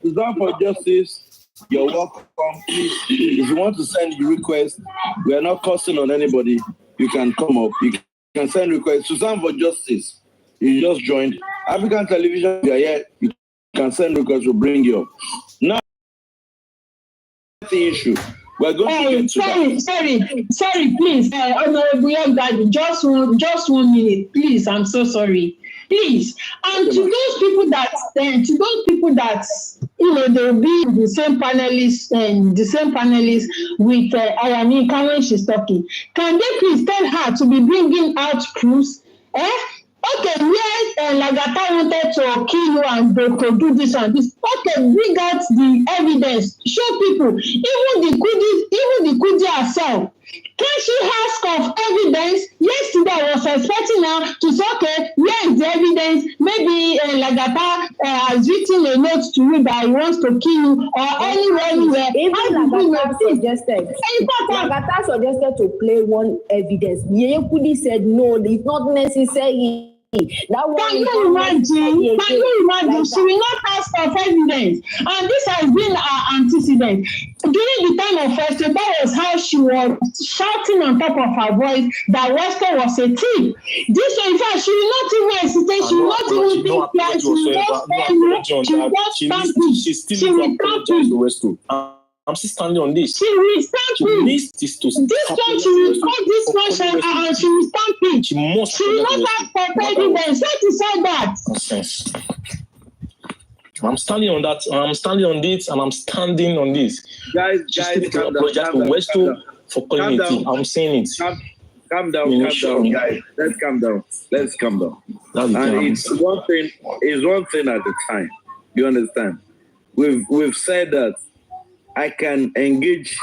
Suzanne for Justice, you're welcome. Please, if you want to send your request, we are not cursing on anybody. You can come up. You can send requests. Suzanne for Justice, you just joined. African Television, you are here. You can send requests. We'll bring you up. Now, the issue. We're going to get sorry, please. Honorable Young Daddy, just 1 minute, please. I'm so sorry. Please. And to those people that they'll be the same panelists with Ayanika when she's talking. Can they please tell her to be bringing out proofs? Okay, yes, Lagata wanted to kill you and to do this and this. Okay, bring out the evidence. Show people. Even the Kudi herself. Can she ask of evidence? Yesterday I was expecting her to say, okay, where is the evidence? Maybe Lagata has written a note to you that he wants to kill you or anywhere. Even Lagata suggested to play one evidence. Yeye Kudi said no, it's not necessary. Can you imagine? She will not ask for evidence. And this has been her antecedent. During the time of Western, that was how she was shouting on top of her voice that Western was a thief. This one, in fact, she will not even hesitate. She will not even think twice. She will just tell you. She will just stamp it. She will stamp it. I'm still standing on this. She will stamp it. This one, she will call this motion and she will stamp it. She will not have for evidence. What is all that? Nonsense. I'm standing on that. I'm standing on this, and I'm standing on this. Guys, calm down. For calling it. I'm saying it. Calm down, guys. Let's calm down. And it's one thing at a time. You understand? We've said that I can engage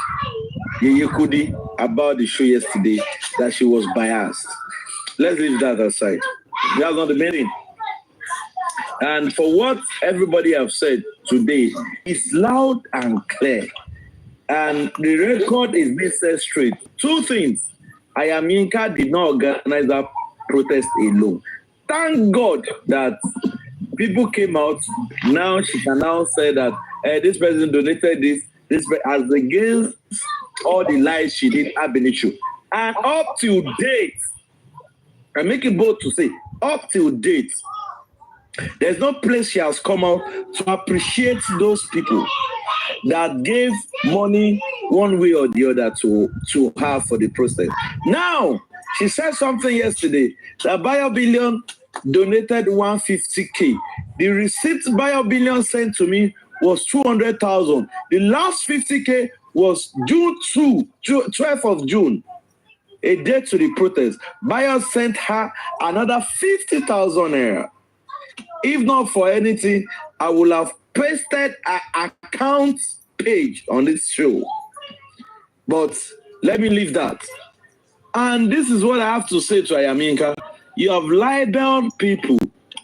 Yeye Kudi about the show yesterday that she was biased. Let's leave that aside. That's not the meaning. And for what everybody have said today, it's loud and clear. And the record is being set straight. 2 things. Ayaminka did not organize that protest alone. Thank God that people came out. Now she can now say that this person donated this as against all the lies she did ab initio. And up till date, I make it bold to say, up till date, there's no place she has come out to appreciate those people that gave money one way or the other to her for the process. Now, she said something yesterday that BioBillion donated 150K. The receipt BioBillion sent to me was 200,000. The last 50K was June 12th of June, a day to the protest. Bio sent her another 50,000 naira. If not for anything, I would have pasted an account page on this show. But let me leave that. And this is what I have to say to Ayaminka. You have libeled people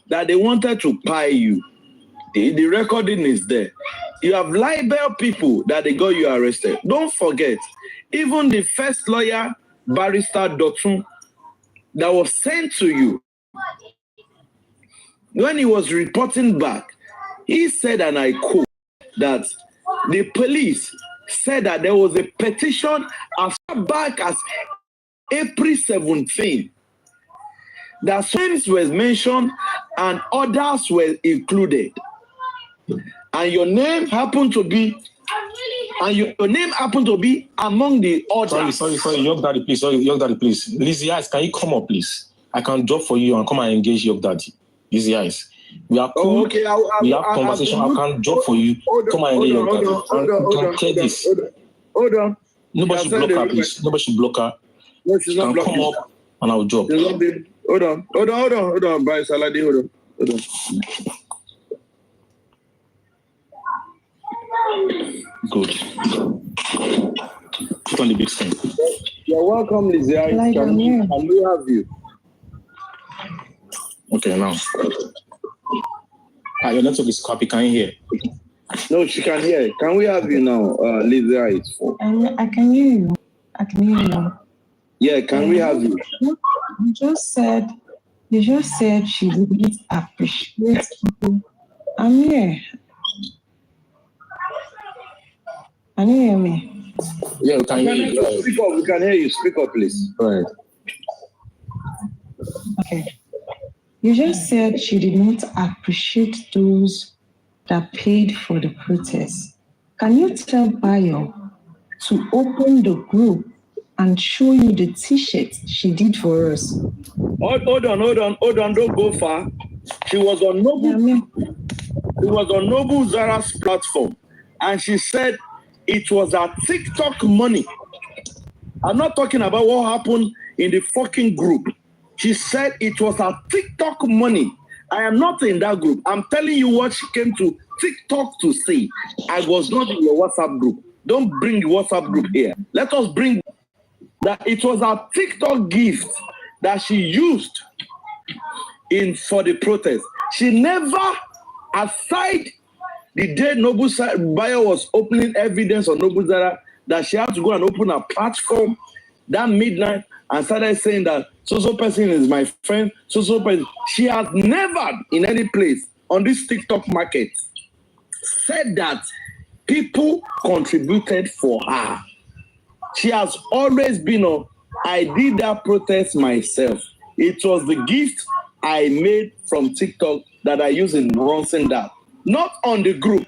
that they wanted to pay you. The recording is there. You have libeled people that they got you arrested. Don't forget, even the first lawyer, Barrister Dotun, that was sent to you, when he was reporting back, he said, and I quote, that the police said that there was a petition as far back as April 17, that names were mentioned and others were included. And your name happened to be, among the others. Sorry, Young Daddy, please. Lizzie Eyes, can you come up, please? I can drop for you and come and engage Young Daddy. Lizzie Eyes. We are cool. Okay, we have conversation. I can drop for you. Come and engage Young Daddy. Can clear this. Hold on. Nobody should block her, please. Nobody should block her. No, she's not blocking. Come up and I'll drop. Hold on, Bryce Alade, hold on. Good. Put on the big screen. You're welcome, Lizzie. Can we have you? Okay, now. Your network is copy. Can you hear? No, she can hear. Can we have you now, Lizzie? I can hear you. Yeah, can we have you? You just said she didn't appreciate people. I'm here. Can you hear me? Yeah, we can hear you. Speak up. We can hear you. Speak up, please. Right. Okay. You just said she did not appreciate those that paid for the protest. Can you tell Bayo to open the group and show you the T-shirt she did for us? Hold on. Don't go far. She was on Noble Zara's platform, and she said it was her TikTok money. I'm not talking about what happened in the fucking group. She said it was her TikTok money. I am not in that group. I'm telling you what she came to TikTok to say. I was not in your WhatsApp group. Don't bring the WhatsApp group here. Let us bring that it was her TikTok gift that she used for the protest. She never, aside the day Noble Bayo was opening evidence on Noble Zara, that she had to go and open a platform that midnight and started saying that so person is my friend, so person. She has never in any place on this TikTok market said that people contributed for her. She has always been on, I did that protest myself. It was the gift I made from TikTok that I use in launching that. Not on the group.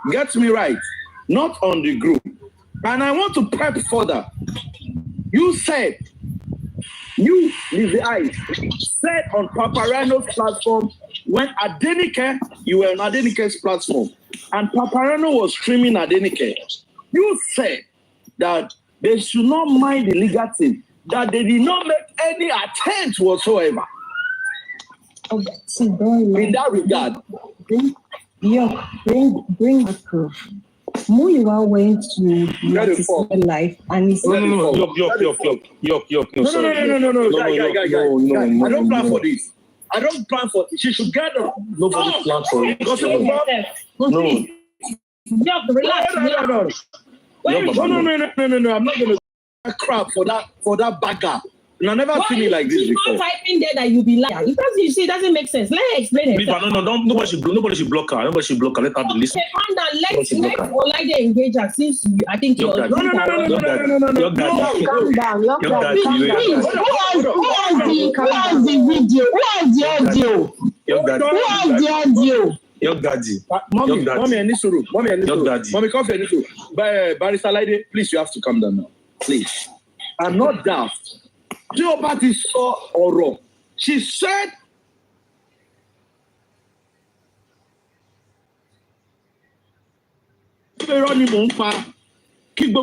Get me right. Not on the group. And I want to prep further. You said, you, Lizzie Ice, said on Paparano's platform, when Adenike, you were on Adenike's platform, and Paparano was streaming Adenike, you said that they should not mind the legal thing, that they did not make any attempt whatsoever. Okay, see, in that regard. Bring the proof. Muyiwa went to life and he said, No, I don't plan for this. I don't plan for it. She should get her. Nobody planned for it. Relax. No. I'm not going to crap for that bagger. And I never seen it like this before. She's not typing there that you be lying. It doesn't make sense. Let her explain it. Nobody should block her. Let her be listening. Okay, calm down. Let's Olaide engage her since I think you're... No. Calm down. Who has the video? Who has the audio? Your daddy. Mommy, I need to room. Mommy, come here. Barrister Lady, please, you have to calm down now. Please. I'm not daft. Nobody saw Oro. She said, no, you can't. Guy.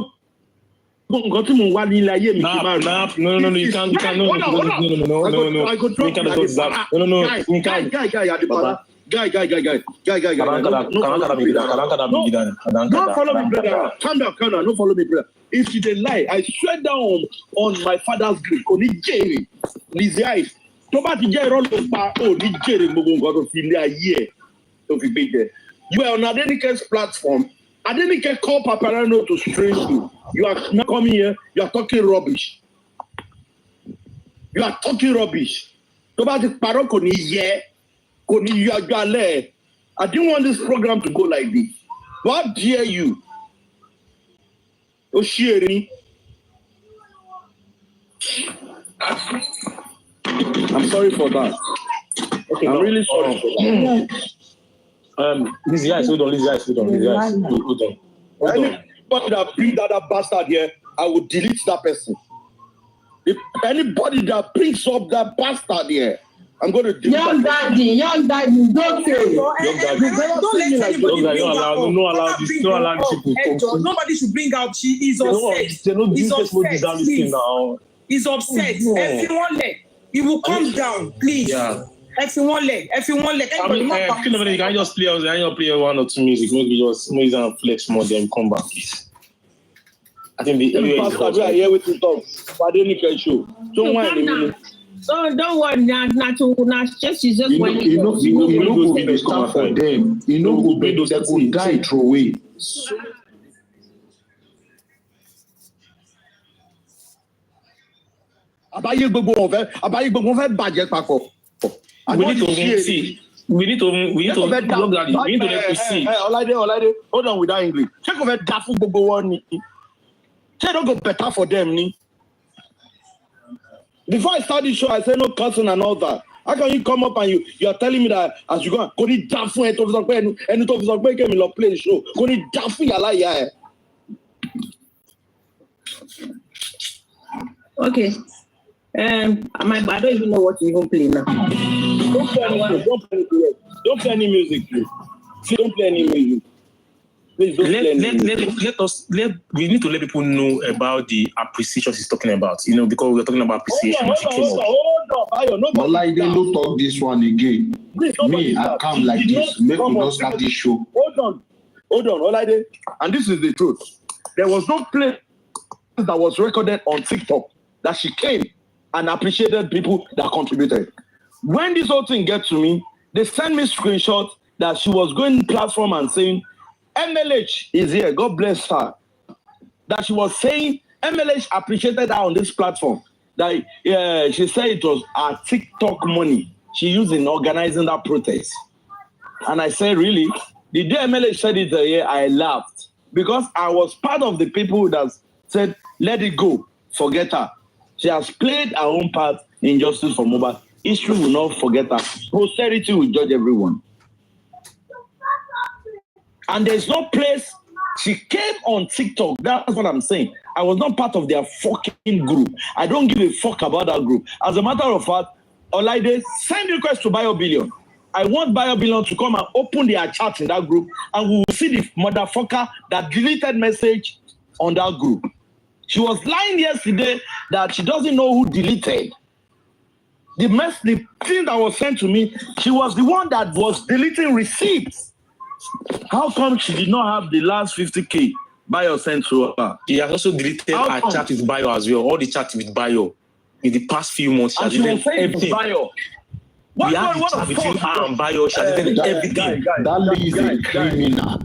Don't follow me, brother. Calm down. Don't follow me, brother. If she did lie, I swear down on my father's grave. Only Jerry, Lizzie Ice. Nobody get roll over. Oh, ni Jerry, Mugungo, Filia, year. So we be there. You are on Adenike's platform. Adenike call Paparano to stream you. You are not coming here. You are talking rubbish. Nobody paroko ni ye. I didn't want this program to go like this. What dare you? Oshiri. I'm sorry for that. Okay, I'm really sorry for that. Lizzie Ice, hold on. Anybody that brings that bastard here, I will delete that person. If anybody that brings up that bastard here, I'm going to do young daddy, don't say. Nobody should bring out. She is upset. He's upset. Everyone leg. He will come down, please. Yeah. Everyone leg. Can I just play one or two music? Maybe just flex more, then come back, please. I think the area is hot. Here with the talk. Show. Don't worry. So don't worry, not just she's just waiting. You know, go be the start for them. You know, go be those that go die throw away. Abaye gbogbo on fẹ́ bàjẹ́ papọ̀. We need to see. we need to look at it. We need to let you see. Olade, hold on with that English. Check over Dafu Gogo one. Check don't go better for them, ni. Before I start this show, I said no cussing and all that. How can you come up and you're telling me that as you go, go need Dafu and to came in play the show. Go need Dafu yala ya. Okay. I don't even know what to even play now. Don't play any music, please. Don't play any music. Please don't play any music. We need to let people know about the appreciation she's talking about. You know, because we're talking about appreciation. Hold on, Bayo. But like they don't talk this one again. Me, I come like this. Make me not start this show. Hold on, Olade. And this is the truth. There was no place that was recorded on TikTok that she came and appreciated people that contributed. When this whole thing gets to me, they sent me screenshots that she was going to platform and saying, MLH is here, God bless her. That she was saying, MLH appreciated her on this platform. That she said it was her TikTok money she used in organizing that protest. And I said, really? The day MLH said it here, I laughed. Because I was part of the people that said, let it go, forget her. She has played her own part in justice for Mohbad. History will not forget her. Posterity will judge everyone. And there's no place she came on TikTok. That's what I'm saying. I was not part of their fucking group. I don't give a fuck about that group. As a matter of fact, Olaide, send request to BioBillion. I want BioBillion to come and open their chat in that group, and we will see the motherfucker that deleted message on that group. She was lying yesterday that she doesn't know who deleted. The thing that was sent to me, she was the one that was deleting receipts. How come she did not have the last 50K Bio sent to her? She has also deleted her chat with Bio as well. All the chat with Bio. In the past few months, she has deleted everything. Bio. We have the chat between her and Bio. She has deleted everything. That lady is a criminal.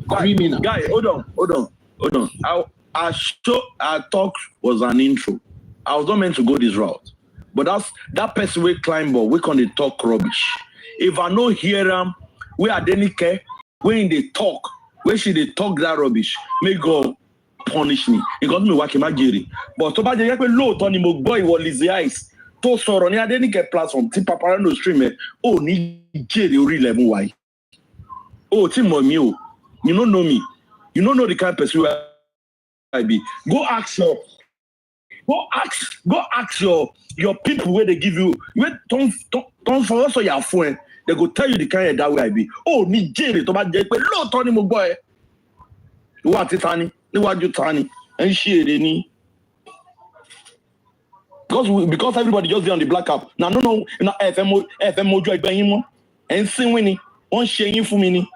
Guy, hold on. Our talk was an intro. I was not meant to go this route. But that person will climb up, we can talk rubbish. If I no hear them, we are then care. When they talk, when she they talk that rubbish, may God punish me. It got me working my jury. But to buy the low Tony Mogboy was Lizzie Ice. To sorrow near any get platform, Tip Paparano streamer. Oh, ni Jerry really why. Oh, Tim Momio. You don't know me. You don't know the kind of person I be. Go ask your people where they give you. Don't for us or your phone. They go tell you the kind of that way I be. Oh, ni Jerry to buy the low Tony Mogboy. What it Tani? What you Tani? And she any. Because everybody just be on the black app. Now no FM Mojo Ibrahim and sing winning. One sharing for me.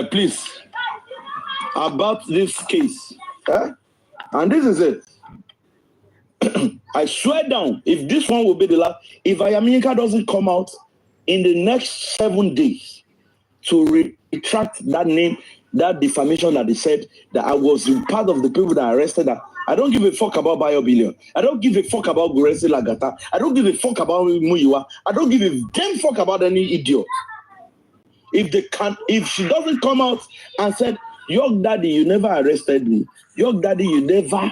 Please. About this case. And this is it. I swear down, if this one will be the last, if Ayaminka doesn't come out in the next 7 days to retract that name, that defamation that they said that I was part of the people that arrested her. I don't give a fuck about BioBillion. I don't give a fuck about Guresi Lagata. I don't give a fuck about Muyiwa. I don't give a damn fuck about any idiot. If she doesn't come out and said, Your daddy, you never arrested me. Your daddy, you never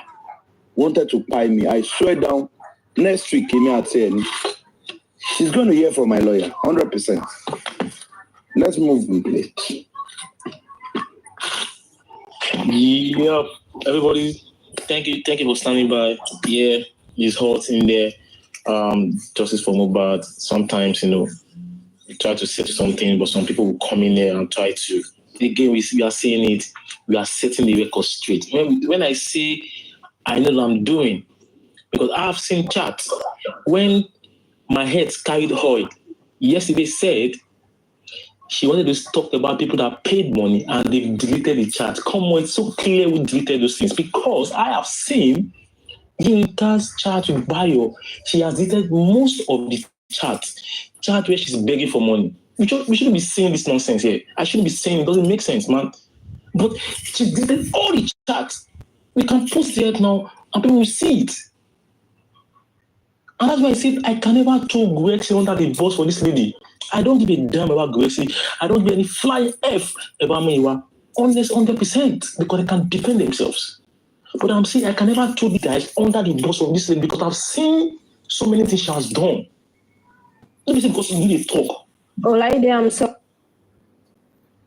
wanted to buy me. I swear down, next week, she's going to hear from my lawyer, 100%. Let's move on, please. Yeah, everybody, thank you for standing by. Yeah, it's hot in there. Justice for Mohbad. Sometimes, you try to say something, but some people will come in there and try to. Again, we are saying it. We are setting the record straight. When I say, I know what I'm doing, because I have seen chats when my head carried oil. Yesterday said she wanted to talk about people that paid money and they've deleted the chat. Come on, it's so clear we deleted those things because I have seen Yinka's chat with Bio. She has deleted most of the chat where she's begging for money. We shouldn't be saying this nonsense here. I shouldn't be saying it. Doesn't make sense, man. But she deleted all the chats. We can post it now and people will see it. And that's why I said I can never throw Grexy under the bus for this lady. I don't give a damn about Grexy. I don't give any flying F about Miwa. Unless 100%, because they can defend themselves. But I'm saying I can never throw the guys under the bus of this lady because I've seen so many things she has done. Let me say because you need to talk. Olaide, I'm sorry.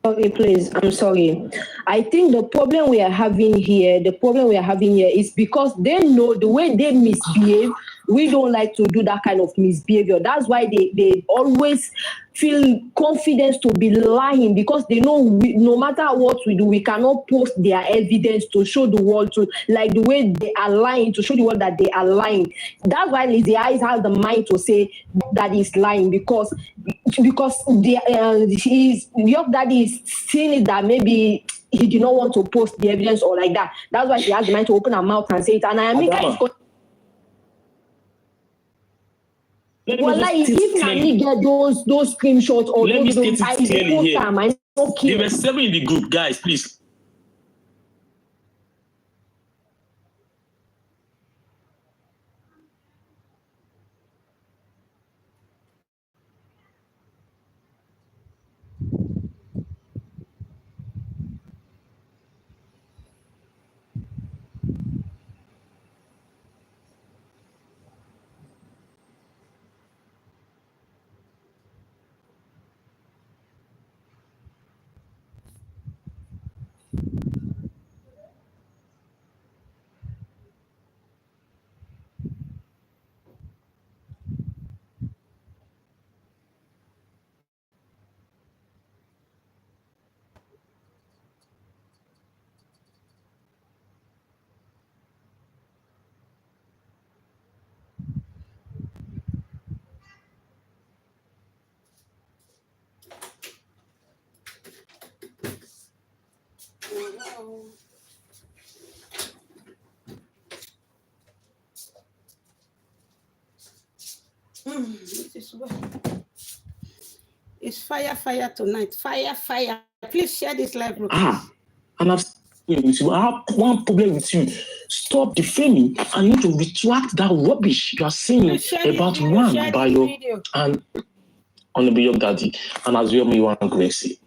Okay, please, I'm sorry. I think the problem we are having here is because they know the way they misbehave. We don't like to do that kind of misbehavior. That's why they always feel confidence to be lying, because they know no matter what we do, we cannot post their evidence to show the world, to like the way they are lying, to show the world that they are lying. That's why Lizzie Eyes has the mind to say that he's lying, because your daddy is seeing it that maybe he did not want to post the evidence or like that. That's why she has the mind to open her mouth and say it. And I mean, well, like if I get those screenshots or let me state I it clearly here. them, I don't care. There were 7 in the group, guys. Please. It's fire tonight. Fire. Please share this live. And I've with you. I have one problem with you. Stop defaming and you need to retract that rubbish you are saying about one Bayo and on the Bayo daddy and as well me one Gracie.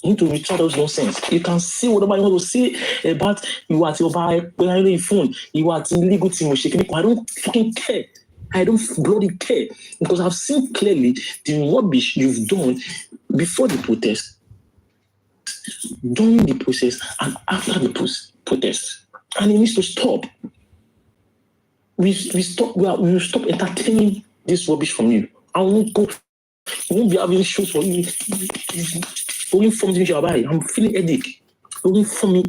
You need to retract those nonsense. You can say whatever you want to say about you at your phone, you at illegal team shaking. I don't fucking care. I don't bloody care, because I've seen clearly the rubbish you've done before the protest, during the process, and after the protest. And it needs to stop. We will stop entertaining this rubbish from you. I won't go. We won't be having shows for you. Going from the body. I'm feeling headache. Going from me.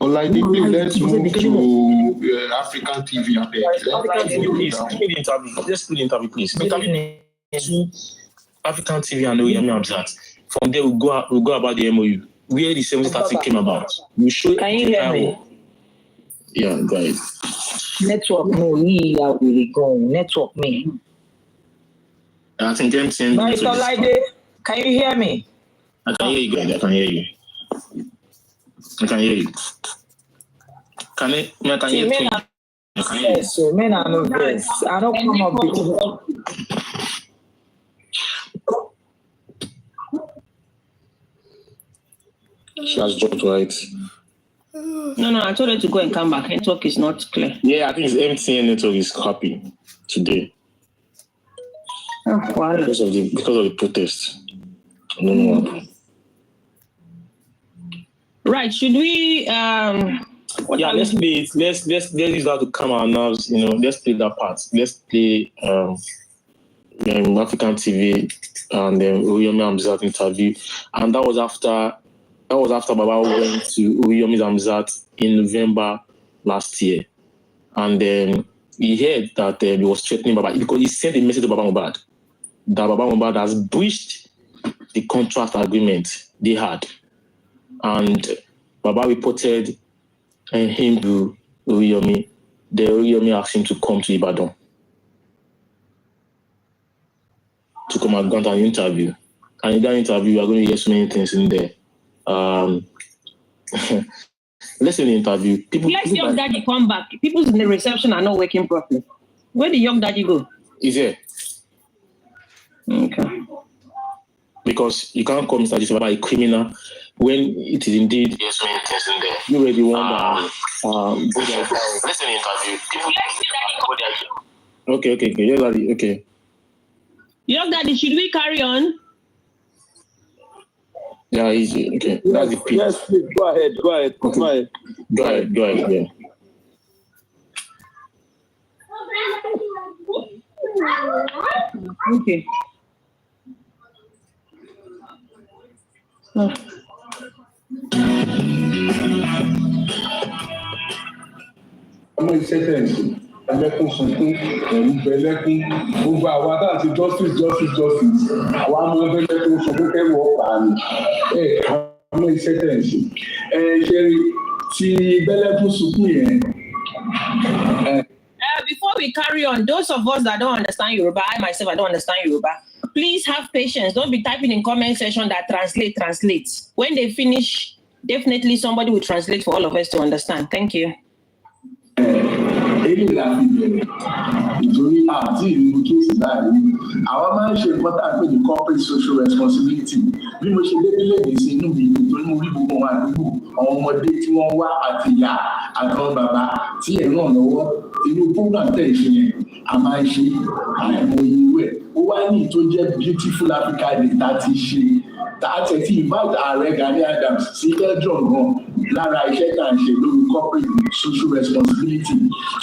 Let's move to African TV. Let's do the interview, please. To African TV and Oreyomi Hatzat. From there, we'll go about the MOU. Where the 7030 came about. We'll show. Can you hear me? Yeah, go ahead. Network me, I will go. Network me. I think them saying. Can you hear me? I can hear you, guys. I can hear you. Can I hear you? Yes, so men are no best. I don't come up with She has dropped, right? No, I told her to go and come back. Network is not clear. Yeah, I think it's MTN network is happy today. Oh, wow. Because of the protest. I don't know what happened. Right, should we let's play it. Let's use that to calm our nerves, let's play that part. Let's play African TV and then Oreyomi Hatzat interview. And that was after Baba went to Oreyomi Hatzat in November last year. And then he heard that he was threatening Baba because he sent a message to Baba Mohbad that Baba Mohbad has breached the contract agreement they had. And Baba reported him to Oreyomi. The Oreyomi asked him to come to Ibadan to come and grant an interview. And in that interview, we are going to hear so many things in there. Let's say the interview. Let's your daddy come back. People in the reception are not working properly. Where the young daddy go? He's here. Okay. Because you can't call Mr. Joseph a criminal when it is indeed Yes, many things in there. you were the one that Listen, interview. People go there. Okay. Yeah, daddy. Okay. Young daddy, should we carry on? Yeah, easy. Okay. That's the pitch. Yes, please go ahead. Okay. Go ahead. Yeah. Okay. No. ọmọ iṣẹ́ tẹ̀ ń ṣe ẹlẹ́kùn sunkún ẹ̀rù bẹ̀lẹ́kùn gbogbo àwa tá à ti justice àwa máa ń bẹ̀lẹ́kùn sunkún kẹ́rù ọ̀pá ni ọmọ iṣẹ́ tẹ̀ ń ṣe ṣe rí ti bẹ̀lẹ́kùn sunkún yẹn. Before we carry on, those of us that don't understand Yoruba, I myself, I don't understand Yoruba. Please have patience. Don't be typing in comment section that translate. When they finish, definitely somebody will translate for all of us to understand. Thank you. Èyí la fi bẹ̀rẹ̀ nítorí àti ìlú kéèsì báyìí àwọn máa ń ṣe nǹkan tá a pè ní corporate social responsibility bí mo ṣe débi lẹ́yìn sí inú mi nítorí mo rí gbogbo àwọn àdúgbò àwọn ọmọdé tí wọ́n wá àti ìyá àtàwọn bàbá tí ẹ̀ ràn lọ́wọ́ inú program tẹ̀ ṣe yẹn a máa ń ṣe àìmọye irú ẹ̀ ó wá ní tó jẹ́ beautiful Africa Day tá a ti ṣe tá a tẹ̀ tí invite ààrẹ Gani Adams sí ẹjọ́ gan lára iṣẹ́ tá à ń ṣe lórí corporate social responsibility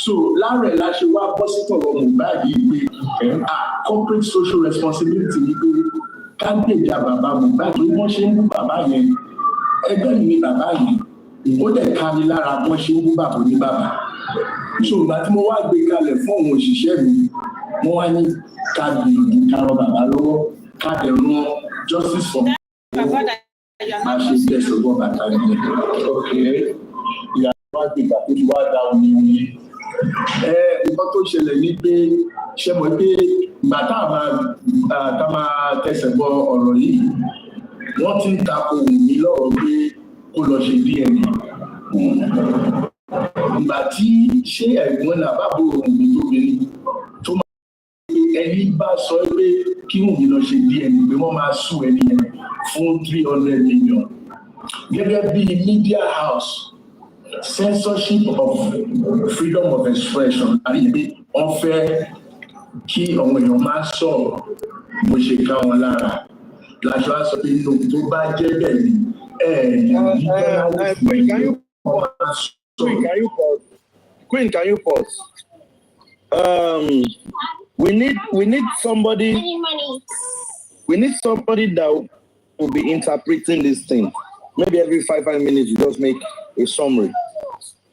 so lára ẹ̀ la ṣe wá bọ́ sí tọ̀rọ̀ Mohbad yìí pé corporate social responsibility ni pé ká gbèjà bàbá Mohbad tó wọ́n ṣe ń bú bàbá yẹn ẹgbẹ́ mi ni bàbá yìí ó dẹ̀ ká mi lára wọ́n ṣe ń bú bàbá ní bàbá so ìgbà tí mo wá gbé kalẹ̀ fún àwọn òṣìṣẹ́ mi wọ́n wá ní ká gbìyànjú ká ran bàbá lọ́wọ́ ká dẹ̀ ran justice for máa ṣe tẹ̀sọ̀gbọ́n bàtà yìí ọ̀kẹ́ ìyàwó wá gbé ìgbà tó ti wá da omi omi nǹkan tó ṣẹlẹ̀ ní pé ṣe mọ̀ pé ìgbà tá a máa tẹ̀sẹ̀ bọ ọ̀rọ̀ yìí wọ́n ti ń tako Wùmí lọ́rọ̀ pé kó lọ ṣe DNA ìgbà tí ṣé ẹ̀gbọ́n náà bá bò Wùmí lóbìnrin tó máa ẹni bá sọ pé kí Wùmí lọ ṣe DNA pé wọ́n máa sùn ẹni yẹn fún 300 million gẹ́gẹ́ bí media house censorship of freedom of expression àríyé wọ́n fẹ́ kí àwọn èèyàn máa sọ̀rọ̀ bó ṣe ká wọn lára láṣọ àṣọ pé inú tó bá jẹ́ bẹ́ẹ̀ ni Queen, can you pause? We need somebody. We need somebody that will be interpreting this thing. Maybe every 5 minutes, you just make a summary.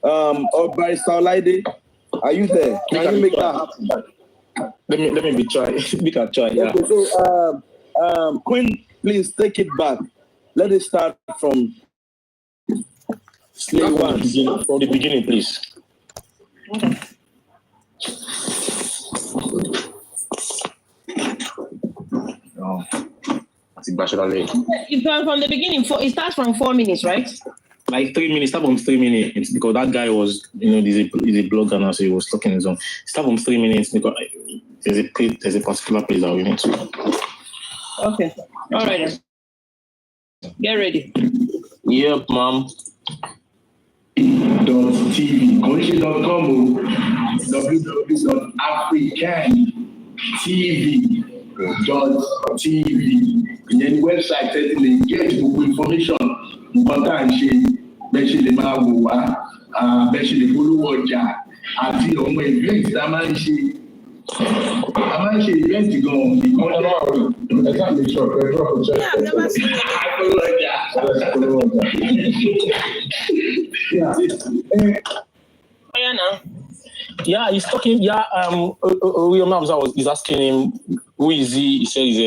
Or Barrister Olaide, are you there? Can you make that happen? Let me try. We can try. Yeah. Okay, so Queen, please take it back. Let it start from slave one. From the beginning, please. Okay. If from the beginning, it starts from 4 minutes, right? Like 3 minutes, start from 3 minutes because that guy was, he's a blogger now, so he was talking his own. Start from 3 minutes because there's a particular place that we need to. Okay. All right. Then. Get ready. Yep, ma'am. .tv Koishi.com www.africantv.tv ìyẹn ní website ẹ ti lè get gbogbo information nǹkan tá à ń ṣe bẹ́ẹ̀ ṣe lè máa wò wá bẹ́ẹ̀ ṣe lè polówó ọjà àti àwọn event tá a máa ń ṣe event gan-an nìkan náà ẹ̀ka lè sọ pé drop ọjà polówó ọjà. Yeah, now. Yeah, he's talking. Yeah, Oreyomi is asking him who is he. He said he's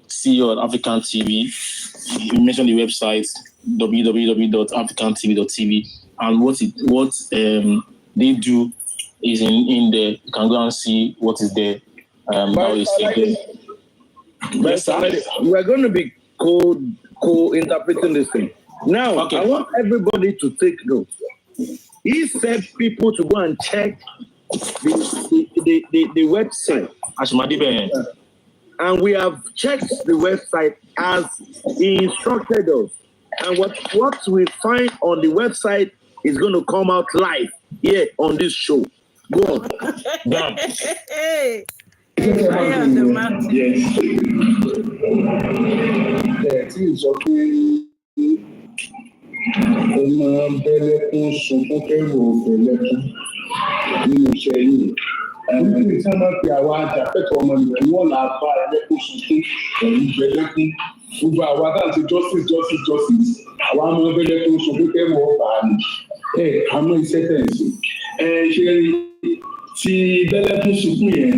CEO of African TV. He mentioned the website www.africantv.tv, and what they do is in there. You can go and see what is there. We're going to be co-interpreting this thing. Now, okay. I want everybody to take note. He said people to go and check the website. And we have checked the website as he instructed us. And what we find on the website is going to come out live here on this show. Go on. Hey, fire on the mountain. Yes. Tí ìsọ pé ọmọ bẹ́lẹ́kún sunkún kẹ́rù ọ̀bẹ̀lẹ́kún nínú iṣẹ́ yìí. Níbi tí wọ́n máa fi àwọn ajàfẹ́tọ̀ọ́ ọmọnìyàn wọ́n là bá ẹlẹ́kún sunkún ẹ̀yìn bẹ́lẹ́kún. Gbogbo àwa dáhùn sí justice. Àwa máa bẹ́lẹ́kún sunkún kẹ́rù ọ̀bà ni. Àmọ́ iṣẹ́ tẹ̀ ń sè. Ṣé tí bẹ́lẹ́kún sunkún yẹn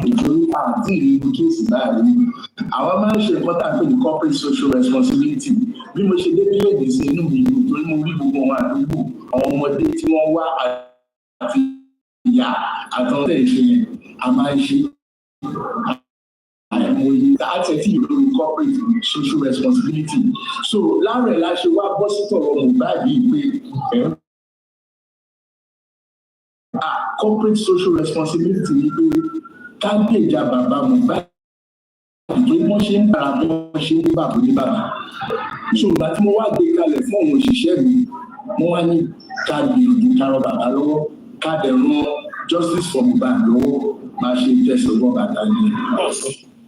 ìtòrí àti ìlú kéèsì báyìí àwọn máa ń ṣe nǹkan tá à ń pè ní corporate social responsibility bí mo ṣe débi léde sí inú mi nítorí mo rí gbogbo àwọn àdúgbò àwọn ọmọdé tí wọ́n wá àti ìyá àtàwọn tẹ̀ ṣe yẹn a máa ń ṣe àìmọye àtẹ̀tí ìlú corporate social responsibility so láàrẹ̀ la ṣe wá bọ́ sí tọ̀rọ̀ Mohbad yìí pé corporate social responsibility ni pé ká gbèjà bàbá Mohbad tó wọ́n ṣe ń bára bí wọ́n ṣe ń ní bàbá ní bàbá so ìgbà tí mo wá gbé kalẹ̀ fún àwọn òṣìṣẹ́ mi wọ́n wá ní ká gbìyànjú ká ràn bàbá lọ́wọ́ ká dẹ̀ ràn justice for Mohbad lọ́wọ́ máa ṣe tẹ̀sán bàtà yẹn.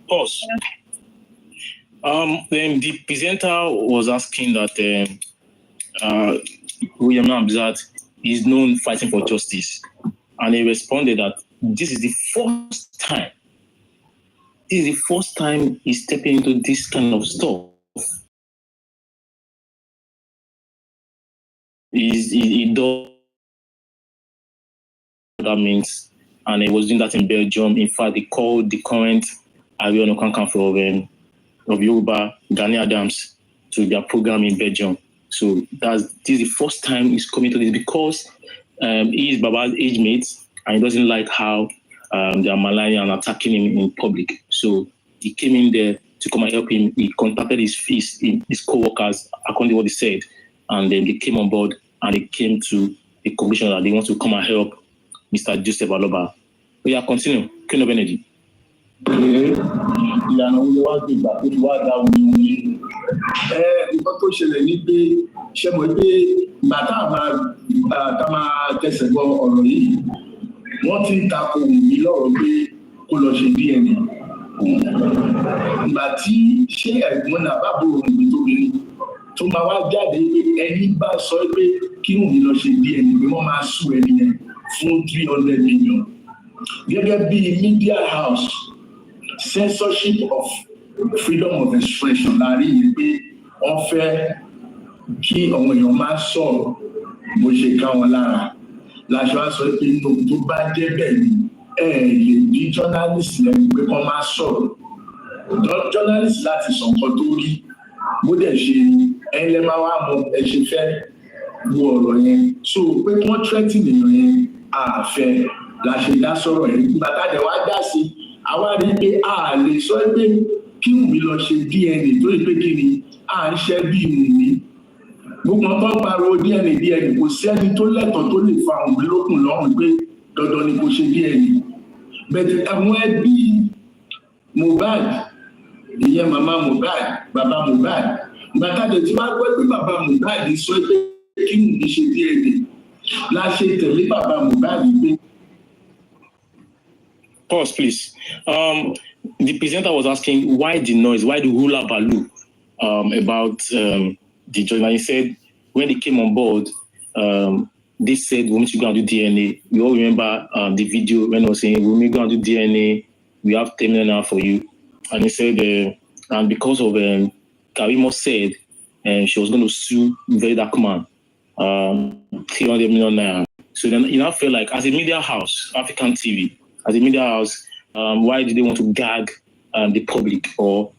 Pause. The presenter was asking that William Hatzat is known fighting for justice. And he responded that this is the first time. This is the first time he's stepping into this kind of stuff. He does that means, and he was doing that in Belgium. In fact, he called the current Oreyomi of Yoruba, Gani Adams, to their program in Belgium. So this is the first time he's coming to this because he is Baba's age mate and he doesn't like how they are maligning and attacking him in public. So he came in there to come and help him. He contacted his co-workers, according to what he said, and then they came on board and they came to the conclusion that they want to come and help Mr. Joseph Aloba. We are continuing. Queen of Energy. Ìlànà wo wá gbé ìgbà tó ti wá da wuyewuye nǹkan tó ṣẹlẹ̀ ní pé ṣe mọ̀ pé ìgbà tá a máa tẹsẹ̀ bọ ọ̀rọ̀ yìí wọ́n ti ń takò mí lọ́rọ̀ pé kó lọ ṣe DNA ìgbà tí ṣé ẹ̀gbọ́n náà bá bòrò òun tó bí tó máa wá jáde pé ẹni bá sọ pé kí òun lọ ṣe DNA pé wọ́n máa sùn ẹni yẹn fún 300 million gẹ́gẹ́ bí media house censorship of freedom of expression láàrin yìí pé wọ́n fẹ́ kí àwọn èèyàn máa sọ̀rọ̀ bó ṣe ká wọn lára láṣọ àṣọ pé inú tó bá jẹ́ bẹ́ẹ̀ ni lè bí journalist lẹ́nu pé kán máa sọ̀rọ̀ journalist láti sọ nǹkan tó rí bó dẹ̀ ṣe ẹ̀yin lẹ́ máa wá mọ ẹ ṣe fẹ́ wo ọ̀rọ̀ yẹn so pé wọ́n threaten èèyàn yẹn àfẹ́ la ṣe dá sọ̀rọ̀ yẹn nígbà tá a dẹ̀ wá dá sí àwa rí i pé a lè sọ pé kí Wùmí lọ ṣe DNA tó lè pé kí ni à ń ṣẹ́ bí Wùmí gbogbo ọmọ pariwo DNA kò sí ẹni tó lẹ́tọ̀ọ́ tó lè fa Wùmí lókun lọ́rùn pé dandan ni kò ṣe DNA bẹ̀rẹ̀ àwọn ẹbí Mohbad ìyẹn màmá Mohbad bàbá Mohbad gbàtàdé tí wàá gbọ́ pé bàbá Mohbad sọ pé kí Wùmí ṣe DNA la ṣe tẹ̀lé bàbá Mohbad pé. Pause, please. The presenter was asking why the noise, why the hula baloo about the journal. He said when they came on board, they said we need to go and do DNA. We all remember the video when I was saying we need to go and do DNA. We have 10 million now for you. And he said, and because of Karimo said she was going to sue Very Dark Man, 300 million naira. So then I felt like as a media house, African TV, as a media house, why did they want to gag the public or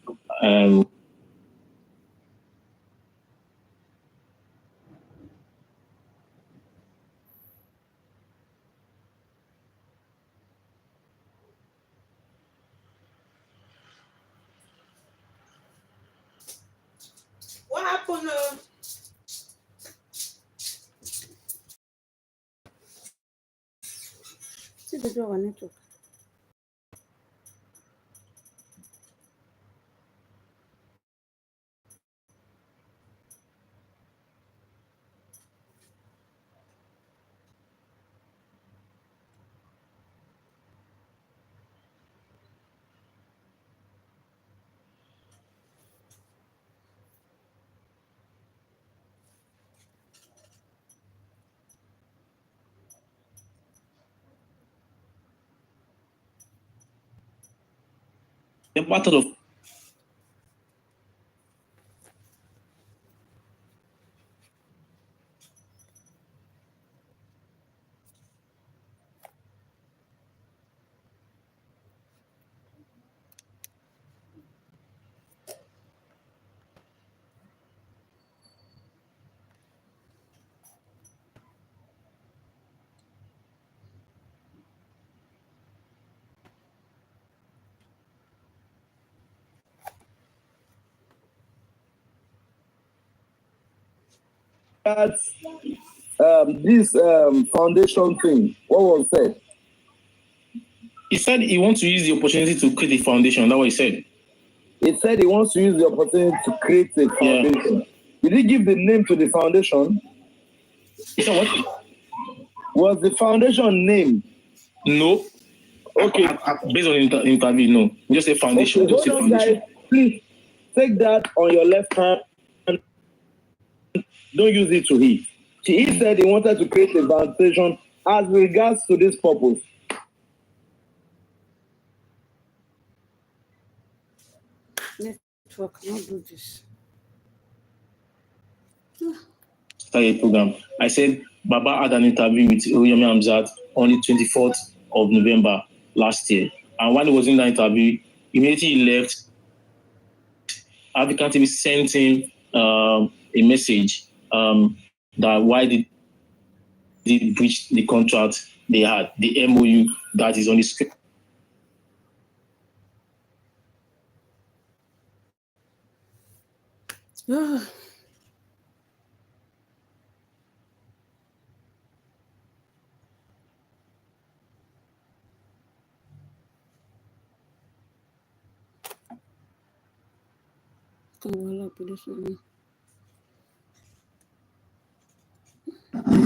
what happened? dojú our network. The battle of That's this foundation thing. What was said? he said he wants to use the opportunity to create a foundation. That's what he said. He said he wants to use the opportunity to create a foundation. Yeah. Did he give the name to the foundation? He said what? Was the foundation name? No. Okay. Based on interview, no. Just a foundation. Okay, just a foundation. Guys, please take that on your left hand. Don't use it to hit. He said he wanted to create a foundation as regards to this purpose. Network, not do this. Start a program. I said Baba had an interview with Oreyomi Hatzat on the 24th of November last year. And when he was in that interview, immediately he left. African TV sent him a message that why did they breach the contract they had, the MOU that is on the screen.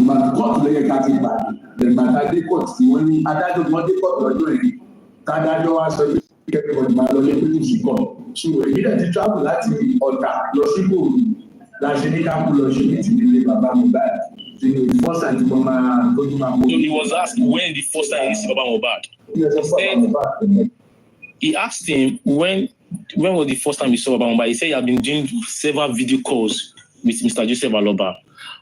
Kóòtù ló yẹ ká ti gbà lẹ́gbàá dé kóòtù tí wọ́n ní adájọ́ wọn dé kóòtù lọ́jọ́ yìí tádájọ́ wa sọ pé kẹ́kọ̀ọ́ máa lọ lé pé kò sí kọ́ ṣùgbọ́n èyí náà ti travel láti Ọ̀tà lọ sí Ìkòròdú láti ní ká kú lọ ṣe ní tìlélẹ̀ bàbá Mohbad the first time tí wọ́n máa tójú máa mú. So he was asked when the first time he see Baba Mohbad. He asked him when was the first time he saw Baba Mohbad. He said he had been doing several video calls with Mr. Joseph Aloba.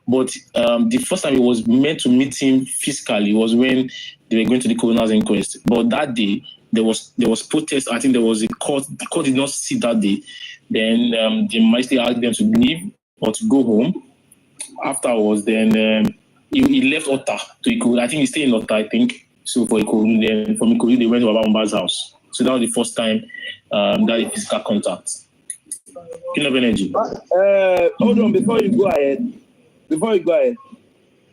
But the first time he was meant to meet him physically was when they were going to the coroner's inquest. But that day, there was protest. I think there was a court. The court did not sit that day. Then the magistrate asked them to leave or to go home. Afterwards, then he left Otta to Ikorodu. I think he stayed in Otta, I think. So for Ikorodu, then from Ikorodu, they went to Baba Mohbad's house. So that was the first time that he physical contact. King of energy. Hold on, before you go ahead,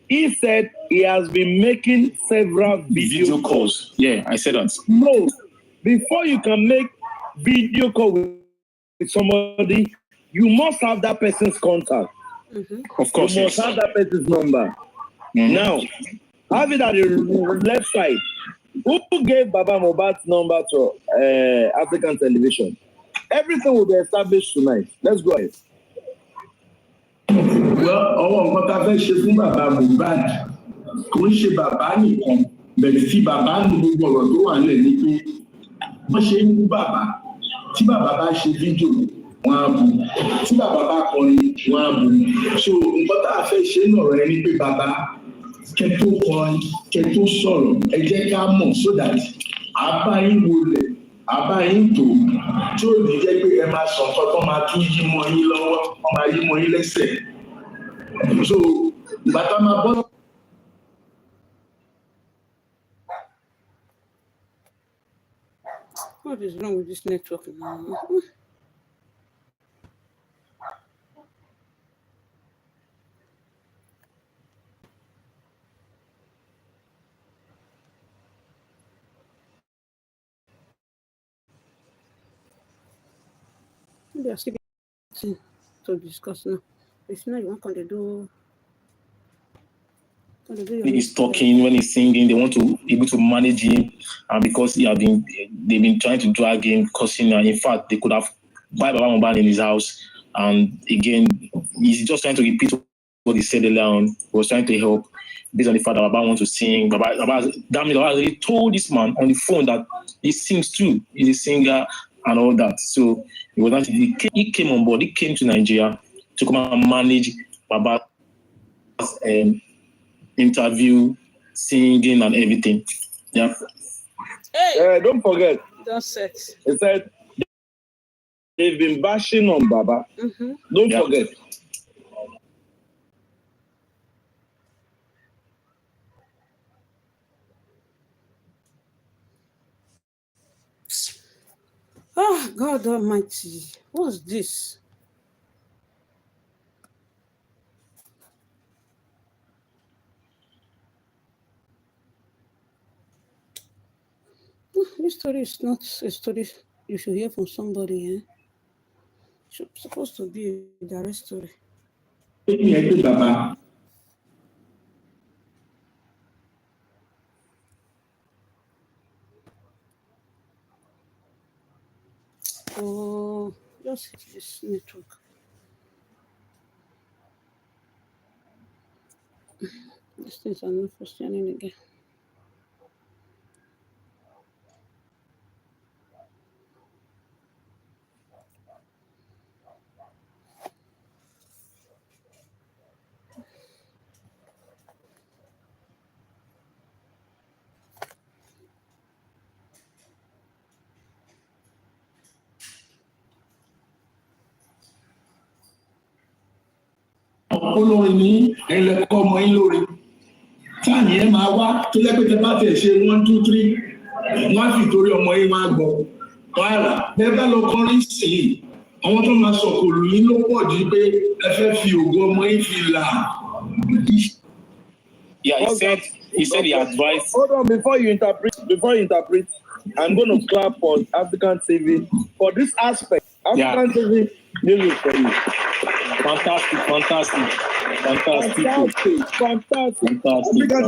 he said he has been making several video calls. Yeah, I said that. No, before you can make video call with somebody, you must have that person's contact. Mm-hmm. Of course, you must have that person's number. Mm-hmm. Now, have it at the left side. Who gave Baba Mohbad's number to African television? Everything will be established tonight. Let's go ahead. Well, ọwọ́ nǹkan tá a fẹ́ ṣe fún bàbá Mohbad kò ń ṣe bàbá nìkan bẹ̀rẹ̀ sí bàbá ní gbogbo ọ̀rọ̀ tó wà nílẹ̀ ní pé wọ́n ṣe ń bú bàbá tí bàbá bá ṣe fídíò wọn á bù tí bàbá bá kọrin wọn á bù so nǹkan tá a fẹ́ ṣe lọ̀rọ̀ ẹni pé bàbá kẹ́ tó kọrin kẹ́ tó sọ̀rọ̀ ẹ jẹ́ ká mọ̀ so that àbá yín wọlé àbá yín tó tí ò ní jẹ́ pé ẹ máa sọ nǹkan tó máa tún yí mọ́ yín lọ́wọ́ wọ́n máa yí mọ́ yín lẹ́sẹ̀. So, bàtà máa bọ́. What is wrong with this network now? Maybe I still get to discuss now. If not, you want to do. When he's talking, when he's singing, they want to be able to manage him, and because they've been trying to drag him, causing. In fact, they could have buy Baba Mohbad in his house, and again, he's just trying to repeat what he said earlier on. He was trying to help based on the fact that Baba wants to sing. Baba already told this man on the phone that he sings too. He's a singer and all that. So he came on board. He came to Nigeria to come and manage Baba's interview, singing, and everything. Yeah. Hey, Don't forget. don't sex. He said they've been bashing on Baba. Mm-hmm. Don't forget. Oh, God Almighty. What's this? This story is not a story you should hear from somebody. It's supposed to be a direct story. Oh, just hit this network. These things are not functioning again. olórin ní ẹlẹ́kọ́ ọmọ yín lórí táàní ẹ máa wá tó lẹ́pẹ̀tẹ̀ bá tẹ̀ ṣe 1 2 3 wọ́n á fi torí ọmọ yín wá gbọ́ wàhálà bẹ́ẹ̀ bá lọ kọrin sí i àwọn tó máa sọ̀kò lù yín ló pọ̀ jù pé ẹ fẹ́ fi ògo ọmọ yín fi là. Yeah, he said he advised. Hold on, before you interpret, I'm going to clap for African TV for this aspect. African TV, this is for you. Fantastic. African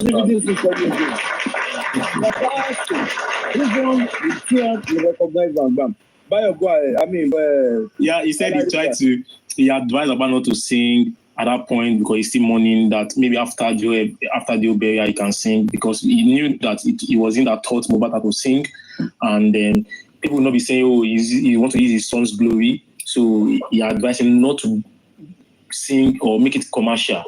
TV, this is for you. Fantastic. This one, you recognize Bam. Yeah, he said he advised about not to sing at that point because he's still mourning that maybe after the burial he can sing because he knew that he was in that thought Mohbad had to sing, and then people will not be saying, oh, he want to use his son's glory, so he advised him not to sing or make it commercial.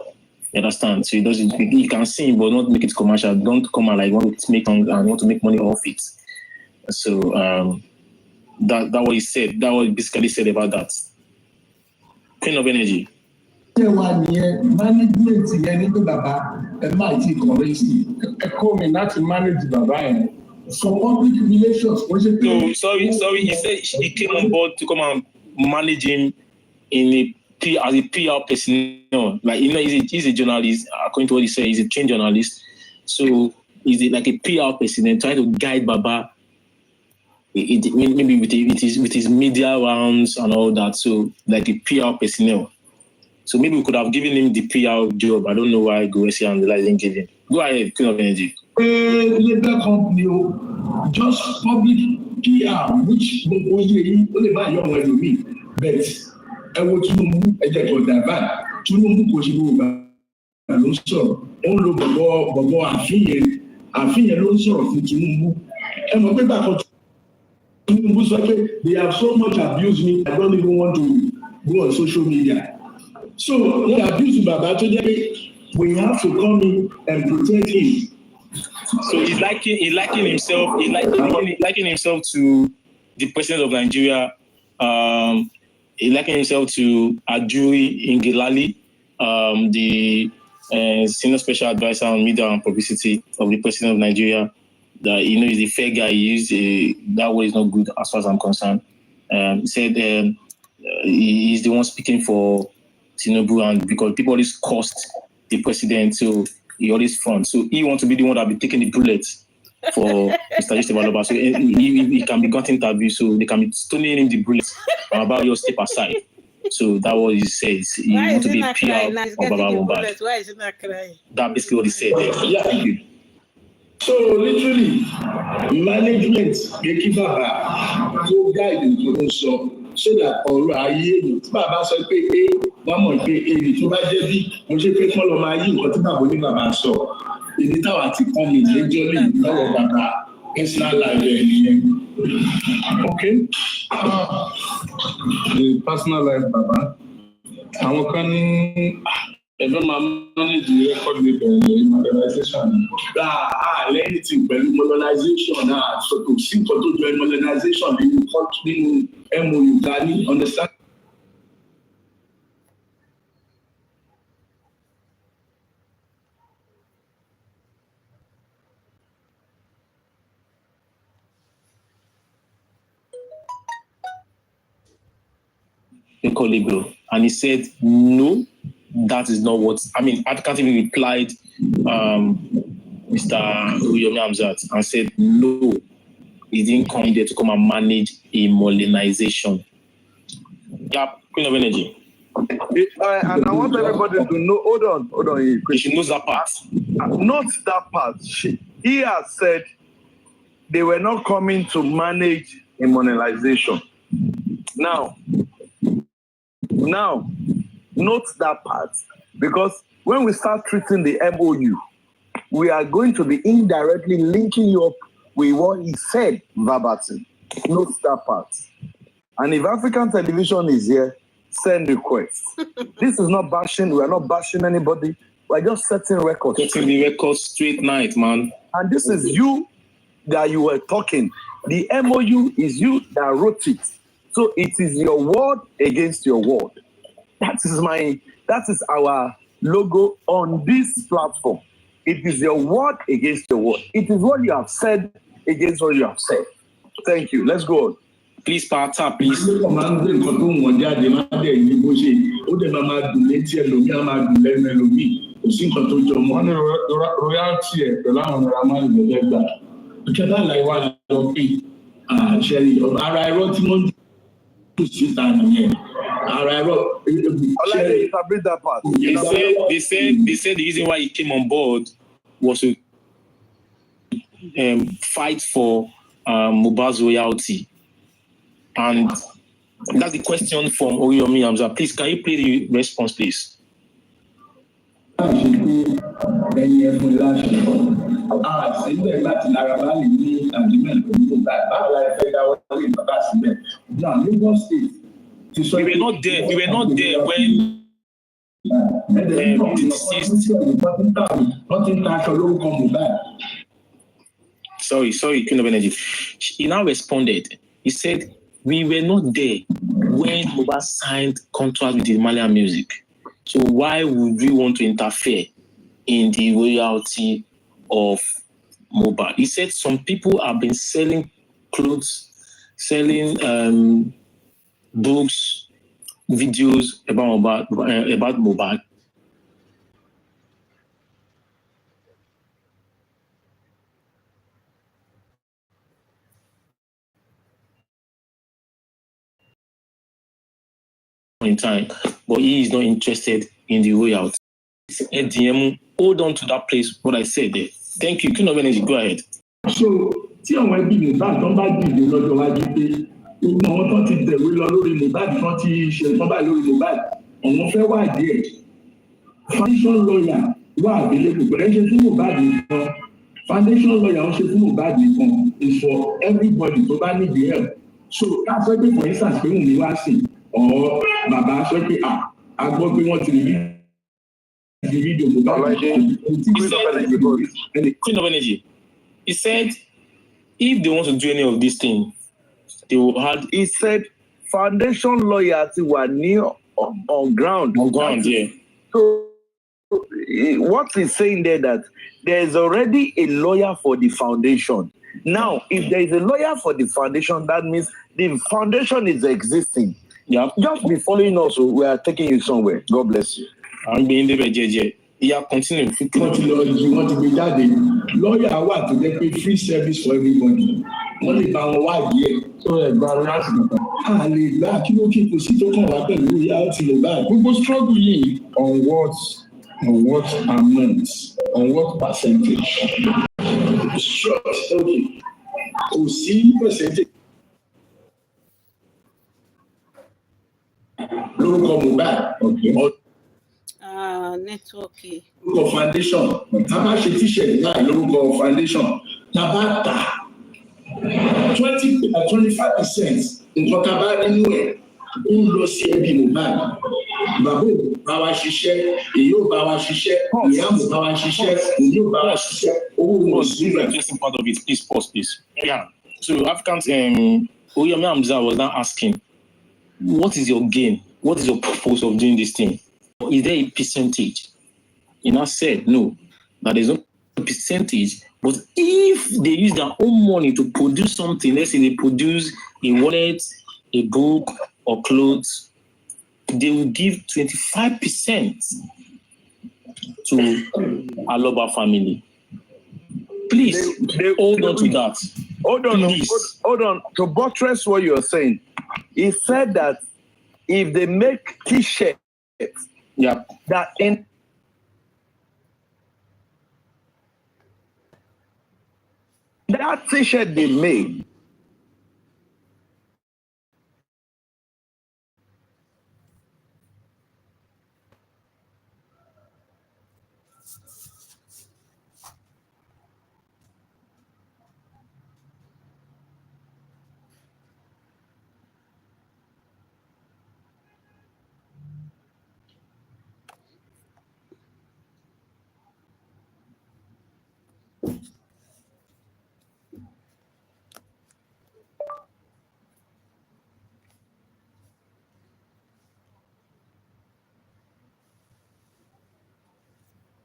You understand? So he can sing but not make it commercial. Don't come and like want to make songs and want to make money off it. So that what he said. That what he basically said about that. Queen of Energy. Management yẹn ní pé bàbá ẹ máa ti kọ̀wé sí ẹ kọ́ mi láti manage bàbá yẹn for public relations. No, sorry. He said he came on board to come and manage him as a PR personnel. Like he's a journalist. According to what he said, he's a trained journalist. So he's like a PR personnel trying to guide Baba. Maybe with his media rounds and all that. So like a PR personnel. So maybe we could have given him the PR job. I don't know why Goesi and the light didn't give him. Go ahead, Queen of Energy. Labor company, just public PR, which only my young one will be. But I want to know that Tinubu kò ṣe gbogbo ló sọ̀rọ̀. Ó ń lo bọ̀bọ̀ àfihàn ló ń sọ̀rọ̀ fún Tinubu. Ẹ mọ̀ pé bákan Tinubu sọ pé they have so much abused me, I don't even want to go on social media. So they abuse Baba today. We have to come in and protect him. So he's liking himself to the president of Nigeria. He's liking himself to Ajuri Ngelale, the senior special advisor on media and publicity of the president of Nigeria. That he's a fair guy. That way is not good as far as I'm concerned. He said he's the one speaking for Tinubu, and because people always cost the president, so he always front. So he wants to be the one that be taking the bullets for Mr. Esteban. So he can be gotten interview, so they can be stoning him the bullets about your step aside. So that was he says. He Why want is to he be not PR crying now? He's of getting Baba the Mohbad. bullet. Why is he not crying? That basically what he said there. Yeah. Thank you. So literally, management gave kí bàbá kó guide tó ń sọ so that ọ̀rọ̀ ayé èèyàn tí bàbá sọ pé wọ́n mọ̀ pé èrè tó bá jẹ́ bí mo ṣe pé kọ́ lọ máa yí nǹkan tí bàbá oníbàbá sọ èdè táwa ti kọ́ mi lẹ́jọ́ lè lọ́wọ́ bàbá personal life ẹ̀ nìyẹn. Okay. The personal life bàbá àwọn kan ní ẹgbẹ́ máa manage record label modernization. Lẹ́yìn tí pẹ̀lú modernization náà sọ̀tò sí nǹkan tó jọ modernization nínú MOU ta ní understand. And he said, no, that is not what, I mean, Advocate even replied, Mr. Oreyomi Hatzat, and said, no, he didn't come there to come and manage a modernization. Yeah, Queen of Energy. And I want everybody to know, hold on. She knows that part. Not that part. He has said they were not coming to manage a modernization. Now, note that part, because when we start treating the MOU, we are going to be indirectly linking you up with what he said verbatim. Note that part. And if African television is here, send requests. This is not bashing. We are not bashing anybody. We're just setting records. Setting the record straight night, man. And this is you that you were talking. The MOU is you that wrote it. So it is your word against your word. That is our logo on this platform. It is your word against your word. It is what you have said against what you have said. Thank you. Let's go on. Please, partner, please. They said the reason why he came on board was to fight for Mohbad's royalty. And that's the question from Oreyomi Hatzat. Please, can you play the response, please? We were not there. We were not there when the deceased. Sorry, Queen of Energy. He now responded. He said, we were not there when Mohbad signed contract with the Malian music. So why would we want to interfere in the royalty of Mohbad? He said some people have been selling clothes, selling books, videos about Mohbad. In time, but he is not interested in the royalty. ADM, hold on to that place, what I said there. Thank you. Queen of Energy, go ahead. So, tí àwọn ẹbí Mohbad tó bá dìde lọ́jọ́ wájú pé gbogbo àwọn tó ti tẹ̀wé lọ lórí Mohbad tó ti ṣe tán báyìí lórí Mohbad, àwọn fẹ́ wá díẹ̀. Foundation lawyer wà available, pẹ̀lú ẹ̀ṣẹ̀ fún Mohbad nìkan. Foundation lawyer ń ṣe fún Mohbad nìkan is for everybody tó bá need the help. So, ká sọ pé for instance pé Wùnmí wá sí or bàbá sọ pé a gbọ́ pé wọ́n ti rí the video. Queen of Energy. He said, if they want to do any of these things, they will have. He said, foundation loyalty were near on ground. On ground, yeah. So, what he's saying there that there is already a lawyer for the foundation. Now, if there is a lawyer for the foundation, that means the foundation is existing. Yeah. Just be following us. We are taking you somewhere. God bless you. I'm being the JJ. Yeah, continue. wọ́n ti lọ jí wọ́n ti gbé jáde lọ́ọ̀yà wà tó jẹ́ pé free service for everybody wọ́n lè bá wọn wádìí ẹ̀ tó ẹ̀ gba ọ̀rọ̀ láti kankan. a lè gbà kí ló kí kò sí tó kàn wá pẹ̀lú ìyá ó ti lè gbà gbogbo struggle yìí on what amount on what percentage short okay kò sí percentage lórúkọ Mohbad nẹ́tíwọ́ọ̀kì. lórúkọ foundation tá a bá ṣe t-shirt náà lórúkọ foundation tá a bá tà 25% nǹkan tá a bá nínú ẹ̀ ń lọ sí ẹbí Mohbad bàbá ò bá wa ṣiṣẹ́ èyí ò bá wa ṣiṣẹ́ ìyá ò bá wa ṣiṣẹ́ èyí ò bá wa ṣiṣẹ́ owó wọn sí rẹ̀. Interesting part of it, please pause, please. Yeah. So Africans, Oreyomi Hamzat was now asking, what is your gain? What is your purpose of doing this thing? Is there a percentage? He now said, no, that there's no percentage. But if they use their own money to produce something, let's say they produce a wallet, a book, or clothes, they will give 25% to Aloba family. Please hold on to that. Hold on. To buttress what you're saying, he said that if they make t-shirts, yeah, that in that t-shirt they made,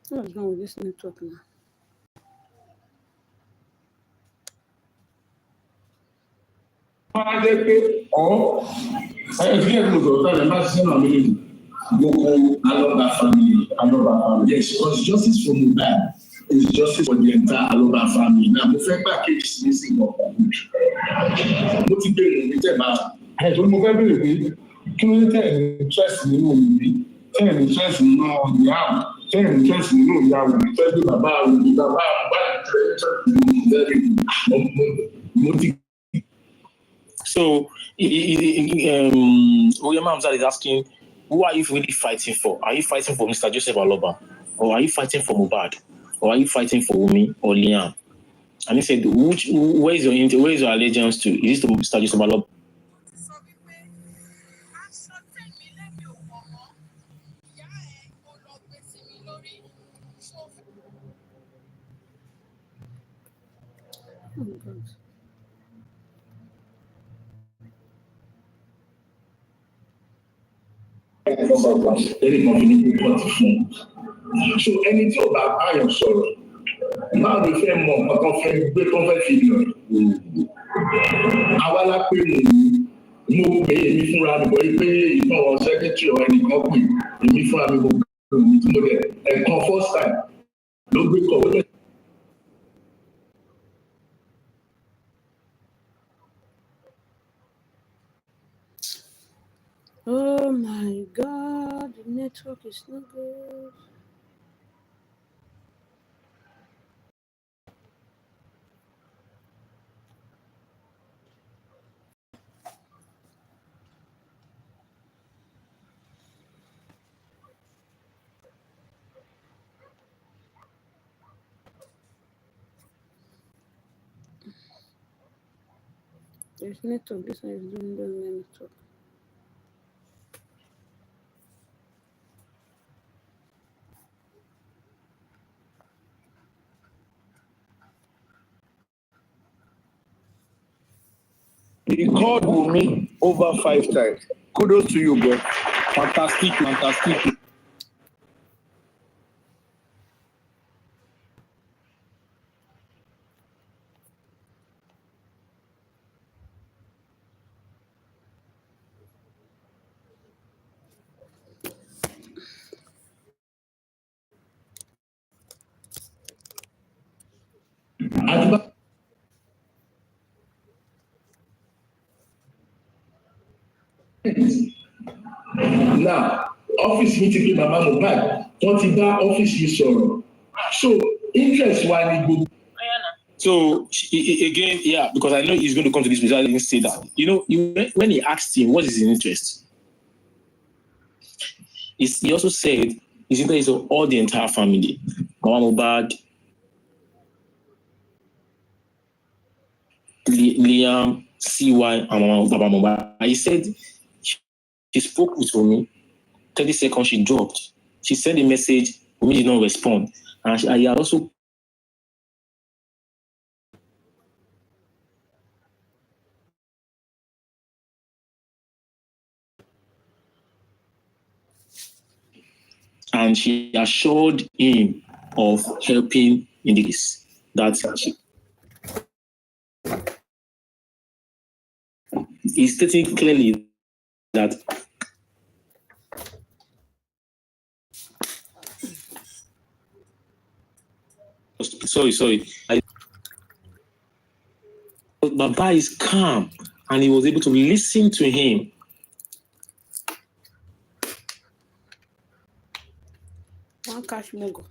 What's wrong with this network now? wọ́n á jẹ́ pé ẹ̀ẹ́dẹ́gbẹ̀rún lọ́sọ̀rọ̀ tẹ́lẹ̀ má ṣiṣẹ́ náà méjèèjì gbogbo Aloba family. Yes, because justice for Mohbad is justice for the entire Aloba family. Now mo fẹ́ gbà kéèkì ní sí ìgbọ̀ngàn mo ti bèrè ní tẹ̀bá ẹ̀jọ̀ mo fẹ́ bèrè pé kí ló dé tẹ̀ ní interest nínú òbí tẹ̀ ní interest nínú ìyáwó tẹ̀ ní interest nínú ìyáwó tẹ̀ ní bàbá òbí bàbá àbúgbà interest nínú ìbẹ̀rẹ̀ mo ti. So, Oreyomi Hamzat is asking, who are you really fighting for? Are you fighting for Mr. Joseph Aloba? Or are you fighting for Mohbad? Or are you fighting for Wunmi or Liam? And he said, where is your allegiance to? Is this to Mr. Joseph Aloba? Oh my God. Ẹni kan fi ní kókó ti fún un. So ẹni tí ò bá báyọ̀ sọ̀rọ̀ máa lè fẹ́ mọ nǹkan tó fẹ́ gbé tó fẹ́ fi lọ. Àwa la pé mo pè é èmi fúnra mi bọ̀ pé ìtàn wọn sẹ́kẹ́tìrì ọ̀ ẹnìkan pè èmi fúnra mi mo pè é èmi tí mo dẹ̀ ẹ̀kan first time ló gbé kọ̀ wọlé. Oh my God, the network is not good. There's network, this one is doing the network. he called Wunmi over 5 times. Kudos to you, bro. Fantastic. Now, office meeting with Mama Mohbad, wọ́n ti bá office yìí sọ̀rọ̀. So, interest wa ni gbogbo. So again, yeah, because I know he's going to come to this place. I didn't say that. You know, when he asked him what is his interest, he also said his interest is all the entire family. Mama Mohbad, Liam, CY, and Baba Mohbad. He said she spoke with me. 30 seconds she dropped. She sent a message. We did not respond, and I also. And she assured him of helping in this. That he's stating clearly that sorry. Baba is calm and he was able to listen to him. One cash mogo.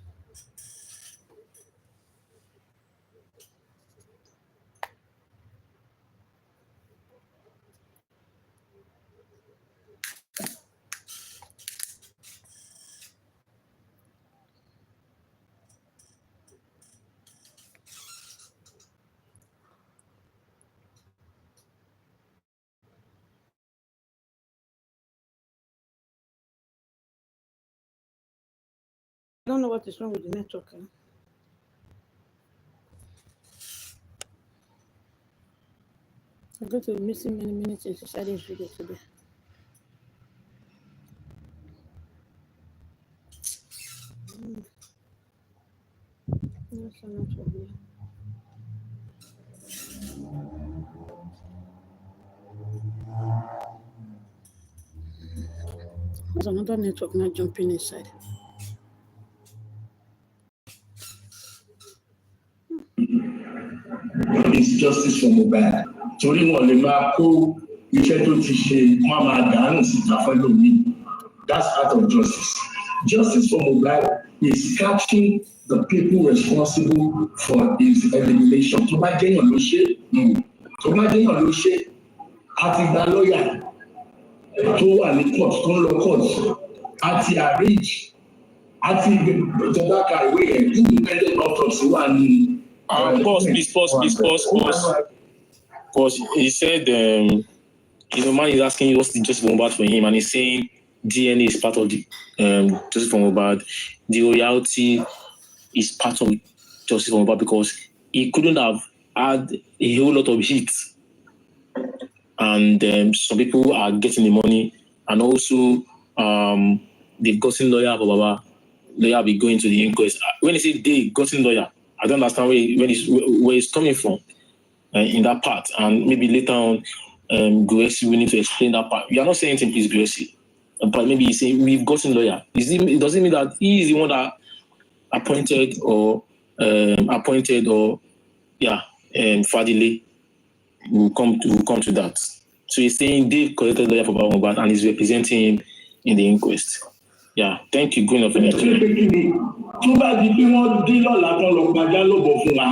I don't know what is wrong with the network. I'm going to be missing many minutes inside this video today. That's not trouble. There's another network now jumping inside. It's justice for Mohbad. Torí wọn lè máa kó iṣẹ́ tó ti ṣe wọ́n máa dànù síta fẹ́lòmíì. That's part of justice. Justice for Mohbad is catching the people responsible for his elimination. Tó bá jẹ́yàn ló ṣe, àti gba lọ́ọ̀yà tó wà ní court tó ń lọ court, àti arrange, àti ìjọba ka ìwé yẹn independent autopsy wà ní. Pause. He said, man is asking you what's the justice for Mohbad for him, and he's saying DNA is part of the justice for Mohbad. The royalty is part of justice for Mohbad because he couldn't have had a whole lot of hits, and some people are getting the money, and also they've gotten lawyer for Baba. Lawyer be going to the inquest. When they say they gotten lawyer, I don't understand where it's coming from in that part. And maybe later on, Guesi will need to explain that part. We are not saying anything, please, Guesi. But maybe he's saying we've gotten lawyer. It doesn't mean that he is the one that appointed or Fadile will come to that. So he's saying they've collected lawyer for Mohbad and he's representing him in the inquest. Yeah, thank you. Going off in Tó bá di pé wọ́n dé lọ́la tó lọ gbajá lọ́bọ̀ fún wa.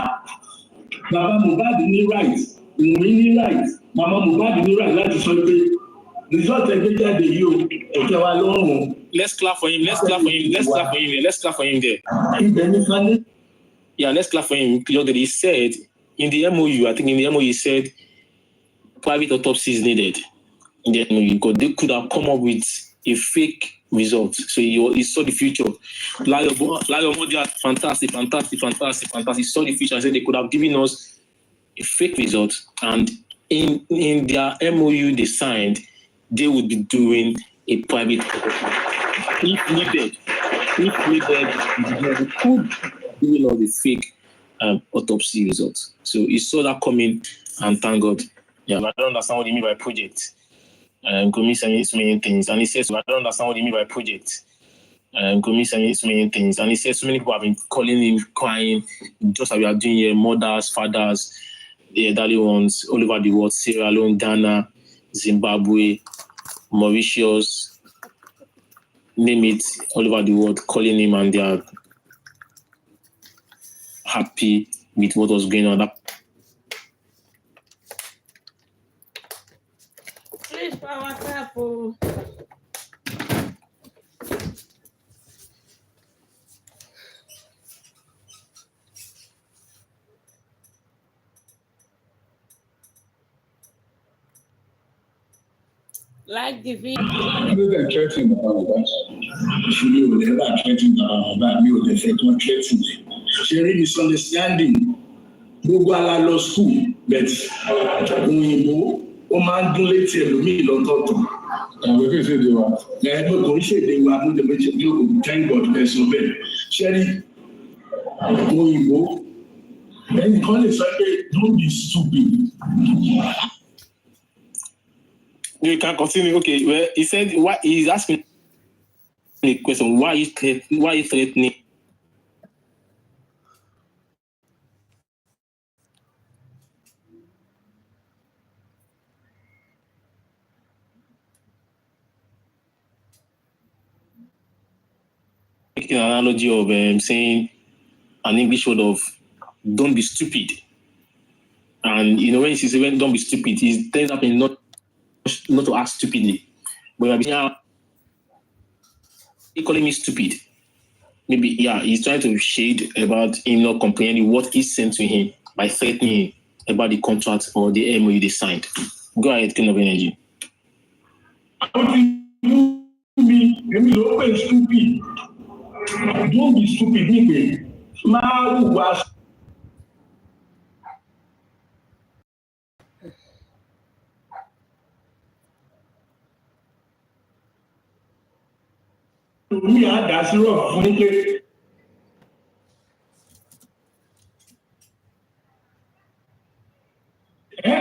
Bàbá Mohbad ní right, Wùnmí ní right, Màmá Mohbad ní right láti sọ pé result ẹgbẹ́ jáde yìí o, ẹ̀kẹ́ wa lọ́rùn. Let's clap for him there. Ibẹ̀ ní Fani. Yeah, let's clap for him. He said in the MOU, I think in the MOU he said private autopsy is needed in the MOU because they could have come up with a fake result. So he saw the future. Layo Modia, fantastic. He saw the future and said they could have given us a fake result. And in their MOU they signed, they would be doing a private autopsy. If needed, they could do all the fake autopsy results. So he saw that coming and thank God. Yeah, I don't understand what you mean by project. Gomi saying so many things, and he says, I don't understand what you mean by project. Gomi saying so many things, and he says so many people have been calling him, crying, just like we are doing here, mothers, fathers, the elderly ones all over the world, Sierra Leone, Ghana, Zimbabwe, Mauritius, name it, all over the world, calling him, and they are happy with what was going on. Please, power tap. Oh. Like the video. They're threatening about that. She will never threaten about me with the fact not threatening. She really misunderstanding. Gbogbo ala lọ school but òyìnbó ó máa ń dún létí ẹlòmíì lọ́tọ̀ọ̀tọ̀. Àwọn kì í ṣe èdè wa. Ẹgbẹ́ kò ń ṣe èdè wa ló dẹ̀bẹ̀ ṣe bí o thank God ẹ̀sùn bẹ́ẹ̀. Ṣẹ́rí òyìnbó ẹnìkan lè sọ pé don't be stupid. You can continue. Okay, well, he said, why he's asking the question, why is threatening? Making an analogy of saying an English word of don't be stupid. And you know, when he says don't be stupid, he's telling up not to act stupidly. But he calling me stupid. Maybe, yeah, he's trying to shade about him not comprehending what is sent to him by threatening about the contract or the MOU they signed. Go ahead, King of Energy. Don't be stupid, nigga. Smile was. Me had that zero of nigga.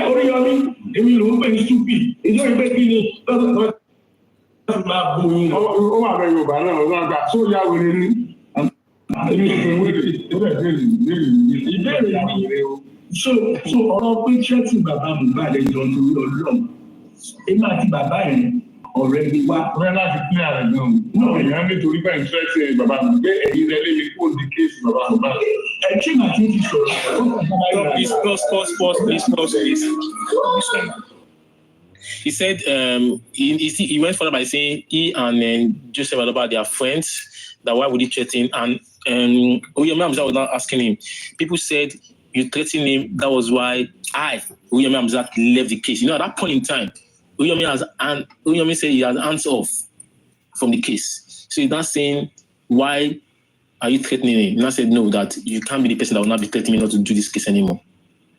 Oreyomi, èmi ló ń pè ní stupid. Ìjọ ìgbẹ́ kí ni lọ́sọ̀tọ̀ máa bù yín. Ó wà bẹ́ẹ̀ Yorùbá náà wọ́n gbà tó yá wẹ̀rẹ̀ ní. Èmi ò fẹ́ wẹ̀rẹ̀ ìbéèrè ni so ọ̀rọ̀ pé ṣẹ́ẹ̀tì bàbá Mohbad ẹ̀jọ̀ nítorí Ọlọ́run. Èmi àti bàbá yẹn ọ̀rẹ́ mi wá. Ọ̀rẹ́ láti pín ààrẹ gan-an. Náà èèyàn nítorí bẹ́ẹ̀ ṣẹ́ẹ̀tì bàbá mi gbé ẹ̀yìn rẹ̀ lé mi kó di kéèsì bàbá Mohbad. Ẹ̀jẹ̀ máa ti ti sọ̀rọ̀. Please pause, please. He said he went further by saying he and Joseph Aloba, they are friends, that why would he threaten? And Oreyomi Hamzat was not asking him. People said you threatened him, that was why Oreyomi Hamzat, left the case. You know, at that point in time, Oreyomi said he has hands off from the case. So he's not saying, why are you threatening him? He not said, no, that you can't be the person that will not be threatening me not to do this case anymore.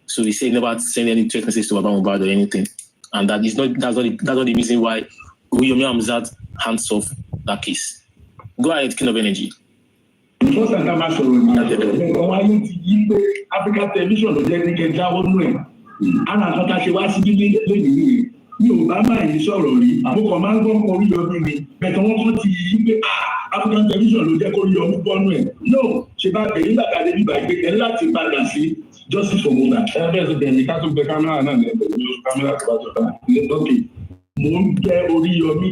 So he said he never sent any threat message to Baba Mohbad or anything. And that's not the reason why Oreyomi Hamzat hands off that case. Go ahead, King of Energy. First and time sọ̀rọ̀ ní Africa television ló jẹ́ ní kẹjá ó nù ẹ̀. Àwọn àtọ́ta ṣe wá sí bíbí lónìí nìyẹn. Mi ò bá máa yí sọ̀rọ̀ rí. Mo kàn máa ń gbọ́ Oreyomi ni. Bẹ̀tẹ̀ wọ́n kàn ti yí pé African television ló jẹ́ kó Oreyomi bọ́nú ẹ̀. No, ṣe bá bẹ̀rẹ̀ nígbà tàbí bíbá ìgbé ẹ̀ láti padà sí justice for Mohbad. Bẹ́ẹ̀ sì bẹ̀rẹ̀ ní ká tún bẹ kámẹ́rà náà ní ẹ̀bẹ̀ ní kámẹ́rà tó bá tó bá. Ok, mo ń jẹ́ Oreyomi.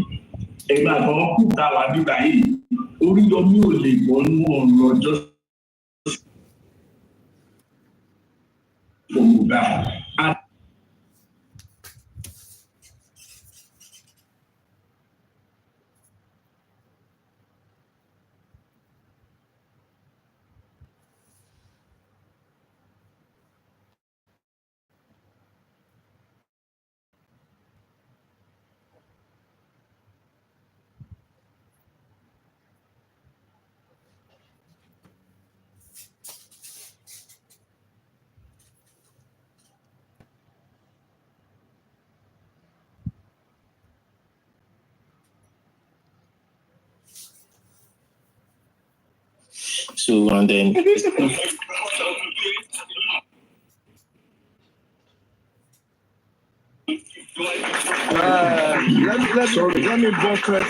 Ẹgbẹ́ àtàwọn kù tá a wà bíbá yìí. Oreyomi ò lè gbọ́nú ọ̀rọ̀ justice for Mohbad. So, and then Let me buttress.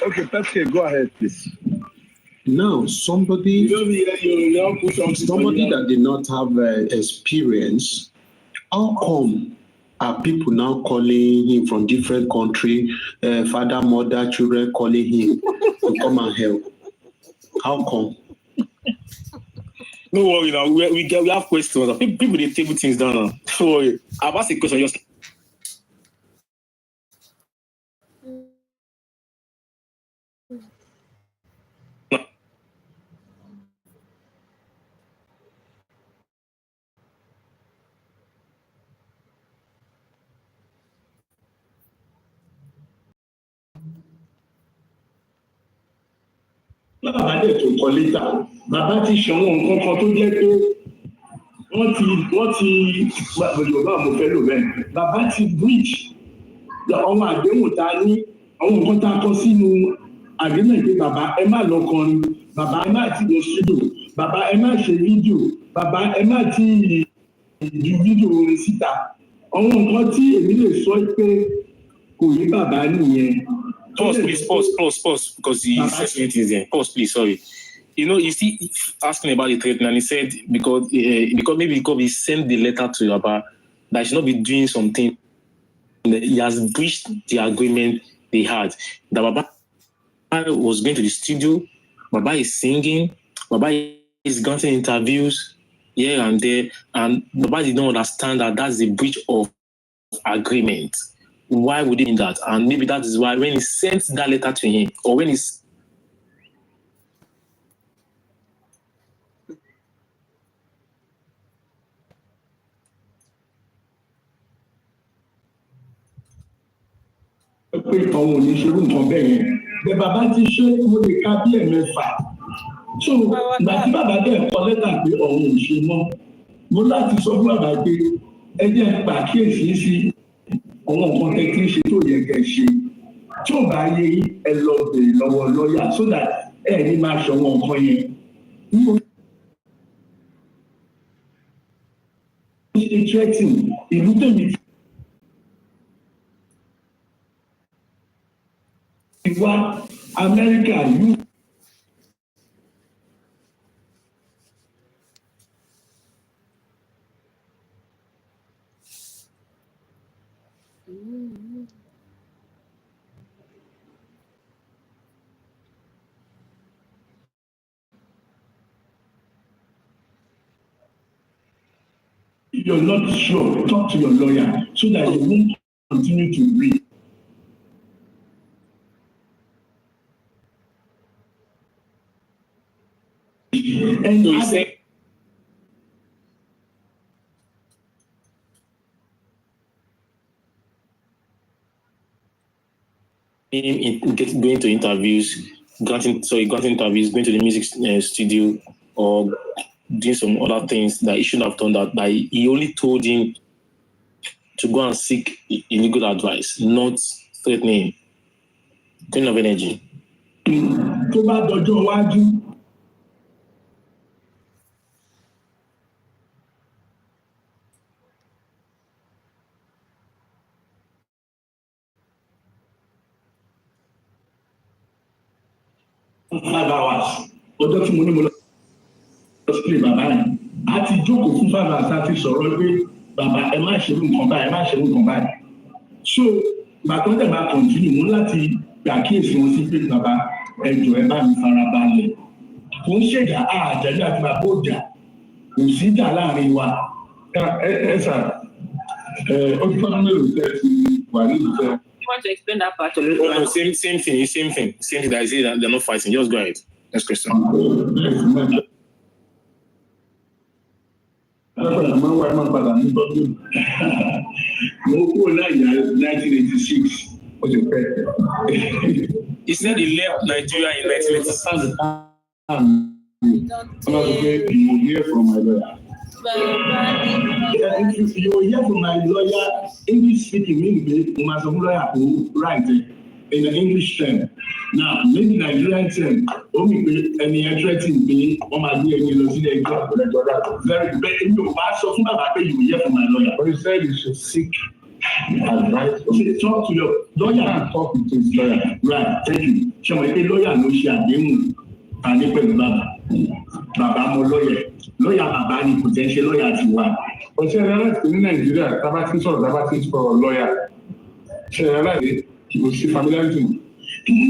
Okay, Peske, go ahead, please. Now, somebody that did not have experience, how come are people now calling him from different country, father, mother, children calling him to come and help? How come? No worry now. We have questions. People they table things down now. Don't worry. I've asked a question just. Bàbá dẹ̀ tó kọ létà, bàbá ti ṣọwọ́n nǹkan kan tó jẹ́ pé wọ́n ti Yorùbá mo fẹ́ lò bẹ́ẹ̀. Bàbá ti breach àwọn àdéhùn tá a ní, àwọn nǹkan tá a kọ sínú àdéhùn pé bàbá ẹ má lọ kọrin, bàbá ẹ má ti lọ studio, bàbá ẹ má ṣe fídíò, bàbá ẹ má ti ju fídíò orin síta. Àwọn nǹkan tí èmi lè sọ pé kò yí bàbá nìyẹn. Pause, please, pause, because he said things there. Pause, please, sorry. You know, you see, asking about the threat, and he said because he sent the letter to Baba that he should not be doing something. He has breached the agreement they had. That Baba was going to the studio, Baba is singing, Baba is granting interviews here and there, and Baba did not understand that that's a breach of agreement. Why would he do that? And maybe that is why when he sent that letter to him, or when he's pé àwọn òní ṣerú nǹkan bẹ́ẹ̀ yẹn bẹ́ẹ̀ bàbá ti ṣe mo lè ka bí ẹ̀mẹ́fà so ìgbà tí bàbá dẹ̀ kọ lẹ́tà pé ọ̀hún ò ṣe mọ́ mo láti sọ fún bàbá pé ẹ jẹ́ pàkíyèsí sí àwọn nǹkan tẹ́ kí n ṣe tó yẹ kẹ́ ṣe tí ò bá yẹ ẹ lọ bèrè lọ́wọ́ lọ́ọ̀yà so that ẹ ní máa ṣọwọ́ nǹkan yẹn. Threatening ìlú tèmi wá Amẹ́ríkà yìí. You're not sure, talk to your lawyer so that you won't continue to read. And you say going to interviews, granting interviews, going to the music studio, or doing some other things that he shouldn't have done. That he only told him to go and seek illegal advice, not threatening him. Kind of energy. Tó bá dọjọ́ iwájú. Ọjọ́ tí mo ní mo lọ sí bàbá yẹn a ti jókòó fún 5 hours àti sọ̀rọ̀ pé bàbá ẹ má ṣe nǹkan báyìí ẹ má ṣe nǹkan báyìí so bàtọ́ tẹ̀ bá kọ̀ǹtínú mú láti gbàkíyèsí wọn sí pé bàbá ẹ jọ̀ọ́ ẹ bá mi fara balẹ̀ kò ń ṣèjà àjẹjẹ àti bàbá òjà kò sí ìjà láàrin wa. ẹ sà ó ti fọ́nà mélòó tẹ́ ti wà ní ìfẹ́. You want to explain that part a little? No, same thing. That I say that they're not fighting. Just go ahead. Next question. He said he left Nigeria in 1986. You will hear from my lawyer. If you will hear from my lawyer, English speaking means you must have a lawyer who write in the English term. Now, maybe Nigerian term, only any threatening me or my dear, you know, see the example. Very bad. You pass off about you will hear from my lawyer. But you said you should seek advice. Okay, talk to your lawyer and talk to his lawyer. Right, thank you. So my lawyer knows she had been and they pay the Bàbá mo lọ́yẹ̀ bàbá ni kò jẹ́ ṣe lọ́yà ti wà. Ọ̀sẹ̀ rẹ̀ láti ní Nàìjíríà tábà tí ń sọ̀rọ̀ lọ́yà. Ṣé ẹ láti kò sí familiarity?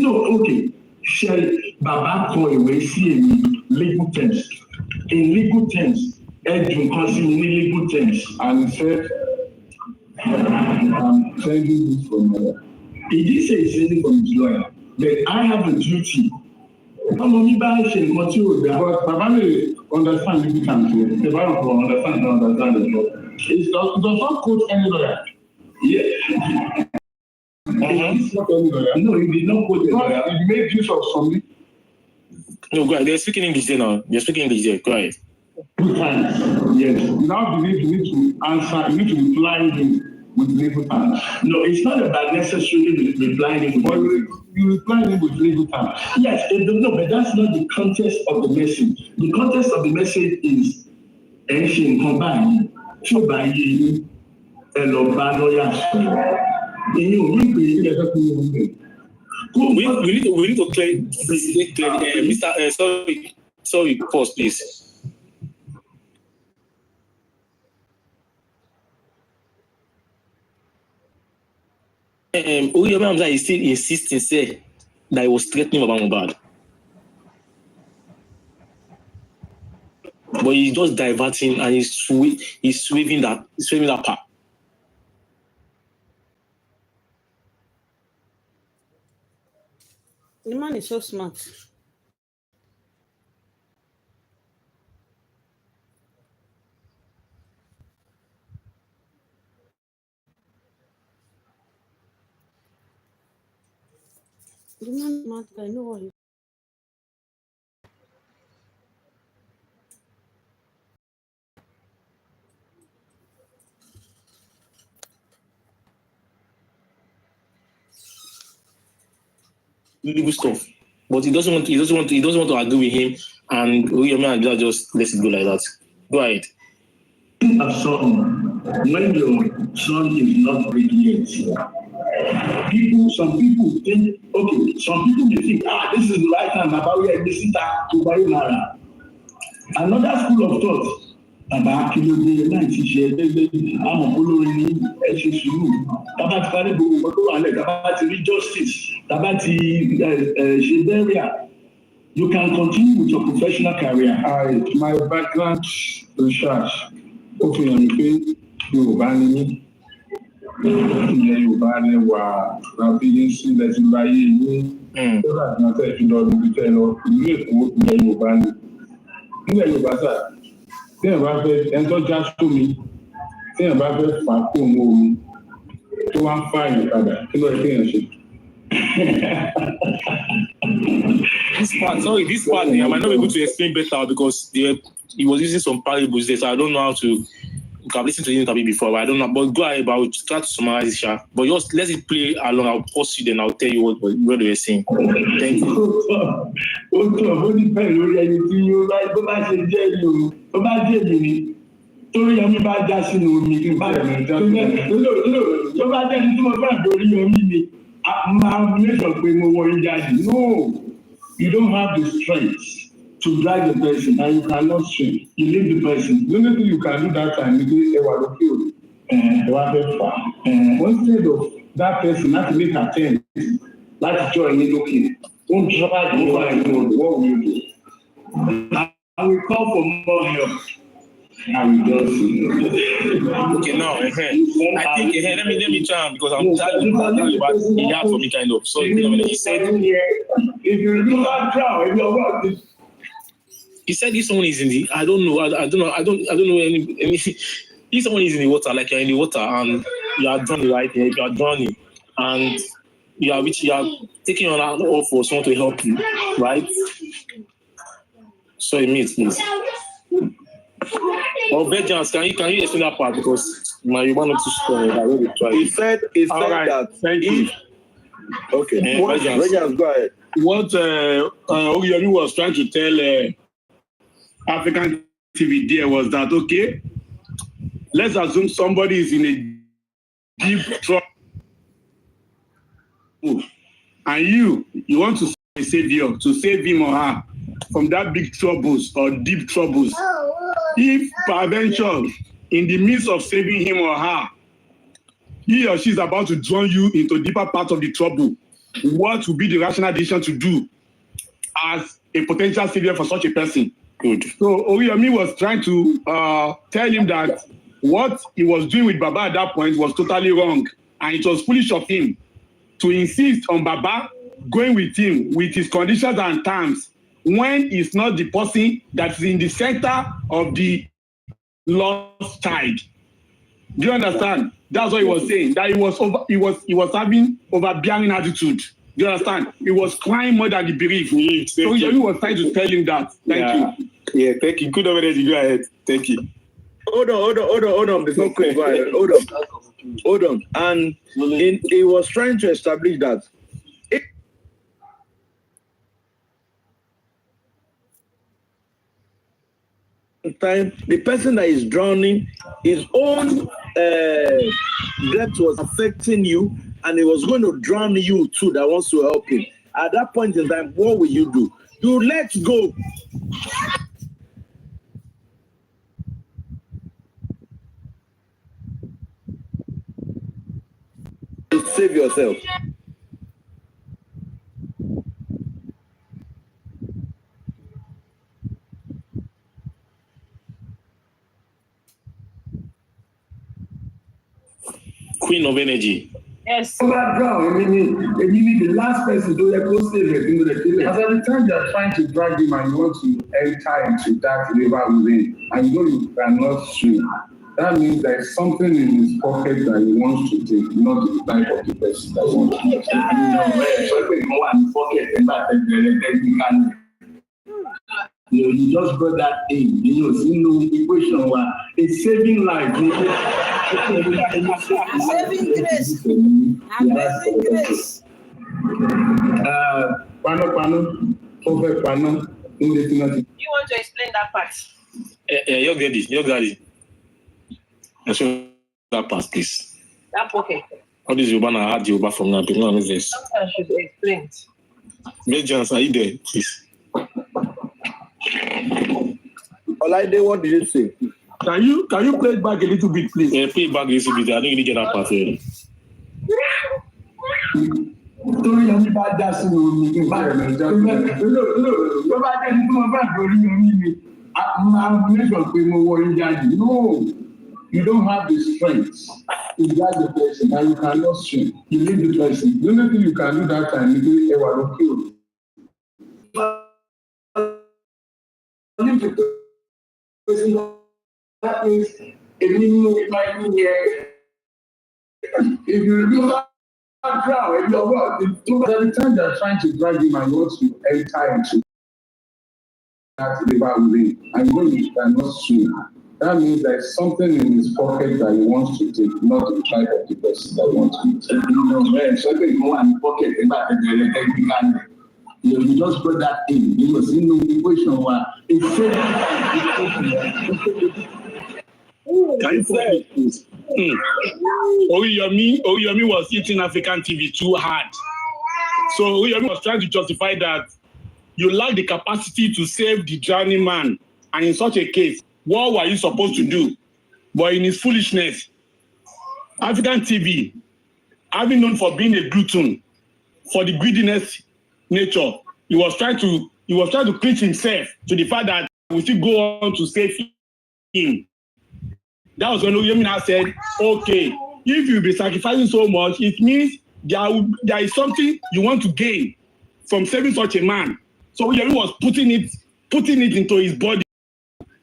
No, okay. Ṣé bàbá kọ ìwé sí èmi legal terms? In legal terms, ẹ̀dùn kan sí mi ní legal terms. And said, I'm sending this from lawyer. He didn't say he's sending from his lawyer, but I have a duty. Ọmọ mi bá ṣe nǹkan tí ò dá. But bàbá lè understand legal terms here. The Bible will understand the law. It does not quote any lawyer. Yeah. It's not any lawyer. No, he did not quote the lawyer. He made use of something. No, go ahead. They're speaking English there now. They're speaking English there. Go ahead. Two times. Yes. Now you need to answer. You need to reply him with legal terms. No, it's not about necessarily replying him with legal terms. You reply him with legal terms. Yes, no, but that's not the context of the message. The context of the message is ancient combined. So by you, lawyer. We need to clear, Mr. Sorry, pause, please. Oreyomi Hamzat is still insisting, say that he was threatening about Mohbad, but he's just diverting and he's sweeping that part. The man is so smart. The man is smart guy, no worry. Legal stuff, but he doesn't want to agree with him, and Oreyomi Hamzat just lets it go like that. Go ahead. When your son is not ready yet, some people think, okay, some people may think, this is the right time, about we are listening to Bayonara. Another school of thought, about Kilode, 90 àwọn olórin ní ẹ̀ṣẹ̀ sùúrù, tàbá ti parí gbogbo ọmọ tó wà lẹ̀, tàbá ti rí justice, tàbá ti ṣe burial, you can continue with your professional career. My background research, ó fi hàn mí pé Yorùbá ni mí. Ilẹ̀ Yorùbá ni wà láti yín sílẹ̀ sí láyé yín. Ó dàbí wọn tẹ́ fi lọ níbi tẹ́ lọ, ìlú Èkó ilẹ̀ Yorùbá ni. Nílẹ̀ Yorùbá sà, tí ẹ̀ bá fẹ́ ẹni tó já sómi, tí ẹ̀ bá fẹ́ fà kó mú omi, tó wá ń fà yín padà, kí ló yẹ kéèyàn ṣe? This part, I might not be able to explain better because he was using some parables there, so I don't know how to. I've listened to the interview before, but I don't know. But go ahead, but I'll try to summarize it, Sha. But just let it play along. I'll pause you, then I'll tell you what they were saying. Thank you. Oreyomi bá já sínú omi kí n bá rẹ̀ tó bá jẹ́ ní tí mo fẹ́ Oreyomi ni máa mẹ́sàn pé mo wọ ìjáde. No, you don't have the strength to drive the person and you cannot swim. You leave the person. The only thing you can do that time is ẹwà lókè òru. Ẹwà fẹ́ fà. Instead of that person láti make attempt láti jọ ẹni lókè. Don't drive over and go. What will you do? I will call for more help. Okay, now, I think, let me try because I'm telling you about it hard for me, kind of. So, he said, if you do that crowd, if you're working. He said if someone is in the, I don't know any if someone is in the water, like you're in the water and you are drowning, right? You are drowning and you are taking on an offer for someone to help you, right? Sorry, mate, please. Or Benjamin, can you explain that part because you want to strong. I really try. He said right. That if okay, Benjamin, go ahead. What Oreyomi was trying to tell African TV there was that okay, let's assume somebody is in a deep trouble and you want to save a savior to save him or her. from that big troubles or deep troubles, if peradventure, in the midst of saving him or her, he or she is about to drown you into deeper part of the trouble, what would be the rational decision to do as a potential savior for such a person? Good. So Oreyomi was trying to tell him that what he was doing with Baba at that point was totally wrong, and it was foolish of him to insist on Baba going with him with his conditions and terms when he's not the person that's in the center of the lost child. Do you understand? That's what he was saying. That he was having overbearing attitude. Do you understand? He was crying more than he believed. So he was trying to tell him that. Thank you. Yeah, thank you. Good already. Go ahead. Thank you. Hold on. Before Chris, go ahead. Hold on. And he was trying to establish that time the person that is drowning, his own death was affecting you, and he was going to drown you too. That wants to help him. At that point in time, what will you do? You let go. To save yourself. Queen of energy. Yes. The last person to let go save it. As at the time you are trying to drag him and you want to enter into that river within, and you know you cannot swim, that means there is something in his pocket that he wants to take, not the type of the person that wants to take. You just brought that in. Equation where it's saving life. Saving grace. Amazing grace. Pano, over pano. You want to explain that part? Your daddy. Explain that part, please. That pocket. How does Yoruba now add Yoruba from now? People know this. I should explain it. Major, are you there, please? Olaide, what did you say? Can you play it back a little bit, please? Yeah, play it back a little bit. I don't really get that part here. Oreyomi bá dá sínú omi kí n bá rẹ̀ lọ́jọ́ tó bá jẹ́ ní tí mo bá gbé Oreyomi mi máa mẹ́sàn pé mo wọ ìjáde. No, you don't have the strength to drag the person and you cannot swim. You leave the person. The only thing you can do that time is to ẹwà ló kí o. That means a minimum might be here. If you remove that crowd, if you're working, every time they're trying to drag him and you want to enter into that river within, and you know you cannot swim, that means there's something in his pocket that he wants to take, not the type of the person that wants to take. Something more in the pocket, you just put that in. You was in the equation where it's Can you say it? Oreyomi was eating African TV too hard. So Oreyomi was trying to justify that you lack the capacity to save the drowning man. And in such a case, what were you supposed to do? But in his foolishness, African TV, having known for being a glutton, for the greediness nature, he was trying to preach himself to the fact that we should go on to save him. That was when Oreyomi now said, okay, if you be sacrificing so much, it means there is something you want to gain from saving such a man. So Oreyomi was putting it into his body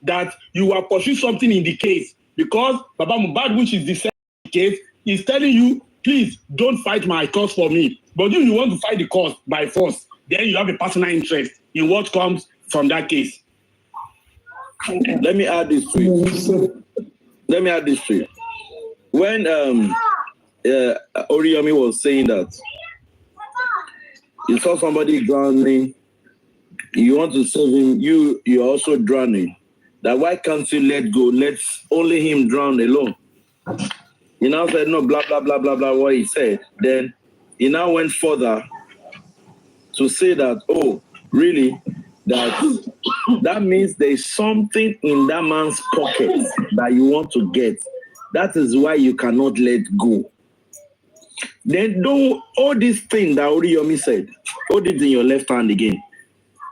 that you are pursuing something in the case, because Baba Mohbad, which is the second case, is telling you, please don't fight my cause for me. But if you want to fight the cause by force, then you have a personal interest in what comes from that case. Let me add this to you. When Oreyomi was saying that you saw somebody drowning, you want to save him, you're also drowning. That why can't you let go? Let only him drown alone. He now said, no, blah, blah, blah, blah, blah, what he said. Then he now went further to say that, oh, really, that means there's something in that man's pocket that you want to get. That is why you cannot let go. Then don't all this thing that Oreyomi said, hold it in your left hand again.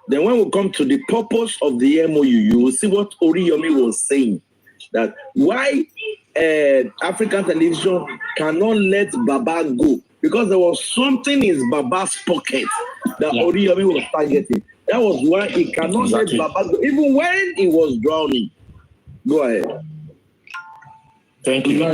Then when we come to the purpose of the MOU, you will see what Oreyomi was saying. That why African television cannot let Baba go. Because there was something in Baba's pocket that Oreyomi was targeting. That was why he cannot let Baba go, even when he was drowning. Go ahead. Thank you.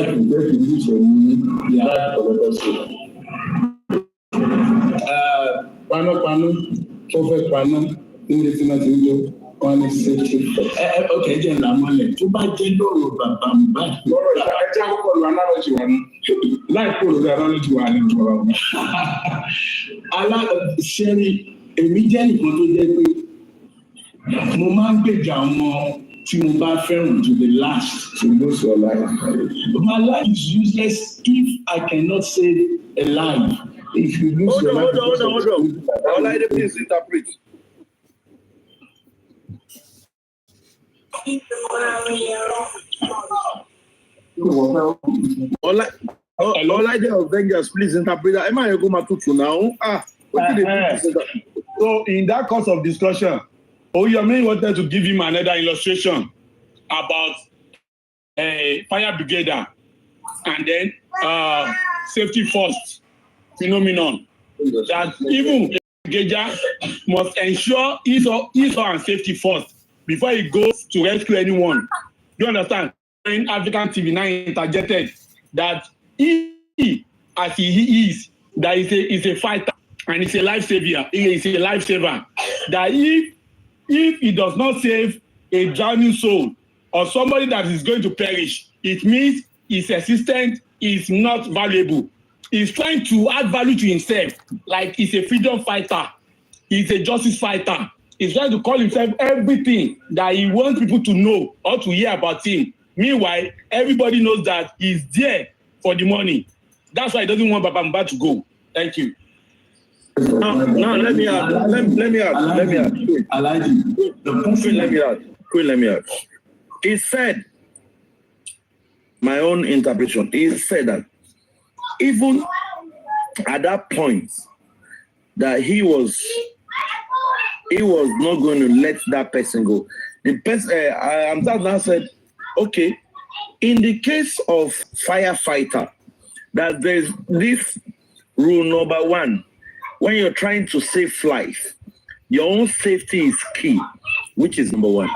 Okay, jẹ́ ìlàmọ́lẹ̀ tó bá jẹ́ lọ́rọ̀ bàbá Mohbad. Lọ́rọ̀ ẹja kọ́kọ́ lu analogy wa ní. Láìpẹ́ olùdó analogy wa ní ọ̀rọ̀ wọn. Aláṣẹ́rí èmi jẹ́ nìkan tó jẹ́ pé mo máa ń gbèjà àwọn tí mo bá fẹ́ràn to the last to lose your life. My life is useless if I cannot save a life. If you lose your life. Hold on. Olaide, please interpret. Olaide of Vengeance, please interpret that. Am I going to talk now? So in that course of discussion, Oreyomi wanted to give him another illustration about a fire brigader and then safety first phenomenon. That even a brigader must ensure his or her safety first before he goes to rescue anyone. Do you understand? In African TV now interjected that he as he is, that is a fighter and he's a lifesaver. He is a lifesaver. That if he does not save a drowning soul or somebody that is going to perish, it means his existence is not valuable. He's trying to add value to himself, like he's a freedom fighter, he's a justice fighter. He's trying to call himself everything that he wants people to know or to hear about him. Meanwhile, everybody knows that he's there for the money. That's why he doesn't want Baba Mohbad to go. Thank you. No, let me add. Let me add. He said, my own interpretation, he said that even at that point that he was not going to let that person go. The person, Hatzat now said, okay, in the case of firefighter, that there's this rule number one. When you're trying to save life, your own safety is key, which is number one.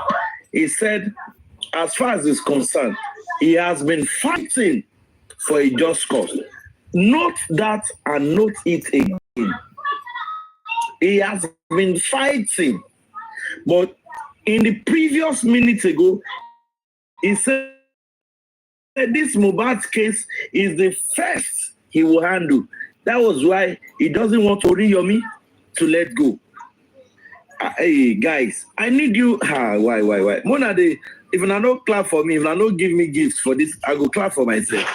He said, as far as is concerned, he has been fighting for a just cause. Note that and note it again. He has been fighting. But in the previous minute ago, he said this Mohbad's case is the first he will handle. That was why he doesn't want Oreyomi to let go. Hey, guys, I need you. Why? Mona, if I don't clap for me, if I don't give me gifts for this, I go clap for myself.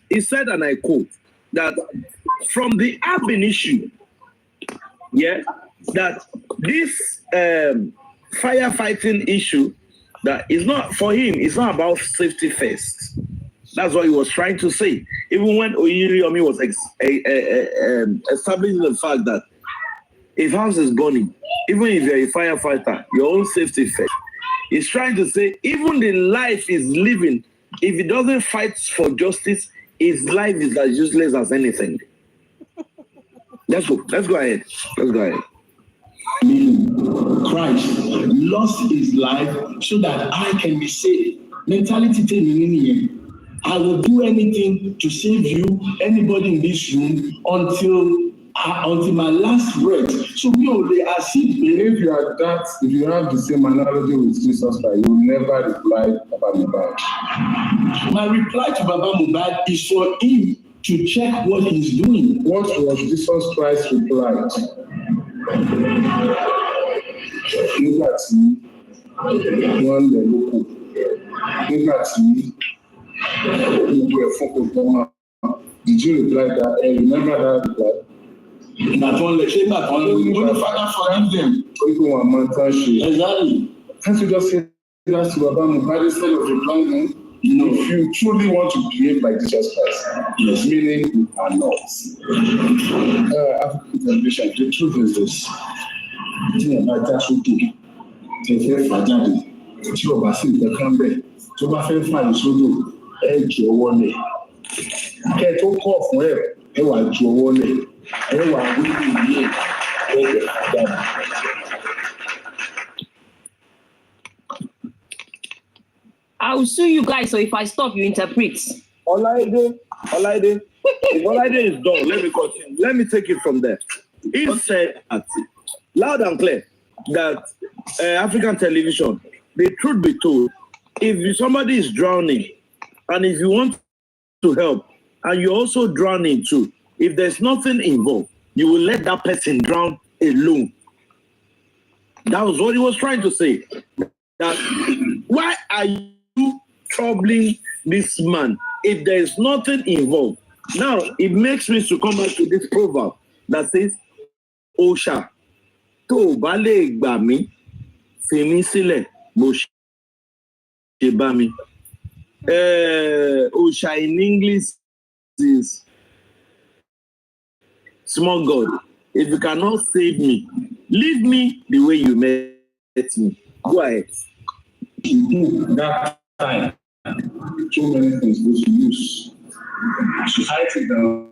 He said, and I quote, that from the urban issue, that this firefighting issue, that is not for him, it's not about safety first. That's what he was trying to say. Even when Oreyomi was establishing the fact that if house is burning, even if you're a firefighter, your own safety first. He's trying to say even the life is living, if he doesn't fight for justice, his life is as useless as anything. Let's go ahead. Christ lost his life so that I can be saved. Mentality telling me, I will do anything to save you, anybody in this room, until my last breath. So we only if you are that, if you have the same analogy with Jesus Christ, you will never reply to Baba Mohbad. My reply to Baba Mohbad is for him to check what he's doing. What was Jesus Christ's reply? Nígbà tí wọ́n lẹ̀ lóko, nígbà tí gbogbo ẹ̀fọn kò tán máa Did you reply that? Remember that reply? Father forgive them. Exactly. Can't you just say that to Baba Mohbad instead of replying him? No. If you truly want to behave like Jesus Christ, yes, meaning you are not. African television, the truth is this. That's okay. Tẹ̀fẹ́ fàjáde tí ọba sì ń tẹ̀kán bẹ̀ tó bá fẹ́ fà ìṣòdò ẹ jù ọwọ́ lẹ̀. Kẹ́ tó kọ̀ fún ẹ wà jù ọwọ́ lẹ̀ ẹ wà wíwí ilé ẹ jẹ̀ fàjáde. I will sue you guys, so if I stop, you interpret. Olaide, if Olaide is done, let me continue. Let me take it from there. He said loud and clear that African television, the truth be told, if somebody is drowning and if you want to help and you're also drowning too, if there's nothing involved, you will let that person drown alone. That was what he was trying to say. That why are you troubling this man if there is nothing involved? Now, it makes me to come back to this proverb that says, Osha, to bale gbami, fimi sile, bo se ba mi. Osha in English is small God. If you cannot save me, leave me the way you met me. Go ahead. That time, too many things was used. Society now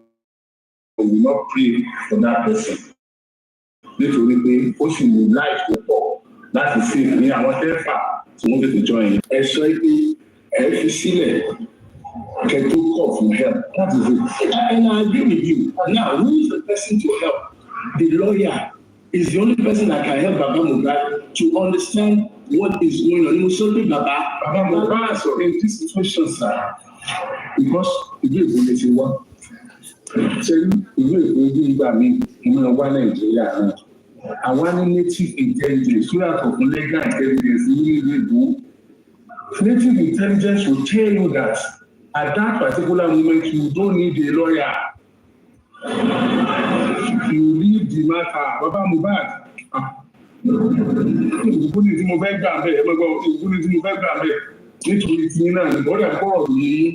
will not pray for that person. Nítorí pé ó sì ní láì tó pọ̀ láti ṣe ní àwọn tẹ́fà tí wọ́n tètè join. Ẹ sọ pé ẹ fi sílẹ̀ kẹ́ tó call for help. That is it. And I agree with you. Now, who is the person to help? The lawyer is the only person that can help Baba Mohbad to understand what is going on. You so Baba Mohbad so in this situation, sir, because ìlú Èkó lè ti wá. Ṣé ìlú Èkó bí ìgbà mi ìmọ̀ wá Nàìjíríà náà? Àwa ní native intelligence, tó yàtọ̀ fún legal intelligence ní ìlú Èkó. Native intelligence will tell you that at that particular moment you don't need a lawyer. You leave the matter. Baba Mohbad. Ìgbóni tí mo fẹ́ gbà bẹ́ẹ̀ ìgbóni tí mo fẹ́ gbà bẹ́ẹ̀ nítorí tí náà ìbọ̀dà kọ̀rọ̀ yìí.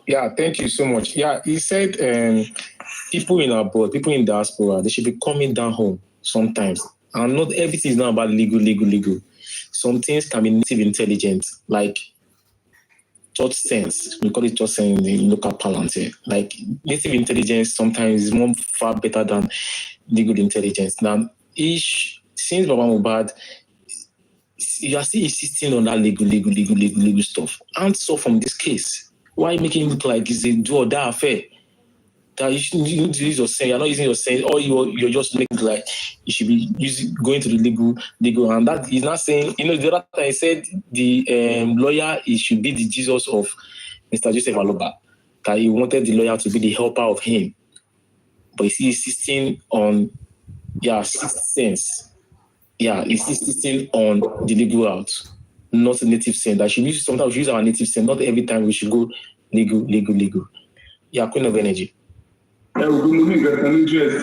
Yeah, thank you so much. Yeah, he said people in abroad, people in diaspora, they should be coming down home sometimes. And not everything is not about legal. Some things can be native intelligence, like thought sense. We call it thought sense in the local parlance here. Like native intelligence sometimes is more far better than legal intelligence. Now, since Baba Mohbad, you are still insisting on that legal stuff. Answer from this case. Why making it look like it's a do or die affair? That you shouldn't use your sense. You're not using your sense, or you're just making like you should be going to the legal, and that is not saying. The other time I said the lawyer should be the Jesus of Mr. Joseph Aloba. That he wanted the lawyer to be the helper of him, but he's insisting on sense. Yeah, he's insisting on the legal route, not the native sense. That sometimes we use our native sense. Not every time we should go legal. Yeah, Queen of Energy. Ẹ̀rù mi ní ìgbẹ̀kan ní interest.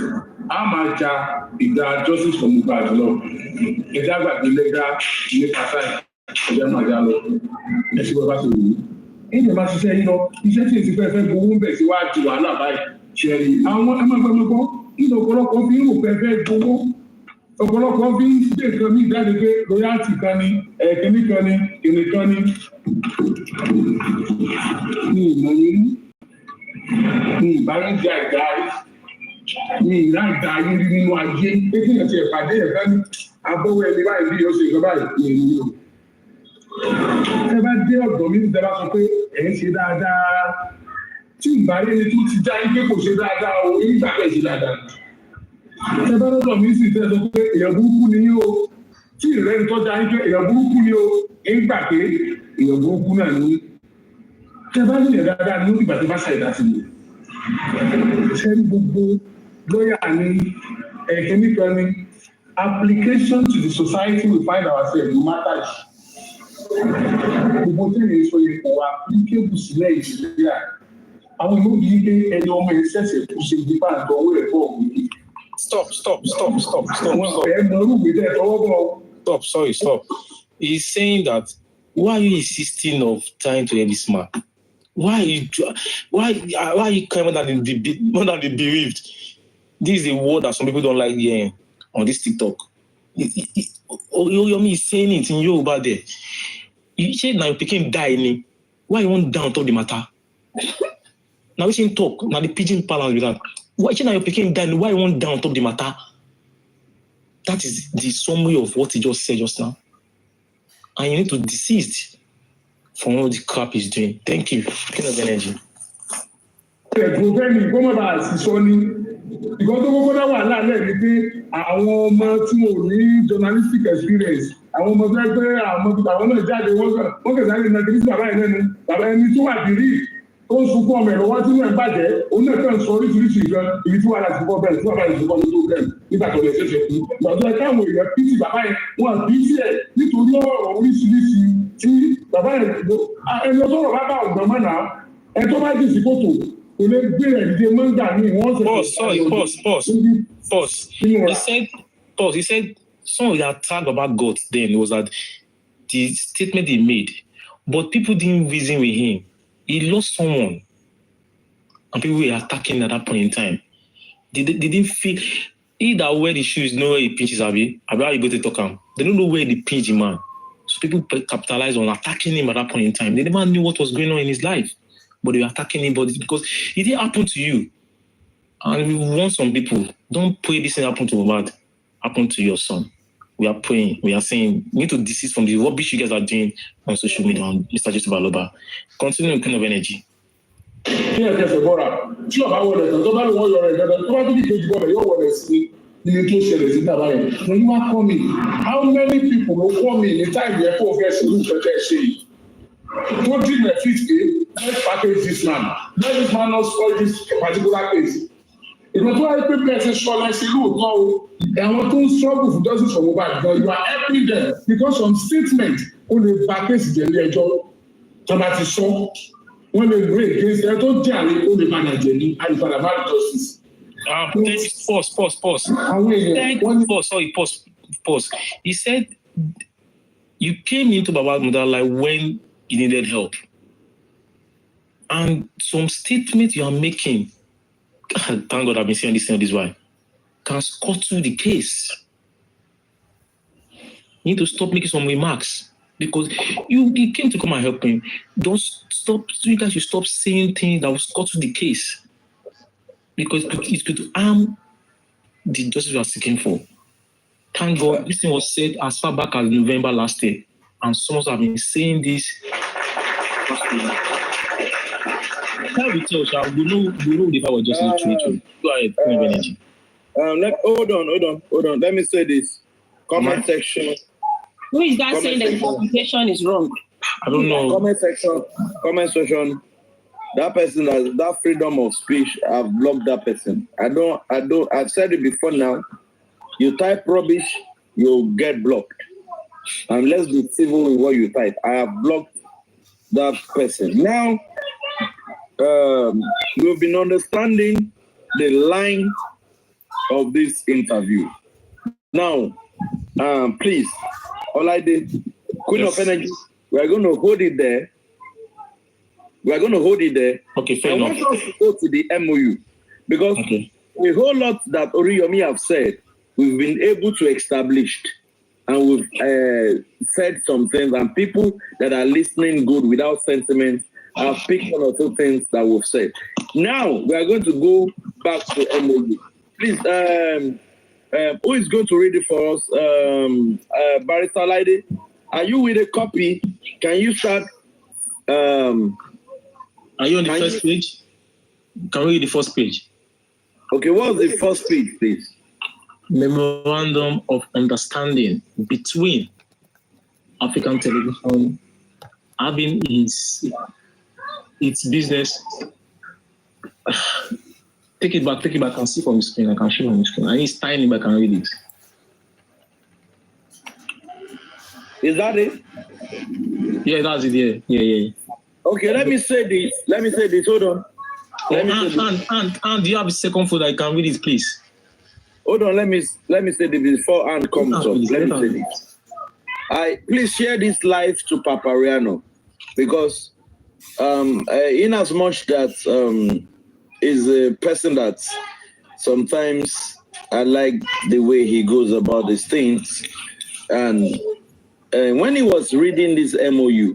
A máa ja ìdá justice for Mohbad lọ. Ẹja gbàgbé lẹ́gà ní pàṣẹ ẹja máa já lọ. Ẹ ṣe bàbá tó wù ú. Ẹ̀jẹ̀ máa ṣiṣẹ́ yín lọ. Iṣẹ́ tí èsì fẹ́ẹ́ gbowó ń bẹ̀ sí wá di wàhálà báyìí. Ṣẹ̀rí àwọn ẹgbẹ́gbẹ́gbọ́ nínú ọ̀pọ̀lọpọ̀ fi ń rò pé fẹ́ẹ́ gbowó. Ọ̀pọ̀lọpọ̀ fi ń gbé nǹkan mí jáde pé royalty kan ní kìnní kan ní. Ní ìmọ̀ yín ní ìbáraẹni àìdáyé ní ìlà ìdáyé nínú ayé pété àti ìpàdé ẹ̀fẹ́ ní abọ́wọ́ ẹni báyìí bí yóò ṣe ìjọba ìlú o. Ẹ bá dé ọ̀dọ̀ mi ìjọba sọ pé ẹ̀ ń ṣe dáadáa tí ìbáraẹni tó ti já ike kò ṣe dáadáa o nígbà pẹ̀ ṣe dáadáa. Ẹ bá lọ́dọ̀ mi sì tẹ́ sọ pé èèyàn burúkú ni yín o tí ìrẹ́ni tó já ike èèyàn burúkú ni o nígbà pé èèyàn burúkú náà ni. Tẹ́ bá nílẹ̀ dáadáa ní ìgbà tó bá ṣàìdá sí mi. Ṣé gbogbo lọ́yà ní ẹ̀kíní kan ní application to the society we find ourselves no matter. gbogbo tẹ́lẹ̀ sọ yẹn kò wá applicable sí Nàìjíríà àwọn ìlú yìí pé ẹni ọmọ yẹn ṣẹ̀ṣẹ̀ kú ṣe di bá àtọwọ́ ẹ̀ bọ̀ wí. Stop. wọn fẹ́ mọ orúkọ tẹ̀ tọwọ́ bọ̀. Stop. He's saying that why are you insisting of trying to help this man? Why are you crying more than the bereaved? This is a word that some people don't like hearing on this TikTok. Oreyomi is saying it in Yoruba there. You say now your pikin die, why you want down talk the matter? Now we saying talk, now the pidgin balance with that. Why say now your pikin die, why you want down talk the matter? That is the summary of what he just said just now. And you need to desist from all the crap he's doing. Thank you. King of energy. Because tó kọ́kọ́ dá wà láàlẹ́ ni pé àwọn ọmọ tí mo ní journalistic experience àwọn ọmọ tó pé àwọn náà jáde wọ́n kẹ̀ sáré náà kìí sí bàbá yẹn lẹ́nu bàbá ẹni tó wà dìrí tó ń sunkún ọmọ ẹ̀rọ wá tí wọ́n ń bàjẹ́ òun náà kàn sọ oríṣiríṣi nǹkan ibi tí wàhálà ti kọ́ bẹ́ẹ̀ tí bàbá yẹn ti kọ́ ní tó bẹ́ẹ̀ nígbà tó lè ṣẹ̀ṣẹ̀ kú gbàdúrà káwọn èèyàn bí ti bàbá yẹn wọn bí sí ẹ̀ nítorí ọ̀rọ̀ oríṣiríṣi tí bàbá yẹn ẹni ọ̀sọ̀rọ̀ bá bá ọ̀gbọ̀n mọ́nà ẹ tó bá dì sí kòtò Pause. He said some of the attack about God then was that the statement he made, but people didn't reason with him. He lost someone, and people were attacking at that point in time. They didn't feel he that wear the shoes know where he pinches Abi how you go to talk him. They don't know where they pinch him, man. So people capitalized on attacking him at that point in time. They never knew what was going on in his life. But they were attacking him, because it didn't happen to you. And we want some people, don't pray this thing happen to Mohbad, happen to your son. We are praying, we are saying, you need to desist from the rubbish you guys are doing on social media, on Mr. Joseph Aloba. Continue with kind of energy. When you are coming, how many people will come in the time you have to get solution? Don't dream a fifth game, let's package this man. Let this man not spoil this particular case. If you try to prepare to show like say, look, no, they want to struggle for justice for Mohbad, but you are helping them because some statement on the package the letter about the show when they break against them, don't tell me on the manager and for the justice. Pause. He said you came into Mohbad like when he needed help. And some statement you are making, thank God I've been saying this way, can scuttle the case. You need to stop making some remarks because you came to come and help him. Don't stop, you guys should stop saying things that will scuttle the case. Because it could harm the justice we are seeking for. Thank God this thing was said as far back as November last year. And some of us have been saying this. Can't we tell, shall we know if I was just true. Go ahead, energy. Hold on. Let me say this. Comment section. Who is that saying that the application is wrong? I don't know. Comment section. That person has that freedom of speech. I've blocked that person. I've said it before now. You type rubbish, you'll get blocked. And let's be civil with what you type. I have blocked that person. Now, we've been understanding the line of this interview. Now, please, all I did, Queen of Energy, we're going to hold it there. Okay, fair enough. I want us to go to the MOU because a whole lot that Oreyomi have said, we've been able to establish. And we've said some things, and people that are listening good without sentiment have picked one or two things that we've said. Now we are going to go back to MOU. Please, who is going to read it for us? Barrister Lady, are you with a copy? Can you start? Are you on the first page? Can we read the first page? Okay, what's the first page, please? Memorandum of Understanding between African Television having its business. Take it back. I can see from the screen. I can show on the screen. I need to tiny, but I can read it. Is that it? Yeah, that's it. Yeah. Okay, let me say this. Hold on. And do you have a second phone? I can read it, please. Hold on. Let me say this before Anne comes up. Let me say this. Please share this live to Papariano, because in as much that is a person that sometimes I like the way he goes about these things, and when he was reading this MOU,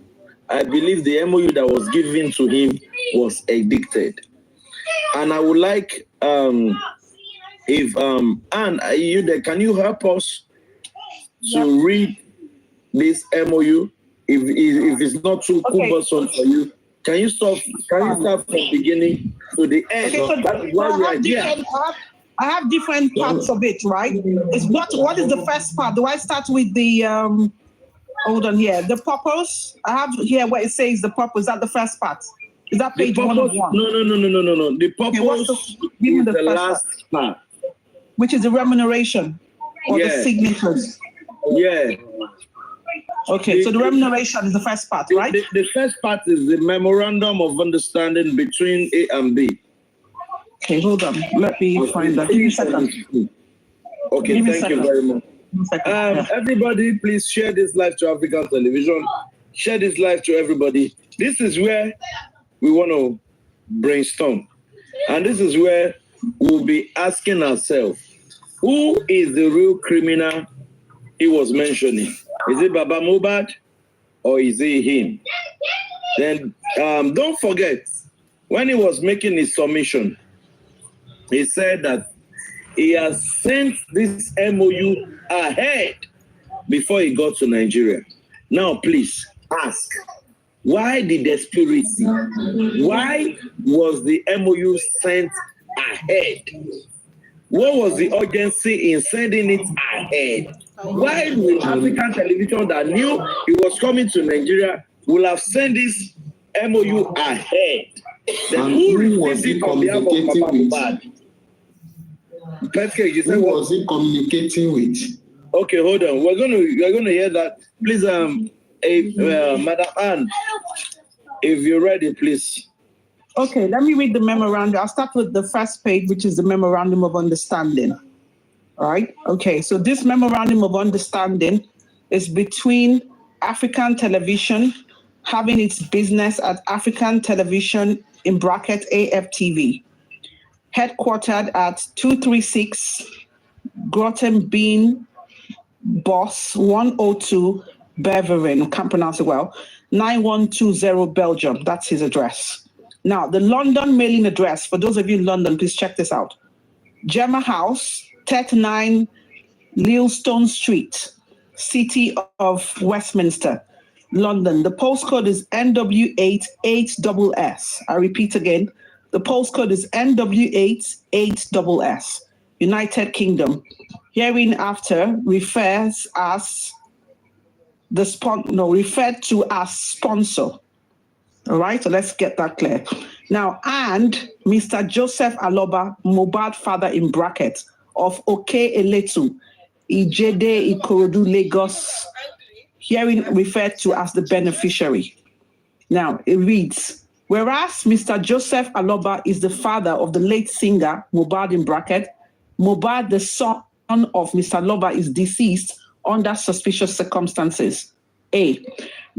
I believe the MOU that was given to him was addicted. And I would like, if Anne, are you there? Can you help us to read this MOU? If it's not too cumbersome for you, can you start from beginning to the end? Okay, so I have different parts of it, right? What is the first part? Do I start with the hold on here? The purpose. I have here where it says the purpose. Is that the first part? Is that page 1 of 1? No. The purpose is the last part. Which is the remuneration or the signatures. Yeah. Okay, so the remuneration is the first part, right? The first part is the memorandum of understanding between A and B. Okay, hold on. Let me find that. Give me a second. Okay, thank you very much. Everybody, please share this live to African television. Share this live to everybody. This is where we want to brainstorm. And this is where we'll be asking ourselves, who is the real criminal he was mentioning? Is it Baba Mohbad or is it him? Then don't forget, when he was making his submission, he said that he has sent this MOU ahead before he got to Nigeria. Now, please ask, why the desperation? Why was the MOU sent ahead? What was the urgency in sending it ahead? Why would African television that knew he was coming to Nigeria will have sent this MOU ahead? Then who received it on behalf of Baba Mohbad? You said, who was he communicating with? Okay, hold on. We're gonna hear that. Please, Madam Anne, if you're ready, please. Okay, let me read the memorandum. I'll start with the first page, which is the memorandum of understanding. All right. Okay, so this memorandum of understanding is between African Television having its business at African Television in bracket AFTV, headquartered at 236 Groton Bean Boss 102 Beveren, can't pronounce it well, 9120 Belgium. That's his address. Now, the London mailing address, for those of you in London, please check this out. Gemma House, 39 Leilstone Street, City of Westminster, London. The postcode is NW88SS. I repeat again, the postcode is NW88SS, United Kingdom. Hereinafter refers as referred to as sponsor. All right, so let's get that clear. Now, and Mr. Joseph Aloba, Mohbad father in brackets, of Oke Eletu, Ijede Ikorodu, Lagos, herein referred to as the beneficiary. Now, it reads, whereas Mr. Joseph Aloba is the father of the late singer, Mohbad in bracket, Mohbad, the son of Mr. Aloba, is deceased under suspicious circumstances. A.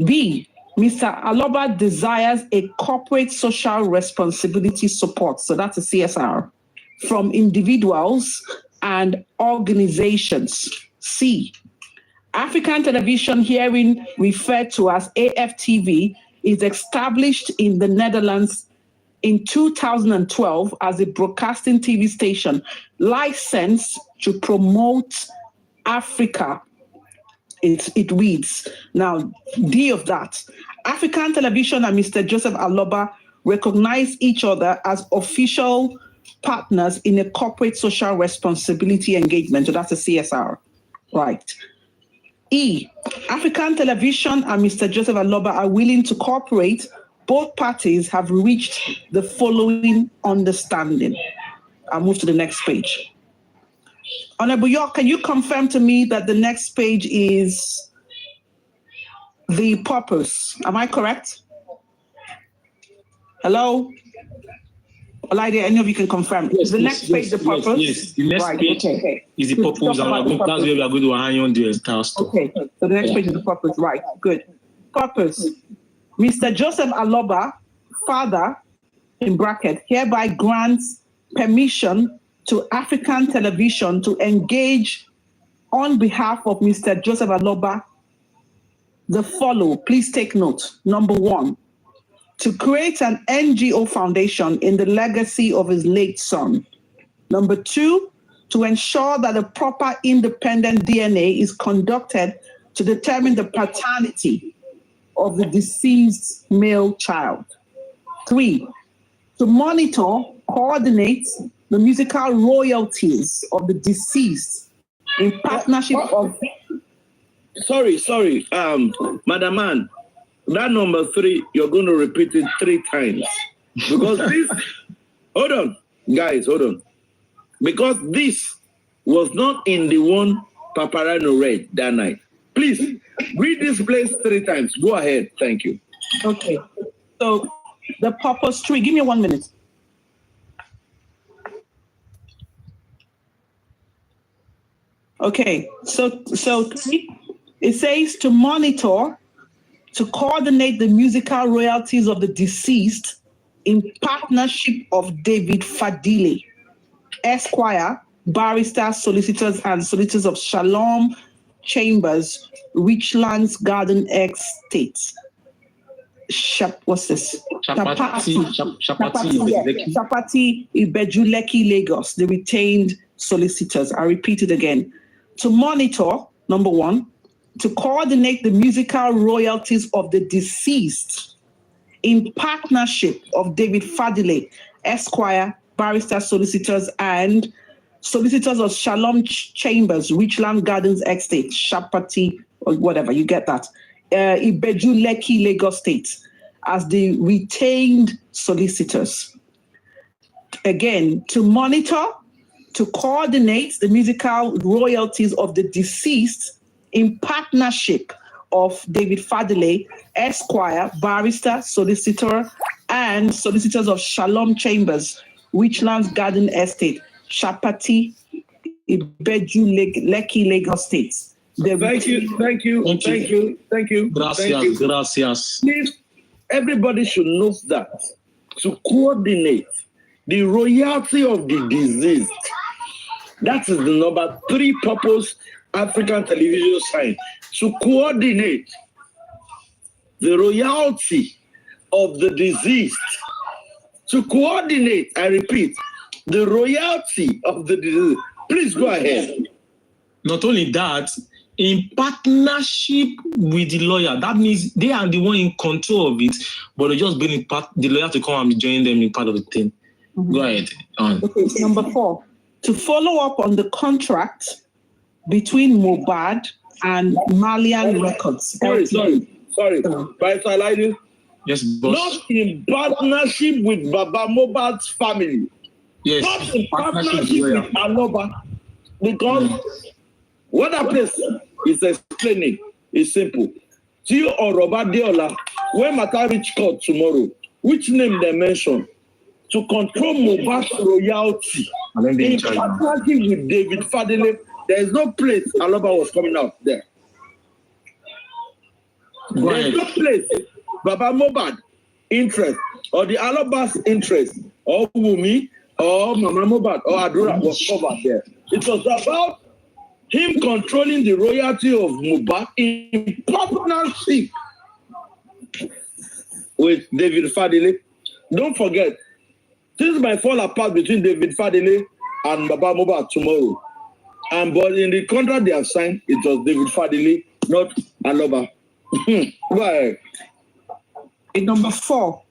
B. Mr. Aloba desires a corporate social responsibility support, so that's a CSR, from individuals and organizations. C. African Television, herein referred to as AFTV, is established in the Netherlands in 2012 as a broadcasting TV station licensed to promote Africa. It reads, now, D of that, African Television and Mr. Joseph Aloba recognize each other as official partners in a corporate social responsibility engagement. So that's a CSR, right? E, African Television and Mr. Joseph Aloba are willing to cooperate. Both parties have reached the following understanding. I'll move to the next page. Honorable York, can you confirm to me that the next page is the purpose. Am I correct? Hello? Olaide, any of you can confirm. Yes, the next page, the purpose? Yes, the next page is the purpose, and that's where we are going to hang on the entire stuff. Okay, so the next page is the purpose, right? Good. Purpose. Mr. Joseph Aloba, father, in bracket, hereby grants permission to African Television to engage on behalf of Mr. Joseph Aloba the follow. Please take note. Number 1, to create an NGO foundation in the legacy of his late son. Number 2, to ensure that a proper independent DNA is conducted to determine the paternity of the deceased male child. 3, to monitor, coordinate the musical royalties of the deceased in partnership of... Sorry, Madam Ann, that number 3, you're going to repeat it 3 times. Because this, hold on, guys, hold on. Because this was not in the one Paparano read that night. Please, read this place 3 times. Go ahead, thank you. Okay, so the purpose 3, give me 1 minute. Okay, so it says to monitor, to coordinate the musical royalties of the deceased in partnership of David Fadile, Esquire, barrister, solicitors, and solicitors of Shalom Chambers, Richlands Garden Estate. What's this? Chapati Ibejuleki, Lagos, the retained solicitors. I repeat it again. To monitor, number 1, to coordinate the musical royalties of the deceased in partnership of David Fadile, Esquire, barrister, solicitors, and solicitors of Shalom Chambers, Richland Gardens Estate, Chapati, or whatever, you get that. Ibejuleki, Lagos State, as the retained solicitors. Again, to monitor, to coordinate the musical royalties of the deceased in partnership of David Fadile, Esquire, barrister, solicitor, and solicitors of Shalom Chambers, Richlands Garden Estate, Chapati, Ibejuleki, Lagos State. Thank you. Gracias. Please, everybody should know that to coordinate the royalty of the deceased, that is the number 3 purpose African Television signed. To coordinate the royalty of the deceased. To coordinate, I repeat, the royalty of the deceased. Please go ahead. Not only that, in partnership with the lawyer. That means they are the one in control of it, but they just bring the lawyer to come and join them in part of the thing. Mm-hmm. Go ahead. Okay, number 4, to follow up on the contract between Mohbad and Malian Records. Sorry. By Salaidi. Yes, boss. Not in partnership with Baba Mohbad's family. Yes. Not in partnership with Aloba. Because what that place is explaining is simple. Tio or Robert Deola, when Mata reach court tomorrow, which name they mention? To control Mohbad's royalty in partnership with David Fadile, there is no place Aloba was coming out there. There is no place Baba Mohbad interest or the Aloba's interest or Wumi or Mama Mohbad or Adura was covered there. It was about him controlling the royalty of Mohbad in partnership with David Fadile. Don't forget, things might fall apart between David Fadile and Baba Mohbad tomorrow. But in the contract they have signed, it was David Fadile, not Aloba. Right. Number 4,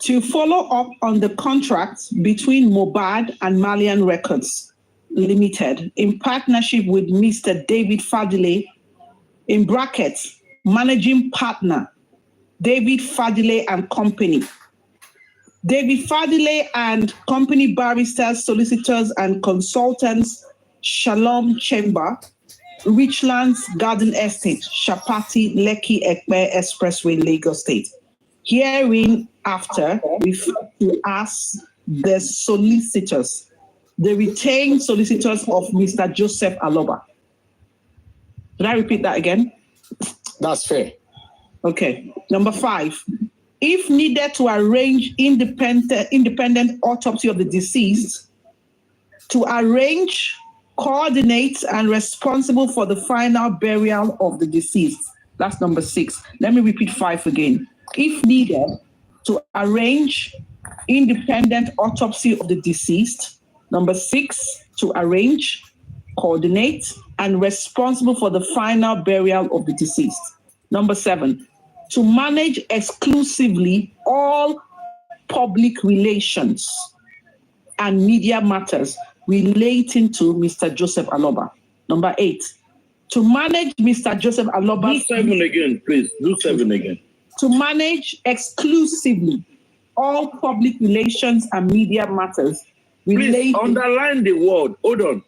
to follow up on the contract between Mohbad and Malian Records Limited in partnership with Mr. David Fadile, in brackets, managing partner, David Fadile and Company. David Fadile and Company barristers, solicitors, and consultants, Shalom Chamber, Richlands Garden Estate, Shapati, Lekki, Ekpe Expressway, Lagos State. Herein after referred to as the solicitors, the retained solicitors of Mr. Joseph Aloba. Did I repeat that again? That's fair. Okay. Number 5, if needed to arrange independent autopsy of the deceased, to arrange, coordinate, and responsible for the final burial of the deceased. That's number 6. Let me repeat 5 again. If needed, to arrange independent autopsy of the deceased. Number 6, to arrange, coordinate, and responsible for the final burial of the deceased. Number 7, to manage exclusively all public relations and media matters relating to Mr. Joseph Aloba. Number 8, to manage Mr. Joseph Aloba. Do 7 again, please. Do 7 again. To manage exclusively all public relations and media matters relating. Please underline the word. Hold on.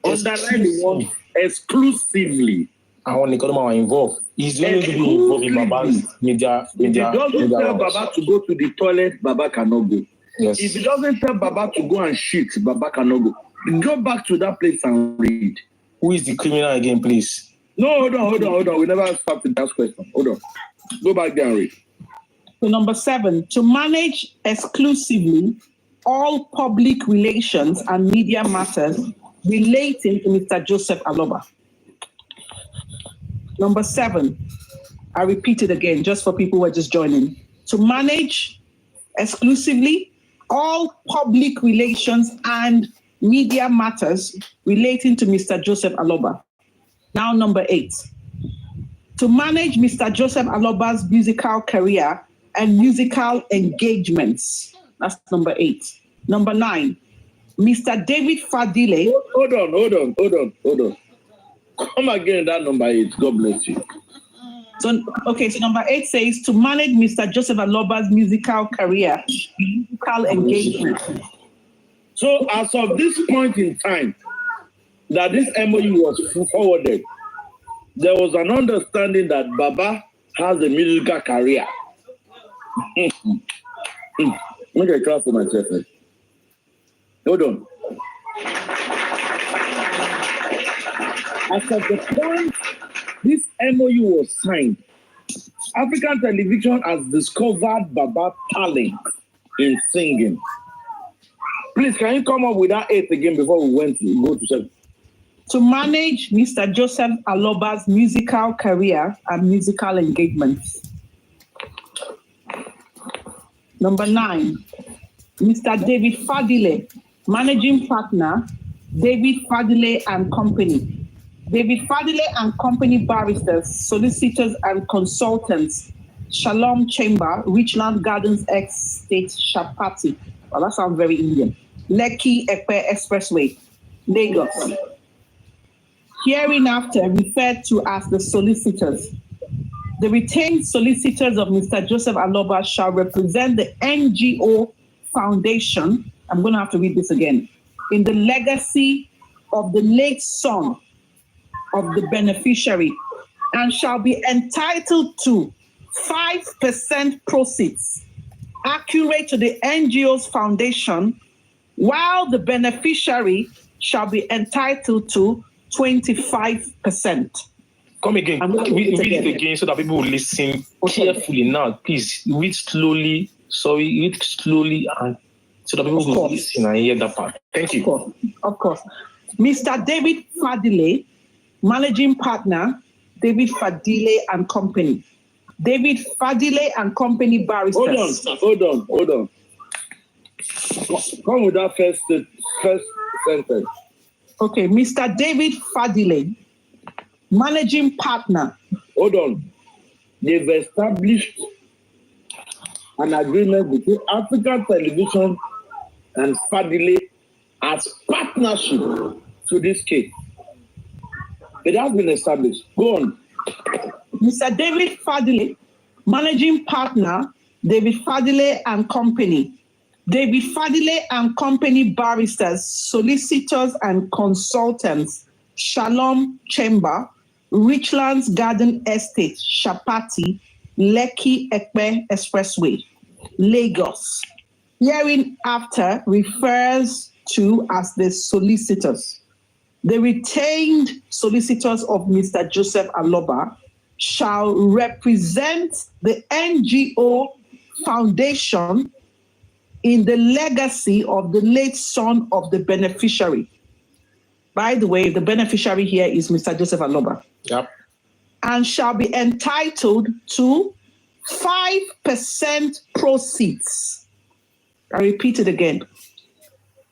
Underline the word exclusively. I want to involved. He's going to be involved in Baba's media. If he doesn't tell Baba to go to the toilet, Baba cannot go. Yes. If he doesn't tell Baba to go and shit, Baba cannot go. Go back to that place and read. Who is the criminal again, please? No, hold on. We never stopped with that question. Hold on. Go back there and read. So number 7, to manage exclusively all public relations and media matters relating to Mr. Joseph Aloba. Number 7, I repeat it again, just for people who are just joining. To manage exclusively all public relations and media matters relating to Mr. Joseph Aloba. Now, number 8, to manage Mr. Joseph Aloba's musical career and musical engagements. That's number 8. Number 9, Mr. David Fadile. Hold on. Come again, that number 8. God bless you. So number 8 says to manage Mr. Joseph Aloba's musical career, musical engagement. So as of this point in time that this MOU was forwarded, there was an understanding that Baba has a musical career. Make a clap for myself. Hold on. As of the point this MOU was signed, African television has discovered Baba talent in singing. Please, can you come up with that 8 again before we go to 7? To manage Mr. Joseph Aloba's musical career and musical engagements. Number 9, Mr. David Fadile, managing partner, David Fadile and Company. David Fadile and Company barristers, solicitors and consultants, Shalom Chamber, Richland Gardens Estate, Shapati. Well, that sounds very Indian. Lekki Ekpe Expressway, Lagos. Hereinafter referred to as the solicitors. The retained solicitors of Mr. Joseph Aloba shall represent the NGO Foundation, I'm going to have to read this again, in the legacy of the late son of the beneficiary, and shall be entitled to 5% proceeds accurate to the NGO's foundation, while the beneficiary shall be entitled to 25%. Come again. Read it again so that people will listen carefully now. Please read slowly. Read slowly and so that people will listen and hear that part. Thank you. Of course. Mr. David Fadile, managing partner, David Fadile and Company. David Fadile and Company barristers. Hold on. Come with that first sentence. Okay, Mr. David Fadile, managing partner. Hold on. They've established an agreement between African Television and Fadile as partnership to this case. It has been established. Go on. Mr. David Fadile, managing partner, David Fadile and Company. David Fadile and Company barristers, solicitors and consultants, Shalom Chamber, Richlands Garden Estate, Shapati, Lekki Ekpe Expressway, Lagos. Hereinafter refers to as the solicitors. The retained solicitors of Mr. Joseph Aloba shall represent the NGO foundation in the legacy of the late son of the beneficiary. By the way, the beneficiary here is Mr. Joseph Aloba. Yep. And shall be entitled to 5% proceeds. I repeat it again.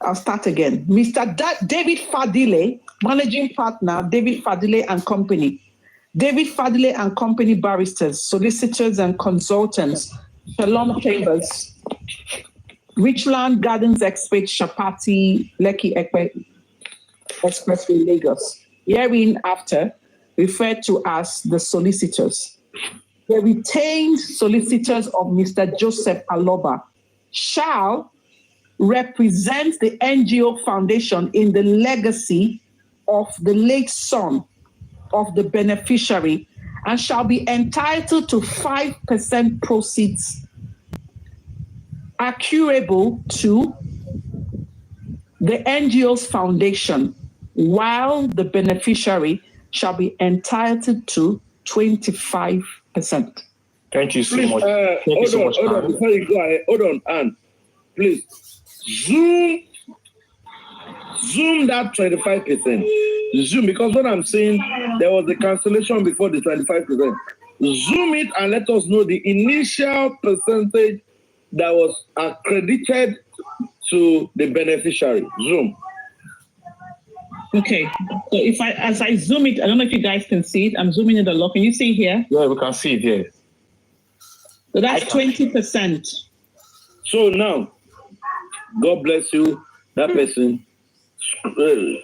I'll start again. Mr. David Fadile, Managing Partner, David Fadile and Company. David Fadile and Company barristers, solicitors and consultants, Shalom Chambers, Richland Gardens Expert, Shapati, Lekki Ekpe Expressway, Lagos. Hereinafter referred to as the solicitors. The retained solicitors of Mr. Joseph Aloba shall represent the NGO foundation in the legacy of the late son of the beneficiary and shall be entitled to 5% proceeds accruable to the NGO's foundation, while the beneficiary shall be entitled to 25%. Thank you so Please, much. Thank you so much, hold on, Anne. before you go ahead, hold on, Anne. Please, zoom that 25%. Zoom, because what I'm saying, there was a cancellation before the 25%. Zoom it and let us know the initial percentage that was accredited to the beneficiary. Zoom. Okay, so as I zoom it, I don't know if you guys can see it. I'm zooming it a lot. Can you see here? Yeah, we can see it here. So that's 20%. So now, God bless you, that person.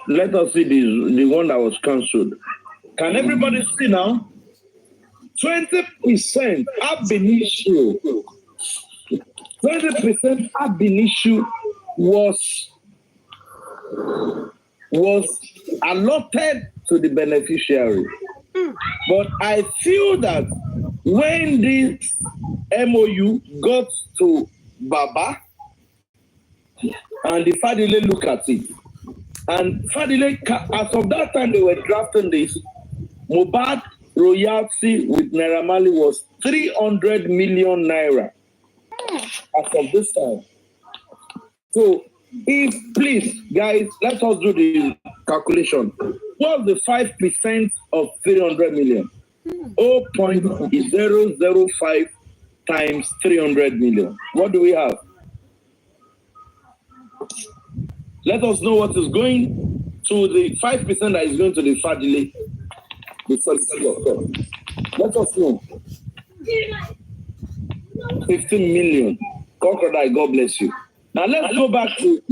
Let us see the one that was cancelled. Can everybody see now? 20% ab initio. 20% ab initio was allotted to the beneficiary. But I feel that when this MOU got to Baba, and the Fadile look at it, and Fadile, as of that time they were drafting this, Mohbad royalty with Naira Marley was 300 million naira as of this time. So, if please, guys, let us do the calculation. What's the 5% of 300 million? 0.005 times 300 million. What do we have? Let us know what is going to the 5% that is going to the Fadile. Let us know. 15 million. Crocodile, God bless you. Now let's go back to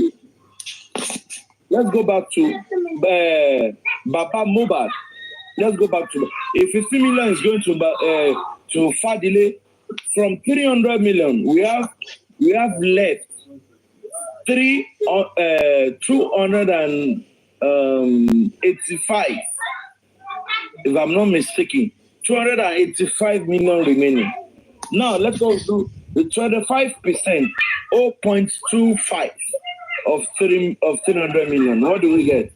Baba Mohbad. Let's go back to if 50 million is going to Fadile from 300 million. We have left 285. If I'm not mistaken, 285 million remaining. Now let us do the 25%, 0.25 of 300 million. What do we get?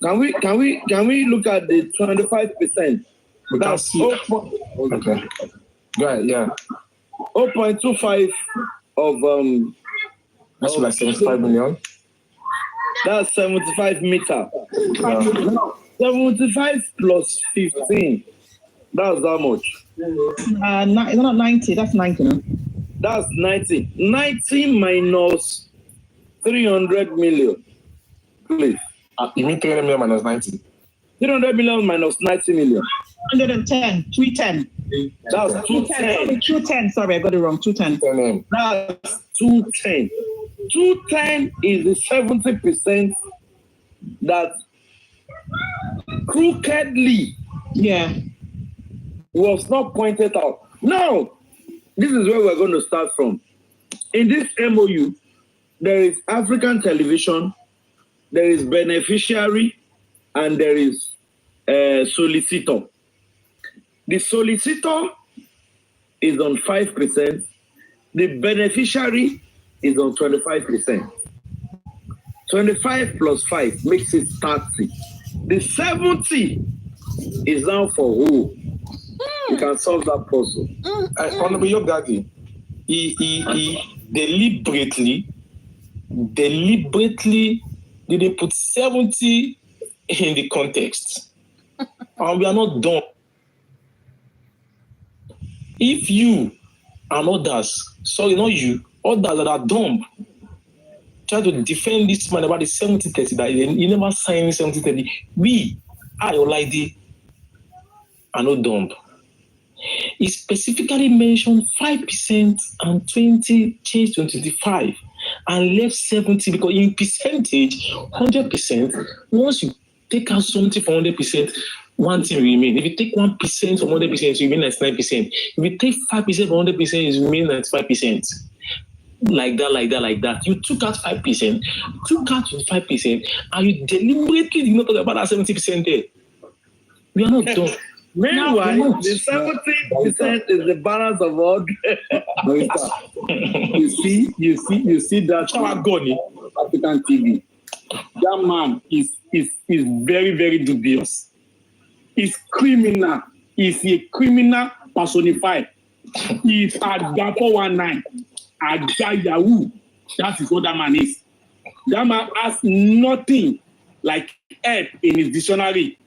Can we look at the 25%? That's okay. Right, yeah. 0.25 of that's like 75 million. That's 75 meter. Yeah. 75 plus 15. That's how much? Not 90. That's 90. No? That's 90. 90 minus 300 million. Please. You mean 300 million minus 90? 300 million minus 90 million. 110. 310. That's 210. 210. Sorry, I got it wrong. 210. That's 210. 210 is the 70% that crookedly was not pointed out. Now, this is where we're going to start from. In this MOU, there is African television, there is beneficiary, and there is solicitor. The solicitor is on 5%. The beneficiary is on 25%. 25 plus 5 makes it 30. The 70 is now for who? You can solve that puzzle. Honorable Yogadi, he deliberately didn't put 70 in the context. And we are not done. If you and others, sorry, not you, others that are dumb, try to defend this man about the 70-30, that he never signed 70-30. We, I, Olaide, are not dumb. He specifically mentioned 5% and 20 changed to 25 and left 70 because in percentage, 100%, once you take out something from 100%, one thing remains. If you take 1% from 100%, you remain 99%. If you take 5% from 100%, you remain 95%. Like that. You took out 5%, took out 25%, and you deliberately did not talk about that 70% there. We are not done. Meanwhile, the 70% is the balance of all. you see that African TV. That man is very, very dubious. He's criminal. He's a criminal personified. He's Agba 419. Agba Yahoo. That is what that man is. That man has nothing like help in his dictionary.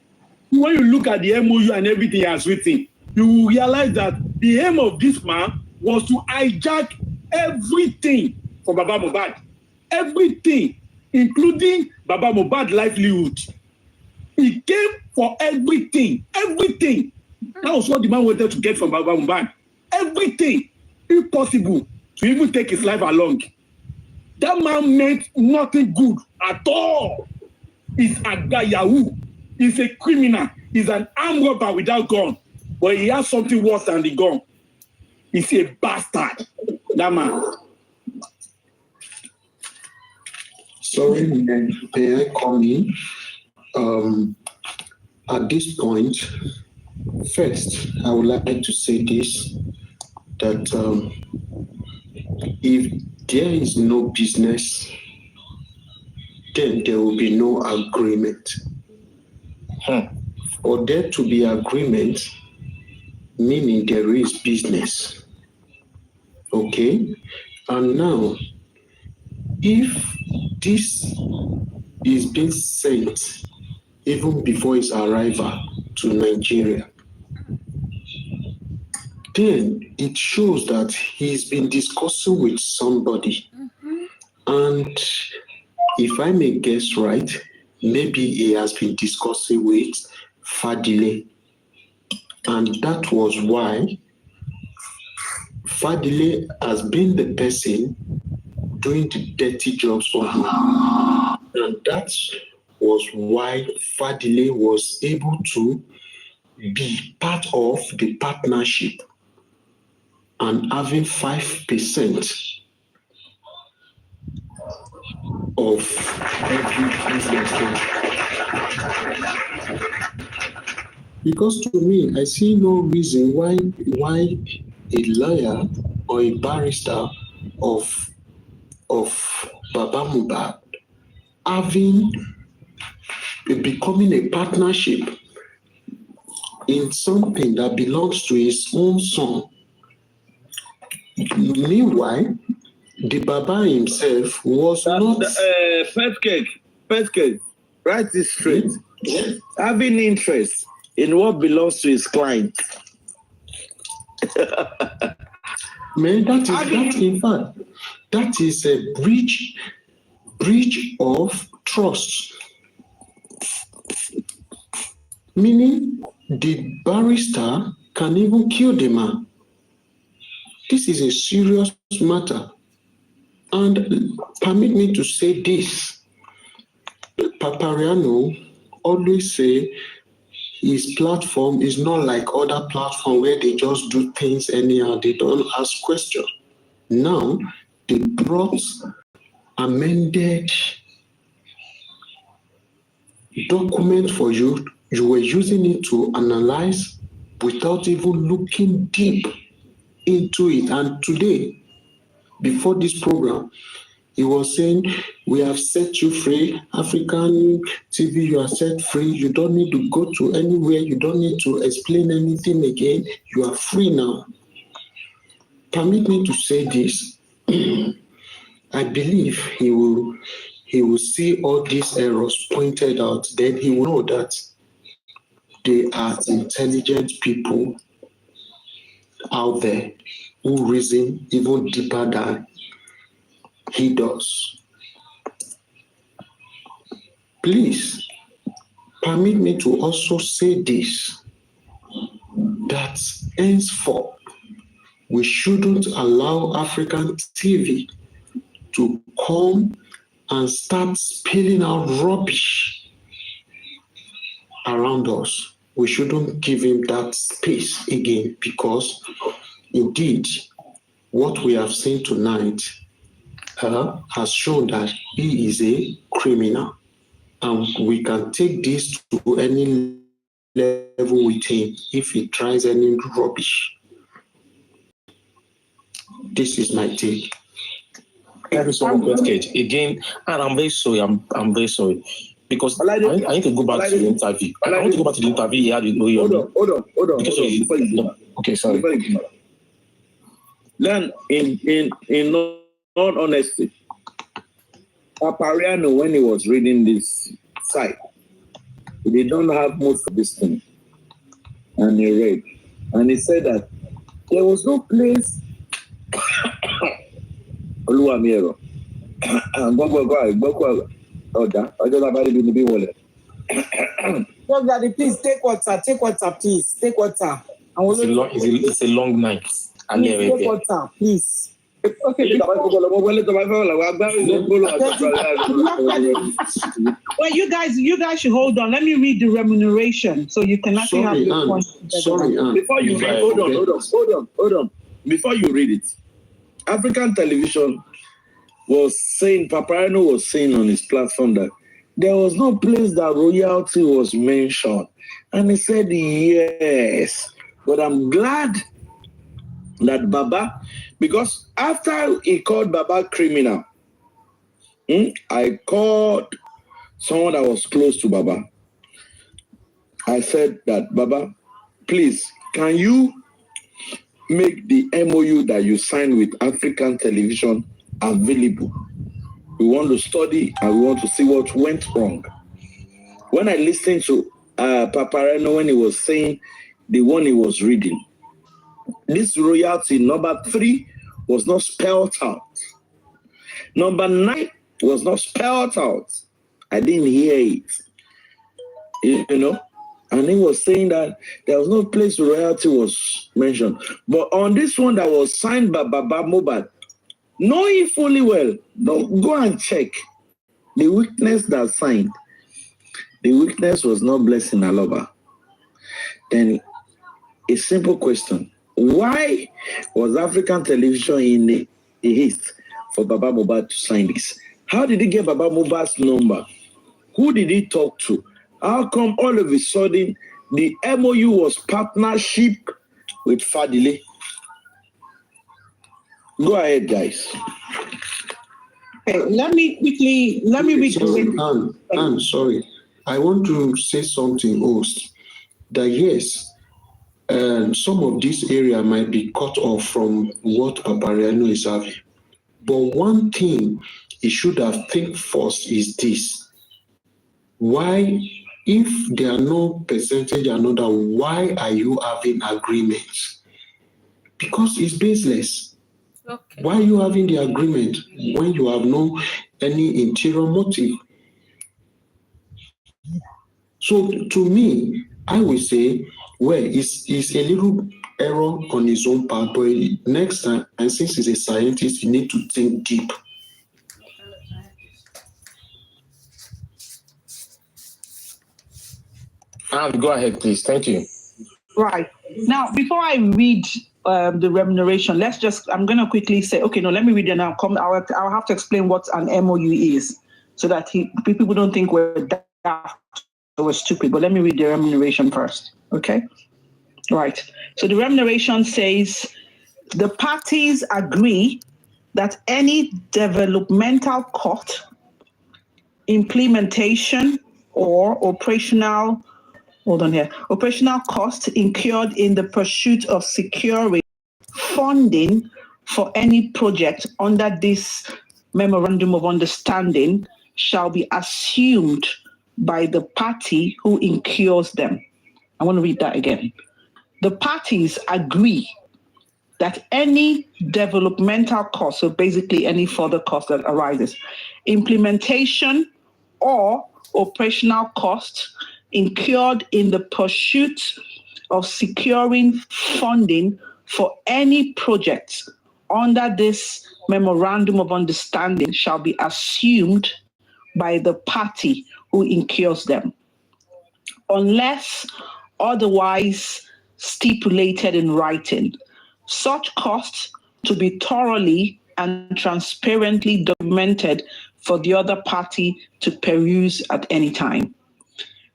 When you look at the MOU and everything he has written, you will realize that the aim of this man was to hijack everything from Baba Mohbad. Everything, including Baba Mohbad's livelihood. He came for everything. Everything. That was what the man wanted to get from Baba Mohbad. Everything. If possible, to even take his life along. That man meant nothing good at all. He's a Yahoo. He's a criminal. He's an armed robber without gun. But he has something worse than the gun. He's a bastard. That man. Sorry, may I come in? At this point, first, I would like to say this, that if there is no business, then there will be no agreement. For there to be agreement, meaning there is business. Okay? And now, if this is being sent even before his arrival to Nigeria, then it shows that he's been discussing with somebody. And if I may guess right, maybe he has been discussing with Fadile. And that was why Fadile has been the person doing the dirty jobs for him. And that was why Fadile was able to be part of the partnership and having 5% of every business. Because to me, I see no reason why a lawyer or a barrister of Baba Mohbad becoming a partnership in something that belongs to his own son. Meanwhile, the Baba himself was not. First case, right this straight. Yes. Having interest in what belongs to his client. Man, that is a breach of trust. Meaning the barrister can even kill the man. This is a serious matter. And permit me to say this. Papariano always say his platform is not like other platforms where they just do things anyhow. They don't ask questions. Now, they brought amended document for you. You were using it to analyze without even looking deep into it. And today, before this program, he was saying, we have set you free. African TV, you are set free. You don't need to go to anywhere. You don't need to explain anything again. You are free now. Permit me to say this. I believe he will see all these errors pointed out. Then he will know that they are intelligent people out there who reason even deeper than he does. Please, permit me to also say this, that henceforth, we shouldn't allow African TV to come and start spilling out rubbish around us. We shouldn't give him that space again, because indeed, what we have seen tonight has shown that he is a criminal. And we can take this to any level with him if he tries any rubbish. This is my take. Thank you so much, Cage. Again, and I'm very sorry. I'm very sorry. Because I need to go back to the interview. I want to go back to the interview he had with Oreyomi. Hold on. Okay, sorry. Then, in all honesty, Papariano, when he was reading this site, he did not have most of this thing. And he read. And he said that there was no place Oluwamiero. No, Daddy, please take water, please. Take water. It's a long night. Please, take water, please. Okay. Well, you guys should hold on. Let me read the remuneration so you can actually have this one. Sorry, before you read, hold on. Before you read it, African television was saying, Papariano was saying on his platform that there was no place that royalty was mentioned. And he said, yes. But I'm glad that Baba, because after he called Baba criminal, I called someone that was close to Baba. I said that, Baba, please, can you make the MOU that you signed with African television available? We want to study and we want to see what went wrong. When I listened to Papariano when he was saying the one he was reading, this royalty number 3 was not spelled out. Number 9 was not spelled out. I didn't hear it. You know? And he was saying that there was no place royalty was mentioned. But on this one that was signed by Baba Mohbad, knowing fully well, go and check the witness that signed. The witness was not Blessing Aloba. Then a simple question. Why was African television in a haste for Baba Mohbad to sign this? How did he get Baba Mohbad's number? Who did he talk to? How come all of a sudden the MOU was partnership with Fadile? Go ahead, guys. Okay, let me read the I'm sorry. I want to say something else. That yes, some of this area might be cut off from what Papariano is having. But one thing he should have think first is this. Why, if there are no percentage another, why are you having agreements? Because it's baseless. Okay. Why are you having the agreement when you have no any interior motive? So to me, I will say, well, it's a little error on his own part, but next time, and since he's a scientist, you need to think deep. Go ahead, please. Thank you. Right. Now, before I read the remuneration, I'm going to quickly say, okay, no, let me read it now. I'll have to explain what an MOU is so that people don't think we're daft or we're stupid. But let me read the remuneration first. Okay. Right. So the remuneration says the parties agree that any developmental cost, implementation, or operational costs incurred in the pursuit of securing funding for any project under this memorandum of understanding shall be assumed by the party who incurs them. I want to read that again. The parties agree that any developmental cost, so basically any further cost that arises, implementation or operational costs incurred in the pursuit of securing funding for any project under this memorandum of understanding shall be assumed by the party who incurs them, unless otherwise stipulated in writing. Such costs to be thoroughly and transparently documented for the other party to peruse at any time.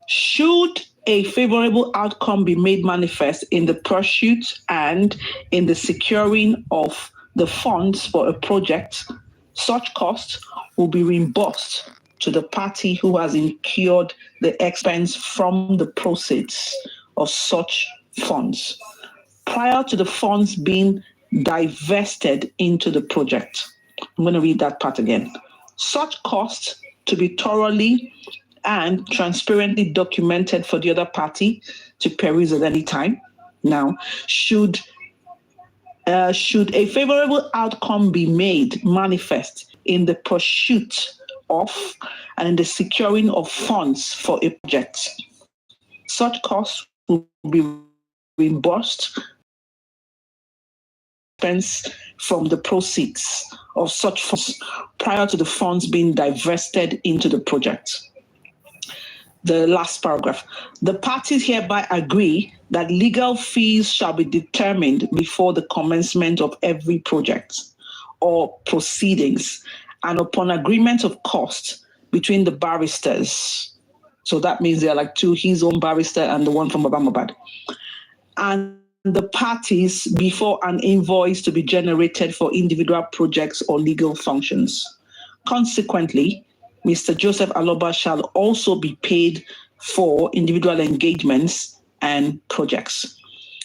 Should a favorable outcome be made manifest in the pursuit and in the securing of the funds for a project, such costs will be reimbursed to the party who has incurred the expense from the proceeds of such funds, prior to the funds being divested into the project. I'm going to read that part again. Such costs to be thoroughly and transparently documented for the other party to peruse at any time. Now, should a favorable outcome be made manifest in the pursuit of and in the securing of funds for a project, such costs will be reimbursed from the proceeds of such funds prior to the funds being divested into the project. The last paragraph. The parties hereby agree that legal fees shall be determined before the commencement of every project or proceedings, and upon agreement of cost between the barristers. So that means they're like two, his own barrister and the one from Mohbad. And the parties before an invoice to be generated for individual projects or legal functions. Consequently, Mr. Joseph Aloba shall also be paid for individual engagements and projects.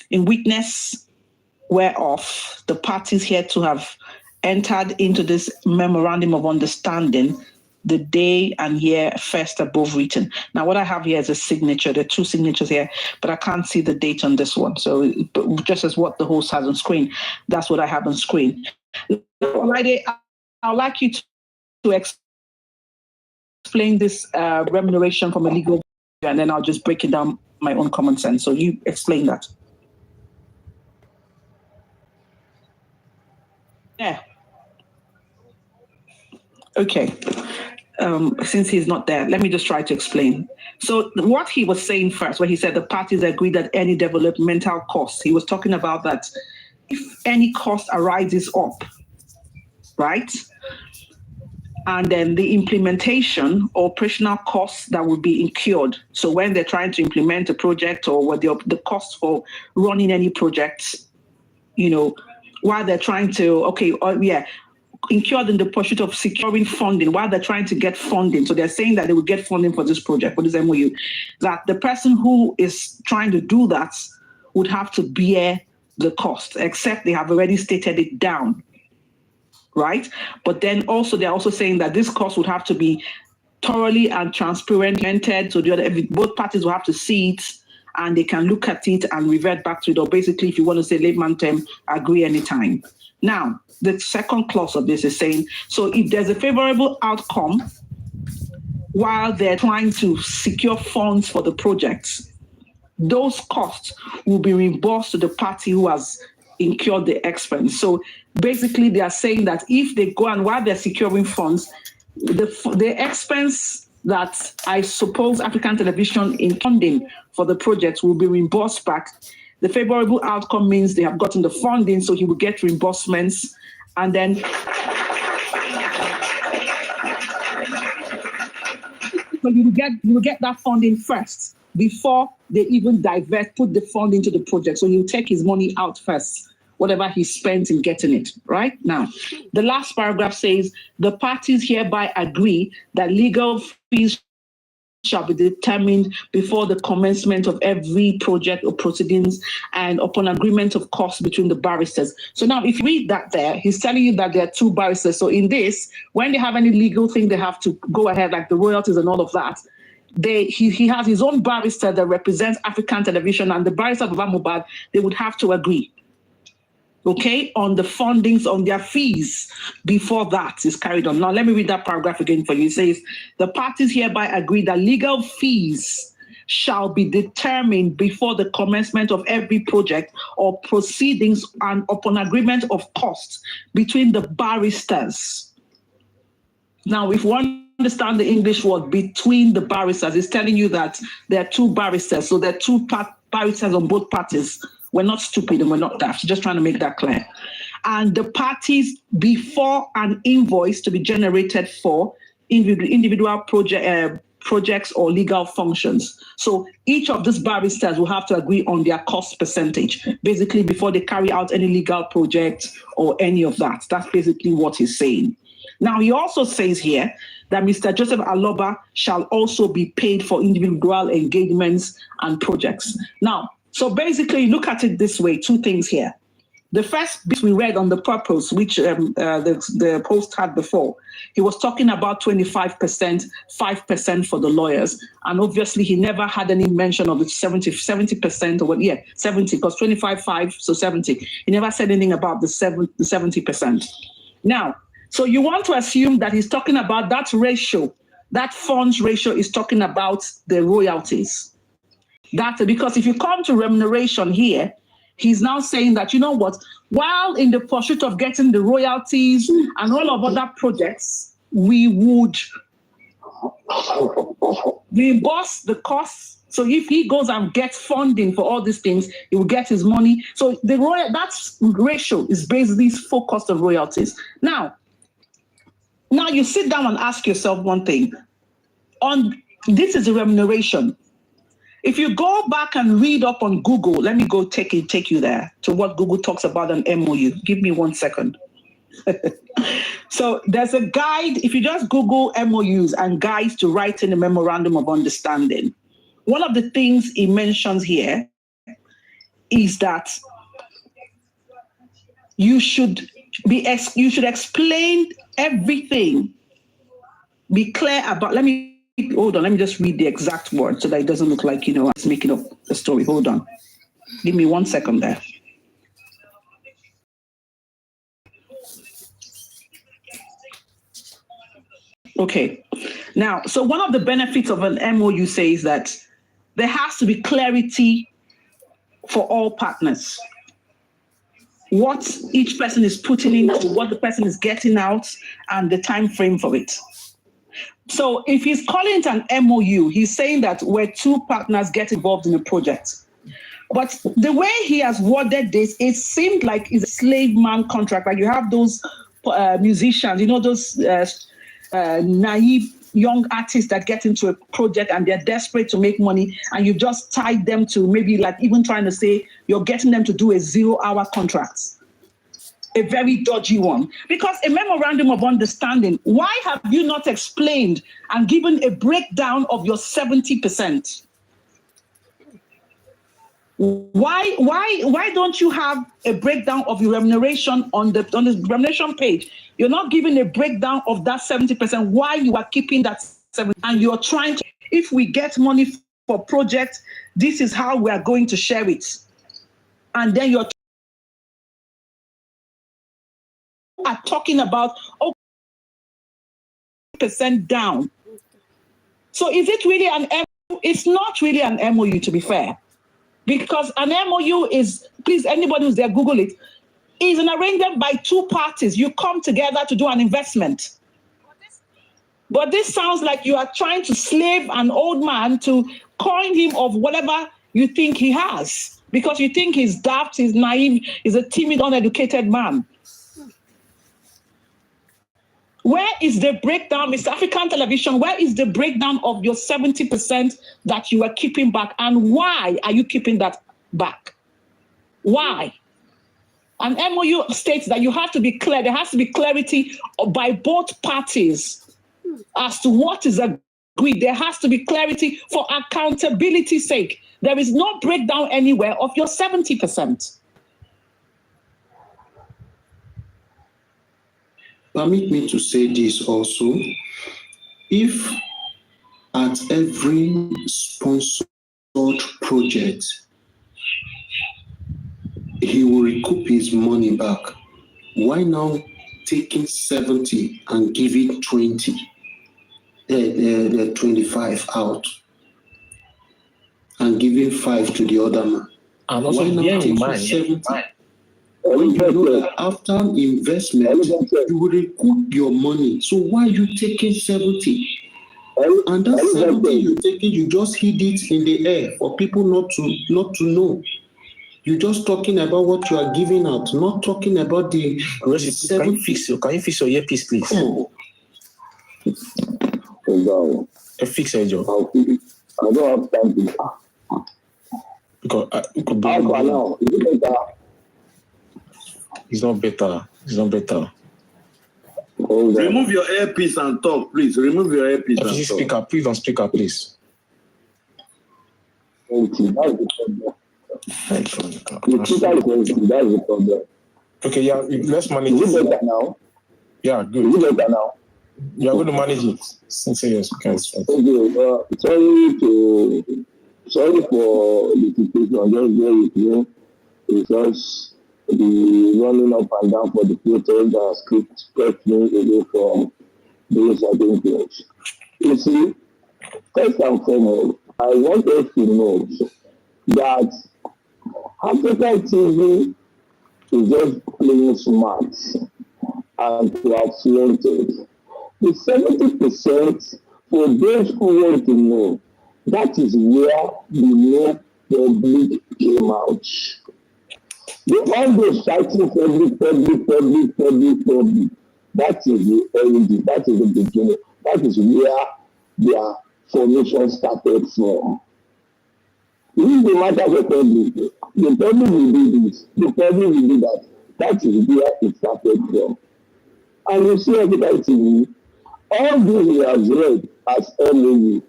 In witness whereof the parties here to have entered into this memorandum of understanding the day and year first above written. Now, what I have here is a signature. There are two signatures here, but I can't see the date on this one. So just as what the host has on screen, that's what I have on screen. I'd like you to explain this remuneration from a legal, and then I'll just break it down my own common sense. So you explain that. Yeah. Okay. Since he's not there, let me just try to explain. So what he was saying first, where he said the parties agree that any developmental costs, he was talking about that if any cost arises up, right? And then the implementation or operational costs that will be incurred. So when they're trying to implement a project or what the cost for running any projects, while they're trying to, incurred in the pursuit of securing funding while they're trying to get funding. So they're saying that they will get funding for this project, for this MOU, that the person who is trying to do that would have to bear the cost, except they have already stated it down, right? But then also they're also saying that this cost would have to be thoroughly and transparently, so both parties will have to see it and they can look at it and revert back to it, or basically, if you want to say layman term, agree anytime. Now, the second clause of this is saying, so if there's a favorable outcome while they're trying to secure funds for the projects, those costs will be reimbursed to the party who has incurred the expense. So basically, they are saying that if they go and while they're securing funds, the expense that I suppose African Television in funding for the project will be reimbursed back. The favorable outcome means they have gotten the funding, so he will get reimbursements, and then so you will get that funding first before they even put the funding into the project. So he'll take his money out first, whatever he spent in getting it, right? Now, the last paragraph says, the parties hereby agree that legal fees shall be determined before the commencement of every project or proceedings and upon agreement of costs between the barristers. So now if you read that there, he's telling you that there are two barristers. So in this, when they have any legal thing, they have to go ahead, like the royalties and all of that. He has his own barrister that represents African Television, and the barrister of Mohbad, they would have to agree, okay, on the fundings, on their fees before that is carried on. Now, let me read that paragraph again for you. It says, the parties hereby agree that legal fees shall be determined before the commencement of every project or proceedings and upon agreement of costs between the barristers. Now, if one understand the English word between the barristers, it's telling you that there are two barristers. So there are two barristers on both parties. We're not stupid and we're not daft. Just trying to make that clear. And the parties before an invoice to be generated for individual projects or legal functions. So each of these barristers will have to agree on their cost percentage, basically before they carry out any legal project or any of that. That's basically what he's saying. Now, he also says here that Mr. Joseph Aloba shall also be paid for individual engagements and projects. Now, so basically, look at it this way, two things here. The first bit we read on the purpose, which the post had before, he was talking about 25%, 5% for the lawyers. And obviously, he never had any mention of the 70% or what, 70, because 25, 5, so 70. He never said anything about the 70%. Now, so you want to assume that he's talking about that ratio, that funds ratio is talking about the royalties. That's because if you come to remuneration here, he's now saying that, you know what, while in the pursuit of getting the royalties and all of other projects, we would reimburse the costs. So if he goes and gets funding for all these things, he will get his money. So that ratio is basically focused on royalties. Now you sit down and ask yourself one thing. This is the remuneration. If you go back and read up on Google, let me go take you there to what Google talks about an MOU. Give me 1 second. So there's a guide. If you just Google MOUs and guides to writing a memorandum of understanding, one of the things he mentions here is that you should explain everything. Be clear about. Hold on, let me just read the exact word so that it doesn't look like, I'm just making up the story. Hold on. Give me 1 second there. Okay. Now, so one of the benefits of an MOU says that there has to be clarity for all partners. What each person is putting into, what the person is getting out, and the time frame for it. So if he's calling it an MOU, he's saying that where two partners get involved in a project. But the way he has worded this, it seemed like it's a slave man contract. Like you have those musicians, those naive young artists that get into a project and they're desperate to make money, and you just tied them to maybe like even trying to say you're getting them to do a 0-hour contract. A very dodgy one. Because a memorandum of understanding, why have you not explained and given a breakdown of your 70%? Why don't you have a breakdown of your remuneration on the remuneration page? You're not giving a breakdown of that 70%, why you are keeping that 70%, and you're trying to, if we get money for project, this is how we are going to share it. And then you're talking about percent down. So is it really an MOU? It's not really an MOU, to be fair. Because an MOU is, please, anybody who's there, Google it, is an arrangement by two parties. You come together to do an investment. But this sounds like you are trying to slave an old man to coin him of whatever you think he has, because you think he's daft, he's naive, he's a timid, uneducated man. Where is the breakdown, Mr. African Television? Where is the breakdown of your 70% that you are keeping back? And why are you keeping that back? Why? An MOU states that you have to be clear. There has to be clarity by both parties as to what is agreed. There has to be clarity for accountability's sake. There is no breakdown anywhere of your 70%. Permit me to say this also. If at every sponsored project, he will recoup his money back, why now taking 70 and giving 25 out and giving 5 to the other man? And also, why now taking 70? When you know that after investment, you will recoup your money. So why are you taking 70? And that 70 you're taking, you just hid it in the air for people not to know. You're just talking about what you are giving out, not talking about the 70. Can you fix your earpiece, please? Fix your job. I don't have time to. Because now? Is it better? It's not better. It's not better. Remove your earpiece and talk, please. Remove your earpiece and talk. Speaker, please on speaker, please. That's the problem. Okay, yeah, let's manage it. Is it better now? Yeah, good. Is it better now? You are going to manage it. Since yes, okay. Sorry for the situation. Just bear with me, because the running up and down for the protest has kept me away from doing certain things. You see, first and foremost, I want us to know that African TV is just playing smart and to have flaunted. The 70%, for those who want to know, that is where the no public came out. All those fighting public. That is the origin, that is the beginning, that is where their formation started from. This is the matter for public. The public will do this, the public will do that. That is where it started from. And you see African TV, all this we have read as MOU.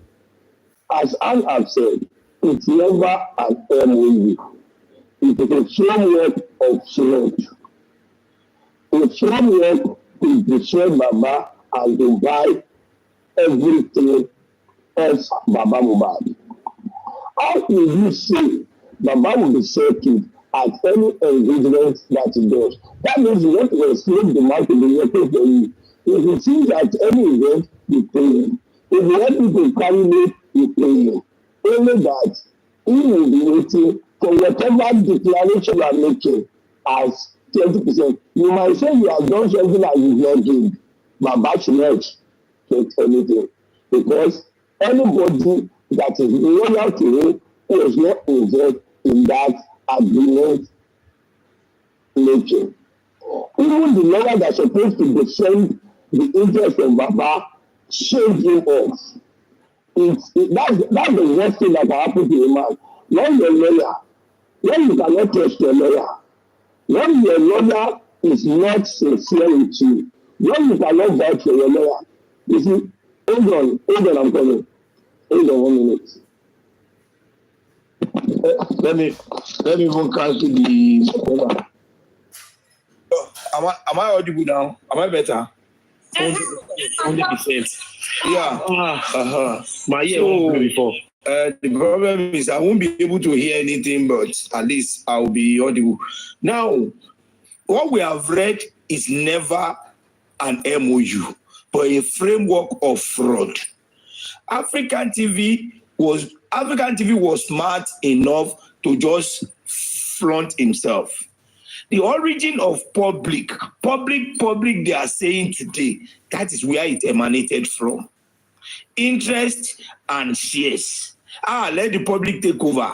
As Anne has said, it's never an MOU. It is a framework of change. A framework to destroy Baba and to buy everything else Baba Mohbad. How will you say Baba will be settled at any engagement that he does? That means you want to explain the market be working for you. If it seems at any event, you pay him. If you want people to carry me, you pay him. Only that he will be waiting for whatever declaration you are making as 20%. You might say you have done something that you not doing, but that should not take anything. Because anybody that is loyal to him who is not involved in that agreement making. Even the lawyer that's supposed to defend the interest of Baba shaved him off. That's the worst thing that can happen to a man. When you're a lawyer, when you cannot trust your lawyer, when your lawyer is not sincere with you, when you cannot vouch for your lawyer, you see, hold on, I'm coming. Hold on 1 minute. Let me even cancel the. Am I audible now? Am I better? 100%. Yeah. My ear won't play before. The problem is I won't be able to hear anything, but at least I'll be audible. Now, what we have read is never an MOU, but a framework of fraud. African TV was smart enough to just flaunt himself. The origin of public they are saying today, that is where it emanated from. Interest and shares. Let the public take over.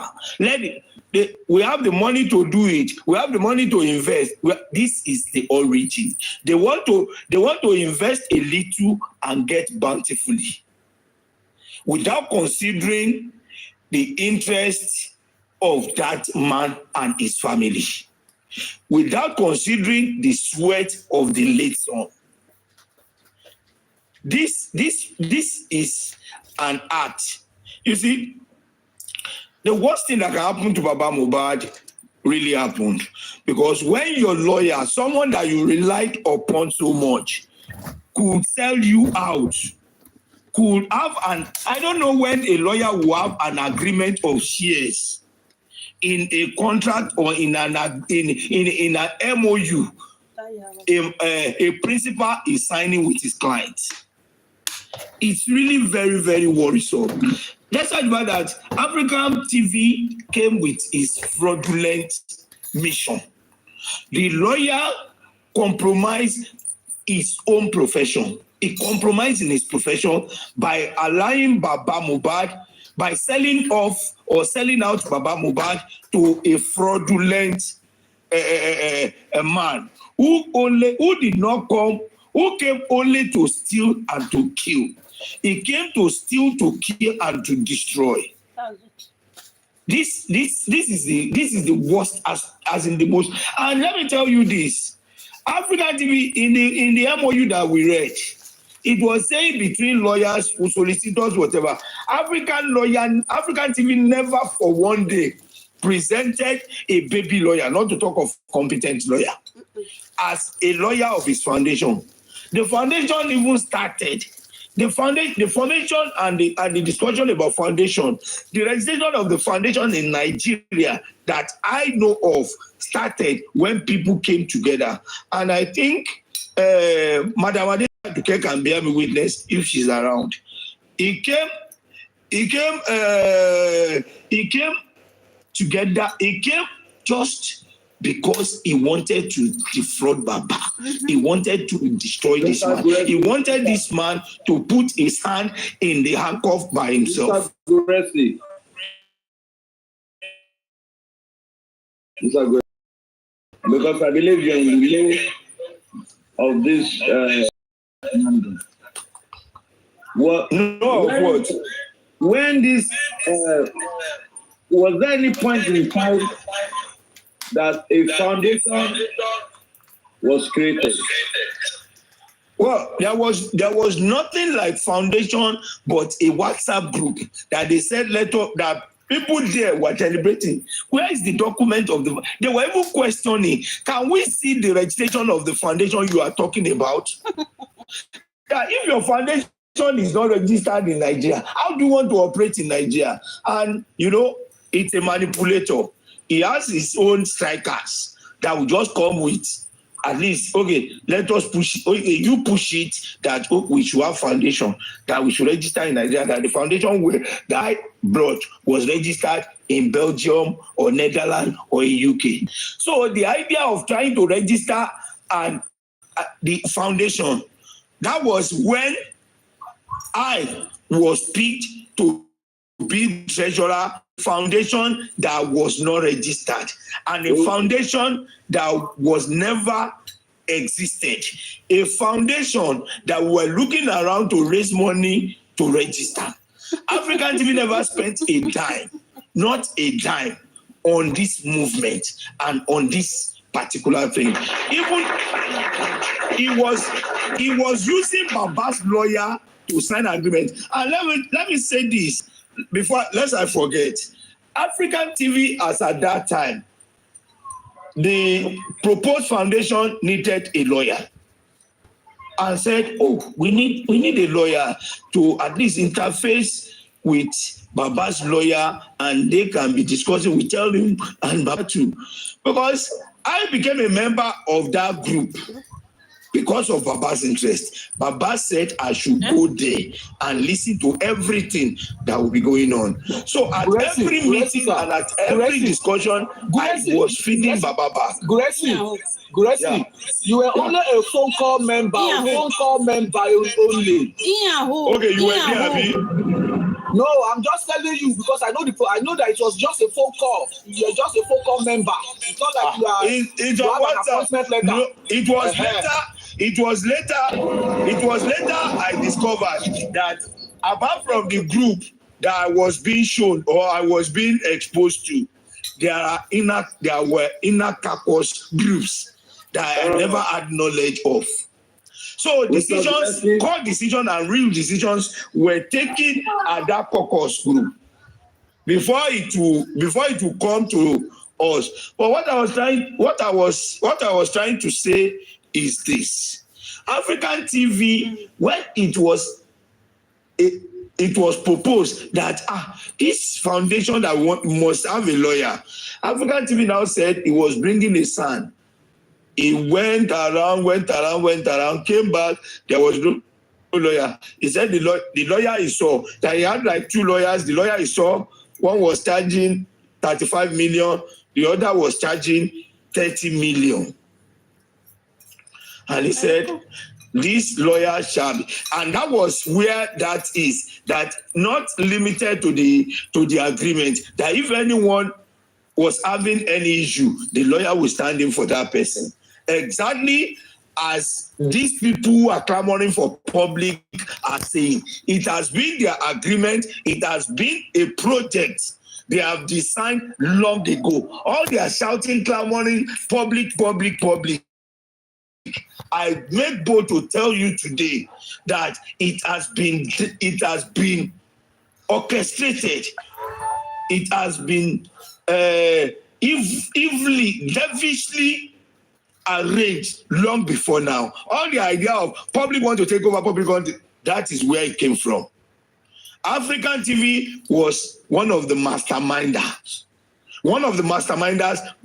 We have the money to do it. We have the money to invest. This is the origin. They want to invest a little and get bountifully, without considering the interest of that man and his family, without considering the sweat of the late son. This is an act. You see, the worst thing that can happen to Baba Mohbad really happened, because when your lawyer, someone that you relied upon so much, could sell you out, could have I don't know when a lawyer will have an agreement of shares in a contract or in an MOU. A principal is signing with his client. It's really very, very worrisome. Let's talk about that. African TV came with its fraudulent mission. The lawyer compromised his own profession. He compromised in his profession by allowing Baba Mohbad, by selling off or selling out Baba Mohbad to a fraudulent man who did not come, who came only to steal and to kill. He came to steal, to kill, and to destroy. This is the worst, as in the most. And let me tell you this: African TV, in the MOU that we read, it was saying between lawyers, solicitors, whatever. African TV never for one day presented a baby lawyer, not to talk of competent lawyer, as a lawyer of his foundation. The foundation even started. The foundation and the discussion about foundation, the registration of the foundation in Nigeria that I know of started when people came together. And I think Madam Adetuke can bear me witness if she's around. He came together. He came just because he wanted to defraud Baba. He wanted to destroy this man. He wanted this man to put his hand in the handcuff by himself. Because I believe you're in the middle of this. What? When this was there any point in time that a foundation was created? Well, there was nothing like foundation, but a WhatsApp group that they said that people there were celebrating. Where is the document of the? They were even questioning. Can we see the registration of the foundation you are talking about? That if your foundation is not registered in Nigeria, how do you want to operate in Nigeria? And it's a manipulator. He has his own strikers that will just come with, at least, okay, let us push it. Okay, you push it that we should have foundation, that we should register in Nigeria, that the foundation that I brought was registered in Belgium or Netherlands or in UK. So the idea of trying to register and the foundation, that was when I was picked to be treasurer. Foundation that was not registered, and a foundation that was never existed, a foundation that we were looking around to raise money to register. African TV never spent a dime, not a dime, on this movement and on this particular thing. Even he was using Baba's lawyer to sign agreement. And let me say this before, lest I forget. African TV, as at that time, the proposed foundation needed a lawyer, and said, "Oh, we need a lawyer to at least interface with Baba's lawyer, and they can be discussing. We tell him and Baba too, because I became a member of that group. because of Baba's interest. Baba said I should go there and listen to everything that will be going on. So at every meeting and at every discussion, I was feeding Baba back. Guresi, you were only a phone call member, only. Okay, you were there, Abi? No, I'm just telling you because I know that it was just a phone call. You're just a phone call member. It's not like you are. It was later I discovered that apart from the group that I was being shown or I was being exposed to, there were inner caucus groups that I never had knowledge of. So decisions, court decisions and real decisions were taken at that caucus group before it will come to us. But what I was trying to say is this: African TV, when it was proposed that this foundation that must have a lawyer, African TV now said it was bringing a son. He went around, came back. There was no lawyer. He said the lawyer he saw, that he had like 2 lawyers. The lawyer he saw, one was charging 35 million, the other was charging 30 million. And he said, this lawyer shall be, and that was where that is, that not limited to the agreement, that if anyone was having any issue, the lawyer will stand in for that person. Exactly as these people who are clamoring for public are saying. It has been their agreement. It has been a project they have designed long ago. All they are shouting, clamoring, public. I make bold to tell you today that it has been orchestrated. It has been lavishly arranged long before now. All the idea of public want to take over that is where it came from. African TV was one of the masterminders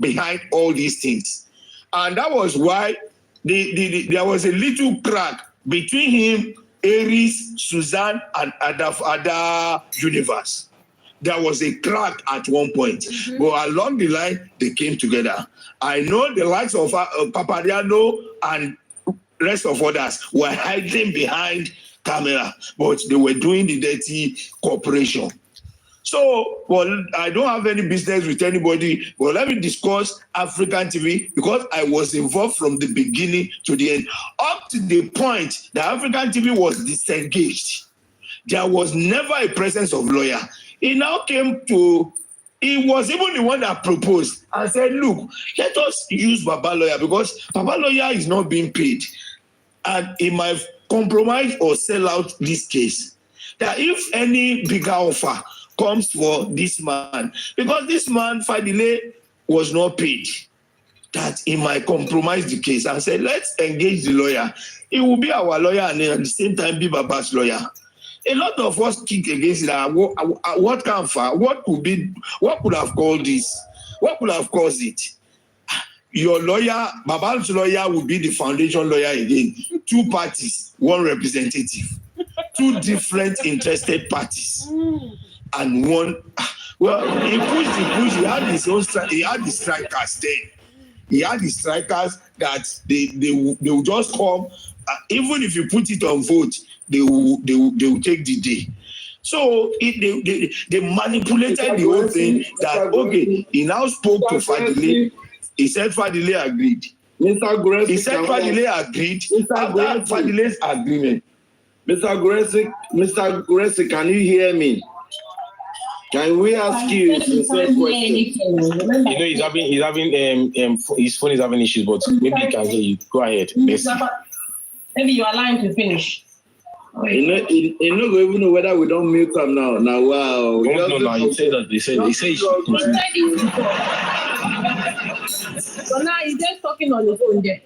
behind all these things. And that was why there was a little crack between him, Aries, Suzanne, and other universe. There was a crack at one point, but along the line, they came together. I know the likes of Papadiano and rest of others were hiding behind camera, but they were doing the dirty cooperation. So, I don't have any business with anybody, but let me discuss African TV because I was involved from the beginning to the end, up to the point that African TV was disengaged. There was never a presence of lawyer. He now he was even the one that proposed and said, look, let us use Baba lawyer because Baba lawyer is not being paid. And he might compromise or sell out this case. That if any bigger offer comes for this man, because this man, Fadile, was not paid, that he might compromise the case and say, let's engage the lawyer. He will be our lawyer and at the same time be Baba's lawyer. A lot of us kick against that. What could have called this? What could have caused it? Your lawyer, Baba's lawyer, will be the foundation lawyer again. 2 parties, 1 representative, 2 different interested parties, and one. Well, he pushed. He had his own. He had the strikers there. He had the strikers that they will just come. Even if you put it on vote, they will take the day. So they manipulated the whole thing. That okay, he now spoke to Fadile. He said Fadile agreed. He said Fadile agreed. After Fadile's agreement. Mr. Guresi, can you hear me? Can we ask you the same question? He's having his phone is having issues, but maybe he can hear you. Go ahead. Let's see. Maybe you are lying to finish. You know, even know whether we don't mute him now. Now, wow. No. He said that. He said. So now he's just talking on the phone there.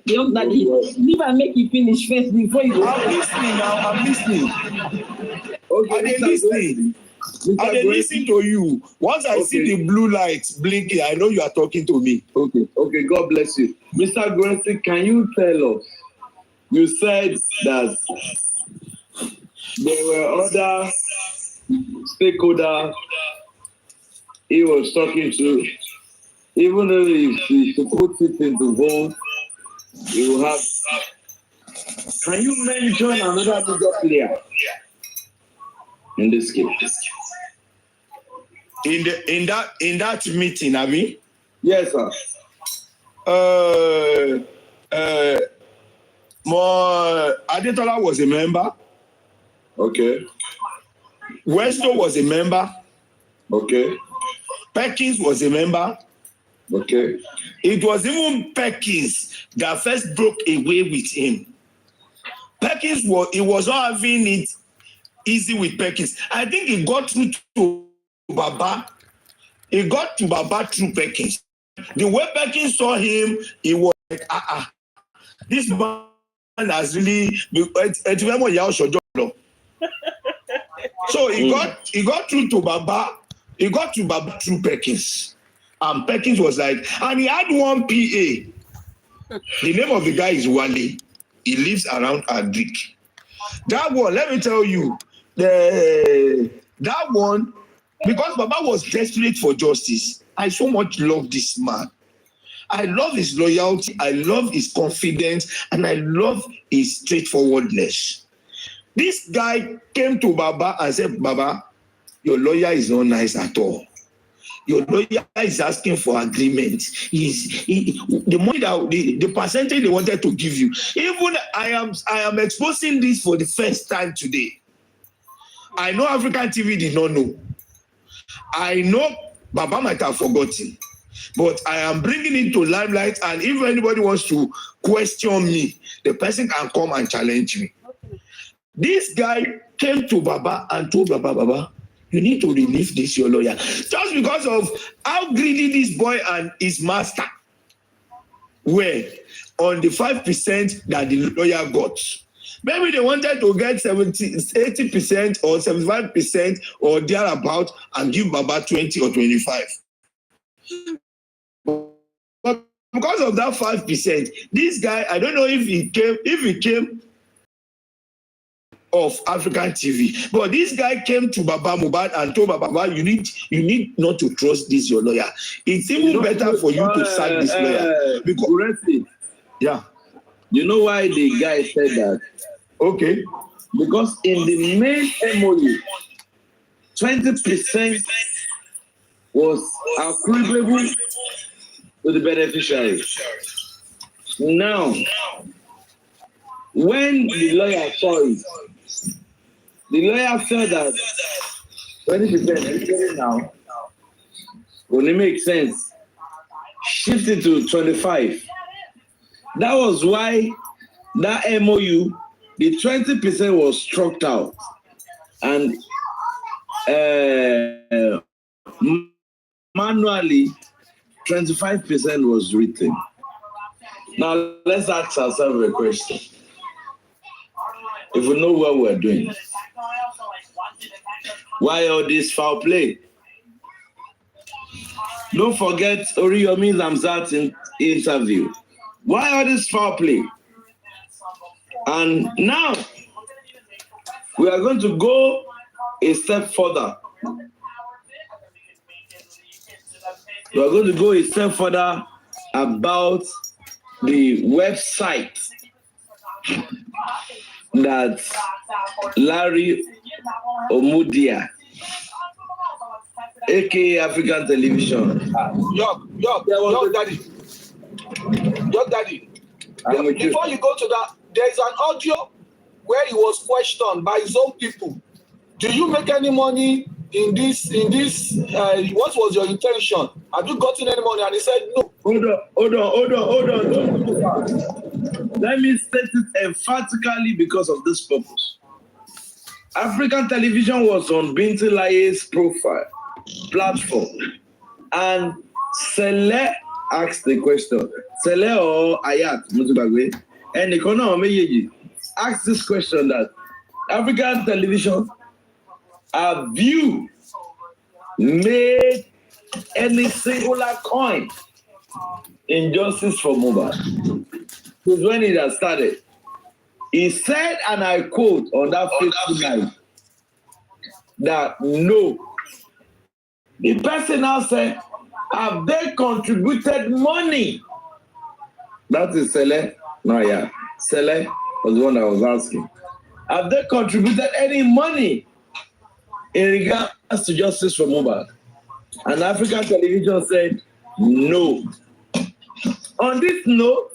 Young daddy, leave and make you finish first before you go. I'm listening now. I'm listening. Okay, listening. I dey listen to you. Once I see the blue lights blinking, I know you are talking to me. Okay, God bless you. Mr. Gressy, can you tell us, you said that there were other stakeholders he was talking to, even though he to put it into vote, he will have. Can you mention another major player in this case? In that meeting, Abi? Yes, sir. Adetola was a member. Okay. Westo was a member. Okay. Perkins was a member. Okay. It was even Perkins that first broke away with him. Perkins was not having it easy with Perkins. I think he got through to Baba. He got to Baba through Perkins. The way Perkins saw him, he was like, this man has really. So he got through to Baba. He got to Baba through Perkins. And Perkins was like, and he had one PA. The name of the guy is Wale. He lives around Adric. That one, let me tell you, that one, because Baba was desperate for justice, I so much love this man. I love his loyalty, I love his confidence, and I love his straightforwardness. This guy came to Baba and said, Baba, your lawyer is not nice at all. Your lawyer is asking for agreement. The money that the percentage they wanted to give you. Even I am exposing this for the first time today. I know African TV did not know. I know Baba might have forgotten, but I am bringing it to limelight. And if anybody wants to question me, the person can come and challenge me. This guy came to Baba and told Baba, you need to release this your lawyer, just because of how greedy this boy and his master were on the 5% that the lawyer got. Maybe they wanted to get 80% or 75% or thereabout and give Baba 20 or 25. But because of that 5%, this guy, I don't know if he came of African TV. But this guy came to Baba Mohbad and told Baba, you need not to trust this your lawyer. It's even better for you to sack this lawyer. Because, yeah. You know why the guy said that? Okay. Because in the main MOU, 20% was accruable to the beneficiary. Now, when the lawyer saw it, the lawyer felt that 20% now only makes sense. Shift it to 25. That was why that MOU, the 20% was struck out, and manually 25% was written. Now let's ask ourselves a question. If we know what we're doing, why all this foul play? Don't forget Oreyomi's Hatzat interview. Why all this foul play? And now we are going to go a step further. We are going to go a step further about the website that Larry Omudia, aka African Television. Your daddy. Before you go to that, there is an audio where he was questioned by his own people. Do you make any money in this? What was your intention? Have you gotten any money? And he said no. Hold on. Don't go far. Let me state it emphatically because of this purpose. African Television was on Binti Laye's profile platform, and Sele asked the question. Sele or Ayat Mutubagwe, and the asked this question that African Television are viewed made any singular coin in justice for Mohbad. Because when it has started, he said, and I quote on that fateful night, that no. The person now said, have they contributed money? That is Sele. No, yeah. Sele was the one I was asking. Have they contributed any money in regards to justice for Mohbad? And African television said, no. On this note,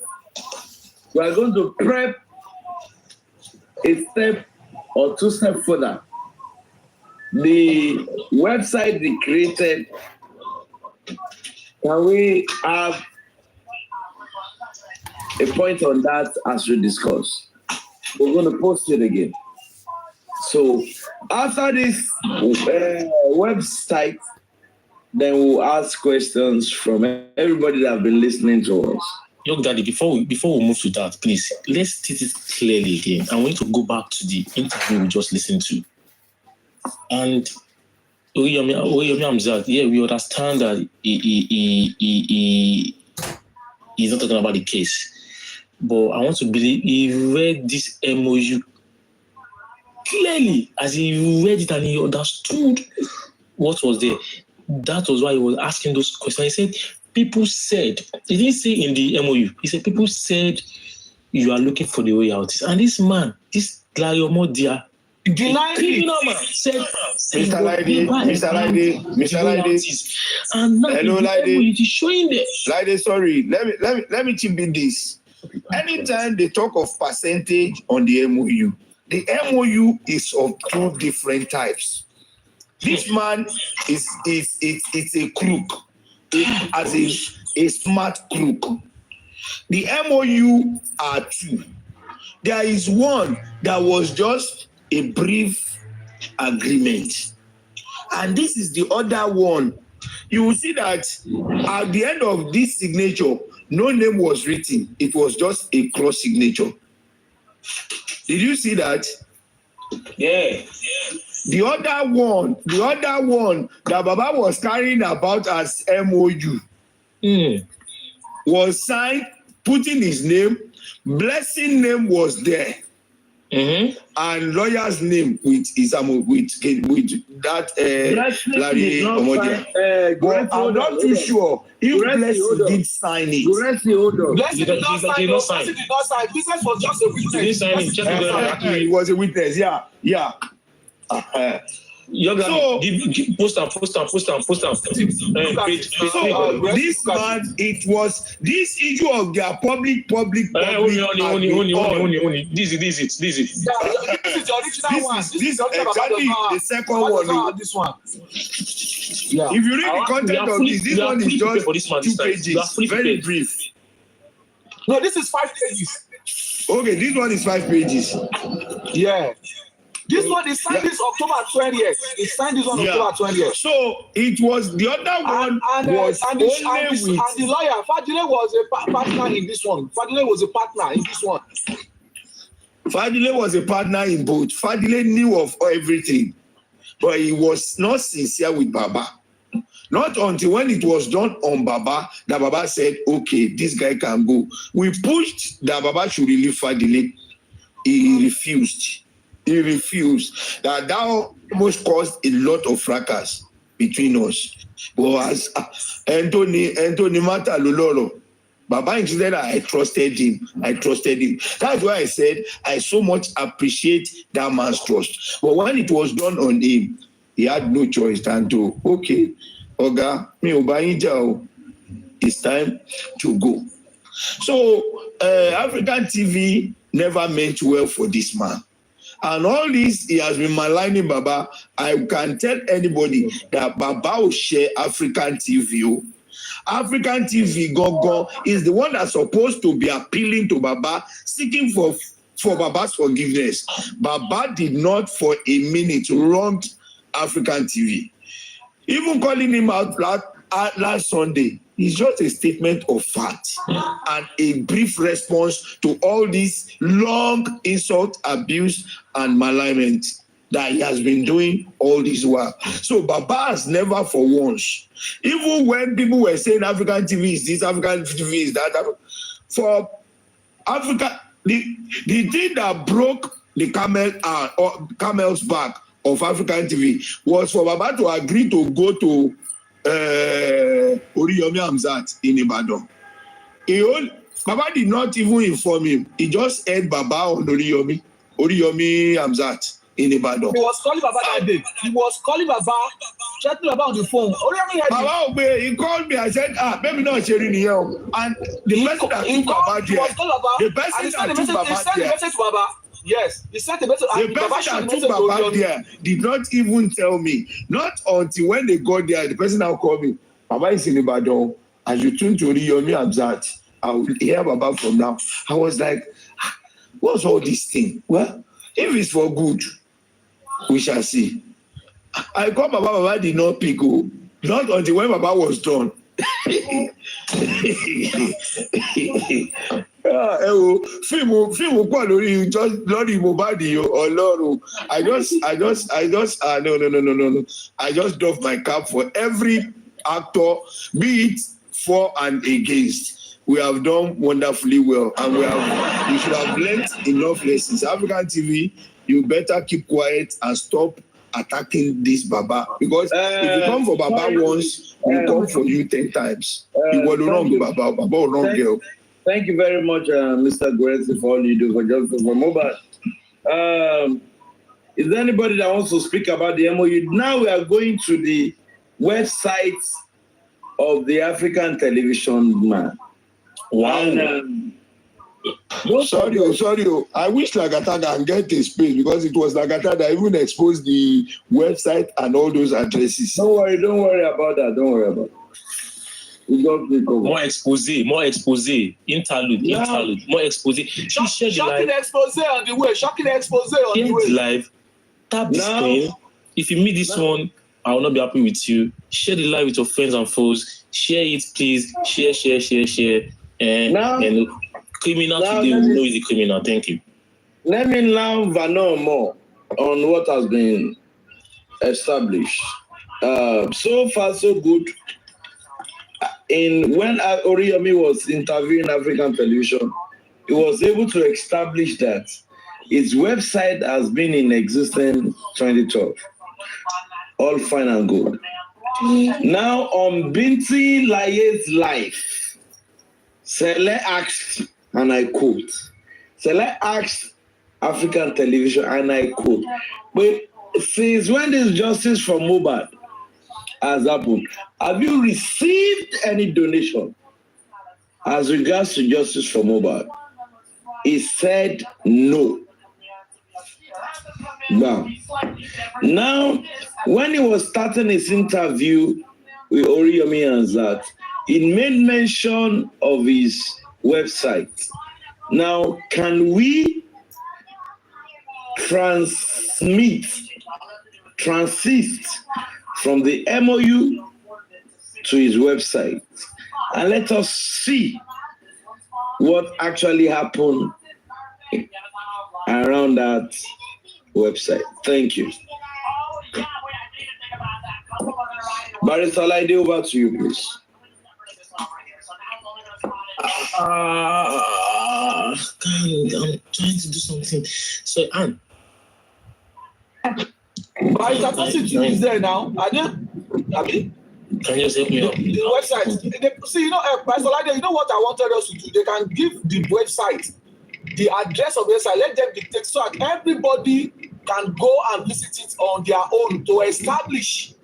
we are going to prep a step or two steps further. The website they created, can we have a point on that as we discuss? We're going to post it again. So after this website, then we'll ask questions from everybody that have been listening to us. Young Daddy, before we move to that, please, let's state it clearly again. I want to go back to the interview we just listened to. And Oreyomi Hatzat, yeah, we understand that he's not talking about the case. But I want to believe he read this MOU clearly, as he read it and he understood what was there. That was why he was asking those questions. He said, people said, he didn't say in the MOU, he said, people said you are looking for the royalties. And this man, this Oreyomi Dia, criminal man, said, Mr. Lady. And now hello, Lady. It is showing there. Lady, sorry, let me chip in this. Anytime they talk of percentage on the MOU is of two different types. This man is a crook, as a smart crook. The MOU are two. There is one that was just a brief agreement, and this is the other one. You will see that at the end of this signature, no name was written. It was just a cross signature. Did you see that? Yeah. The other one that Baba was carrying about as MOU was signed, putting his name, blessing name was there. And lawyer's name with that Larry Omodia. But I'm not too sure if Blessing did sign it. Blessing did not sign. Business was just a witness. He was a witness. Yeah. So post am. This man, it was this issue of their public. Only. This is. This is the original one. This is exactly the second one. This one. Yeah. If you read the content of this one is just 2 pages. Very brief. No, this is 5 pages. Okay, this one is 5 pages. Yeah. This one is signed this October 20th. It's signed this on October 20th. So it was the other one and the lawyer Fadile was a partner in this one. Fadile was a partner in this one. Fadile was a partner in both. Fadile knew of everything, but he was not sincere with Baba. Not until when it was done on Baba that Baba said, "Okay, this guy can go." We pushed that Baba should relieve Fadile. He refused. That almost caused a lot of fracas between us. But as Anthony Mata Lololo, Baba insisted I trusted him. That's why I said I so much appreciate that man's trust. But when it was done on him, he had no choice than to, okay, Oga, it's time to go. So African TV never meant well for this man. And all this, he has been maligning Baba. I can tell anybody that Baba will share African TV. African TV Gogo is the one that's supposed to be appealing to Baba, seeking for Baba's forgiveness. Baba did not for a minute wrong African TV. Even calling him out last Sunday is just a statement of fact and a brief response to all this long insult, abuse, and malignment. that he has been doing all this while. So Baba has never for once, even when people were saying African TV is this, African TV is that, for Africa, the thing that broke the camel's back of African TV was for Baba to agree to go to Oreyomi Hatzat in Ibadan. Baba did not even inform him. He just heard Baba on Oreyomi Hatzat in Ibadan. He was calling Baba that day. He was calling Baba, chatting Baba on the phone. Baba, he called me. I said, maybe not sharing here. And the person that took Baba there, the person that took Baba there, yes, he sent a message. The person that took Baba there did not even tell me. Not until when they got there, the person now called me. Baba is in Ibadan. As you tune to Oreyomi Hatzat, I will hear Baba from now. I was like, what's all this thing? Well, if it's for good, we shall see. I called Baba. Baba did not pick up. Not until when Baba was done. Fíìmù pọ̀ lórí Mohbad Ọlọ́run. No. I just doff my cap for every actor, be it for and against. We have done wonderfully well, and we should have learned enough lessons. African TV, you better keep quiet and stop attacking this Baba, because if you come for Baba once, we come for you 10 times. You will wrong Baba will wrong girl. Thank you very much, Mr. Guerrero, for all you do for justice for Mohbad. Is there anybody that wants to speak about the MOU? Now we are going to the website of the African television man. Wow. And, sorry. I wish Lagata can get a space, because it was Lagata that even exposed the website and all those addresses. Don't worry about that. More expose, interlude, more expose. Shocking expose on the way. Share the live. Tap the screen. If you meet this one, I will not be happy with you. Share the live with your friends and foes. Share it, please. Share. And criminal today will know is a criminal. Thank you. Let me now know more on what has been established. So far, so good. When Oreyomi was interviewing African television, he was able to establish that his website has been in existence 2012. All fine and good. Now on Binti Laye's life, Sele asked, and I quote, Sele asked African television, and I quote, but since when this justice for Mohbad has happened, have you received any donation as regards to justice for Mohbad? He said no. Now, when he was starting his interview with Oreyomi Hatzat, he made mention of his website. Now, can we transist from the MOU to his website, and let us see what actually happened around that website? Thank you. Barrister Laide, over to you, please. I'm trying to do something. So, Anne. Barrister is there now. Can you just help me out? The website. See, Barrister Laide, you know what I wanted us to do? They can give the website, the address of the website, let them dictate, so that everybody can go and visit it on their own to establish.